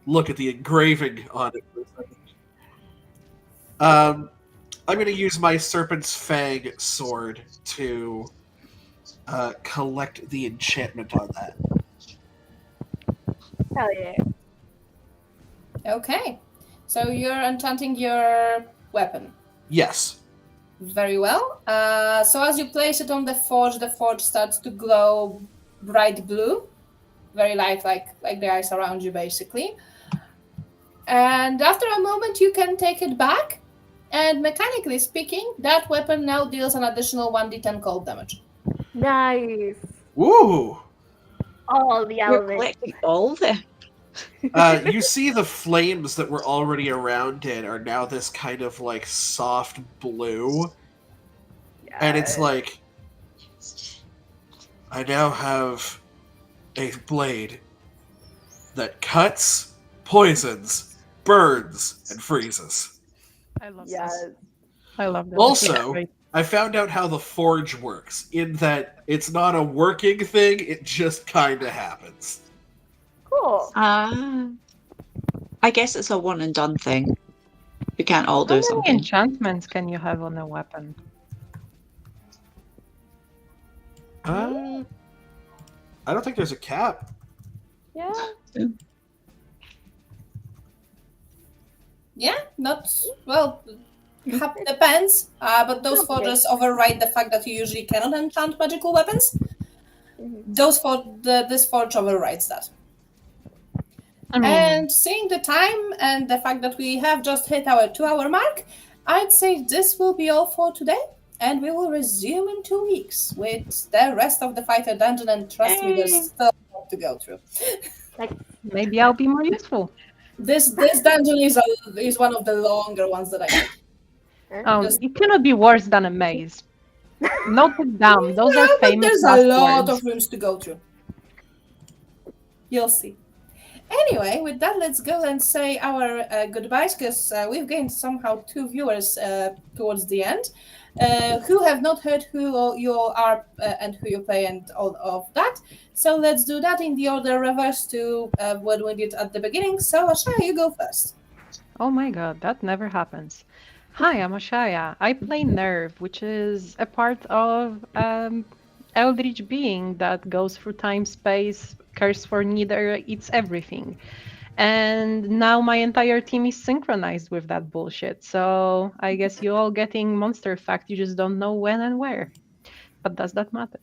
Speaker 2: look at the engraving on it for a second. I'm gonna use my Serpent's Fang sword to collect the enchantment on that.
Speaker 5: Hell yeah.
Speaker 1: Okay. So you're enchanting your weapon.
Speaker 2: Yes.
Speaker 1: Very well. So as you place it on the forge starts to glow bright blue, very light, like the ice around you, basically. And after a moment, you can take it back, and mechanically speaking, that weapon now deals an additional 1d10 cold damage.
Speaker 5: Nice.
Speaker 2: Woo!
Speaker 5: All the
Speaker 3: You're
Speaker 5: elements.
Speaker 3: collecting all of it.
Speaker 2: You see the flames that were already around it are now this kind of soft blue. And it's like, I now have a blade that cuts, poisons, burns, and freezes.
Speaker 6: I love
Speaker 5: Yes.
Speaker 6: this. I love this.
Speaker 2: Also,
Speaker 6: Great.
Speaker 2: I found out how the forge works, in that it's not a working thing, it just kind of happens.
Speaker 5: Cool.
Speaker 3: I guess it's a one and done thing. You can't all
Speaker 6: How
Speaker 3: do
Speaker 6: many
Speaker 3: something.
Speaker 6: enchantments can you have on a weapon?
Speaker 2: I don't think there's a cap.
Speaker 5: Yeah.
Speaker 1: Yeah, not well. Depends. But those
Speaker 5: Okay.
Speaker 1: forges override the fact that you usually cannot enchant magical weapons. This forge overrides that.
Speaker 6: I mean,
Speaker 1: And seeing the time and the fact that we have just hit our 2-hour mark, I'd say this will be all for today. And we will resume in 2 weeks with the rest of the fighter dungeon. And trust me, there's still a lot to go through.
Speaker 6: maybe I'll be more useful.
Speaker 1: This dungeon is one of the longer ones that I did.
Speaker 6: Oh,
Speaker 1: Just-
Speaker 6: it cannot be worse than a maze. Note it down. Those are
Speaker 1: But
Speaker 6: famous
Speaker 1: there's
Speaker 6: last
Speaker 1: a lot
Speaker 6: words.
Speaker 1: of rooms to go through. You'll see. Anyway, with that, let's go and say our goodbyes, because we've gained somehow 2 viewers towards the end who have not heard who you all are and who you play and all of that. So let's do that in the order reverse to what we did at the beginning. So, Ashaya, you go first.
Speaker 6: Oh my god, that never happens. Hi, I'm Ashaya. I play Nerve, which is a part of Eldritch being that goes through time, space, cares for neither, eats everything. And now my entire team is synchronized with that bullshit. So I guess you all getting monster fact, you just don't know when and where. But does that matter?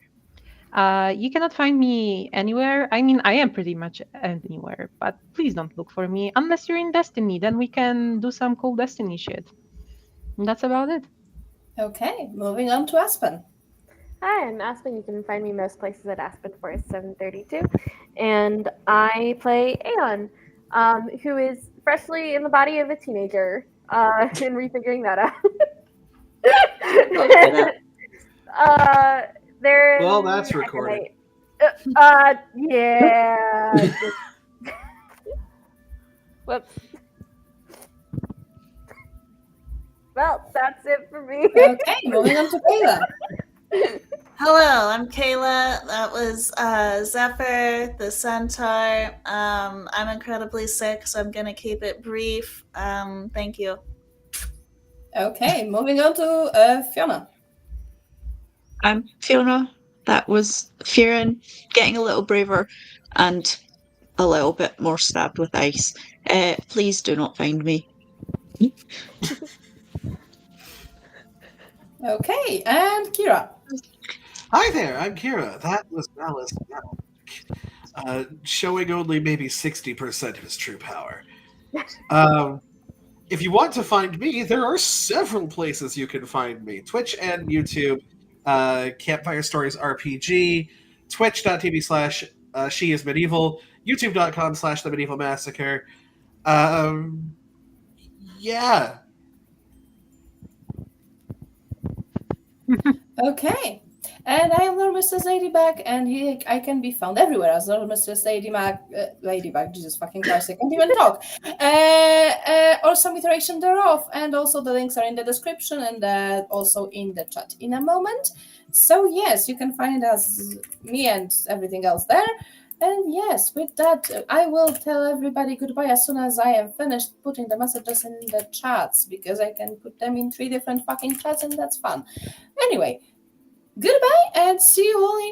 Speaker 6: You cannot find me anywhere. I mean, I am pretty much anywhere, but please don't look for me unless you're in Destiny. Then we can do some cool Destiny shit. And that's about it.
Speaker 1: Okay, moving on to Aspen.
Speaker 5: Hi, I'm Aspen. You can find me most places at Aspen Forest 732. And I play Aeon, who is freshly in the body of a teenager and refiguring that out. They're in
Speaker 2: Well, that's recorded.
Speaker 5: yeah. Whoops. Well, that's it for me.
Speaker 1: Okay, moving on to Kayla.
Speaker 4: Hello, I'm Kayla. That was Zephyr, the centaur. I'm incredibly sick, so I'm going to keep it brief. Thank you.
Speaker 1: Okay, moving on to Fiona.
Speaker 3: I'm Fiona. That was Fearon, getting a little braver and a little bit more stabbed with ice. Please do not find me.
Speaker 1: Okay, and Kira.
Speaker 2: Hi there, I'm Kira. That was Mallus, showing only maybe 60% of his true power. If you want to find me, there are several places you can find me. Twitch and YouTube, Campfire Stories RPG, twitch.tv/ She is Medieval, youtube.com/ The Medieval Massacre. Yeah.
Speaker 1: Okay. And I am Loremistress LadyBug, and I can be found everywhere as Loremistress LadyBug, Jesus fucking Christ, I can't even talk. Or some iteration thereof. And also the links are in the description and also in the chat in a moment. So yes, you can find us, me and everything else there. And yes, with that, I will tell everybody goodbye as soon as I am finished putting the messages in the chats, because I can put them in 3 different fucking chats and that's fun. Anyway, goodbye and see you all in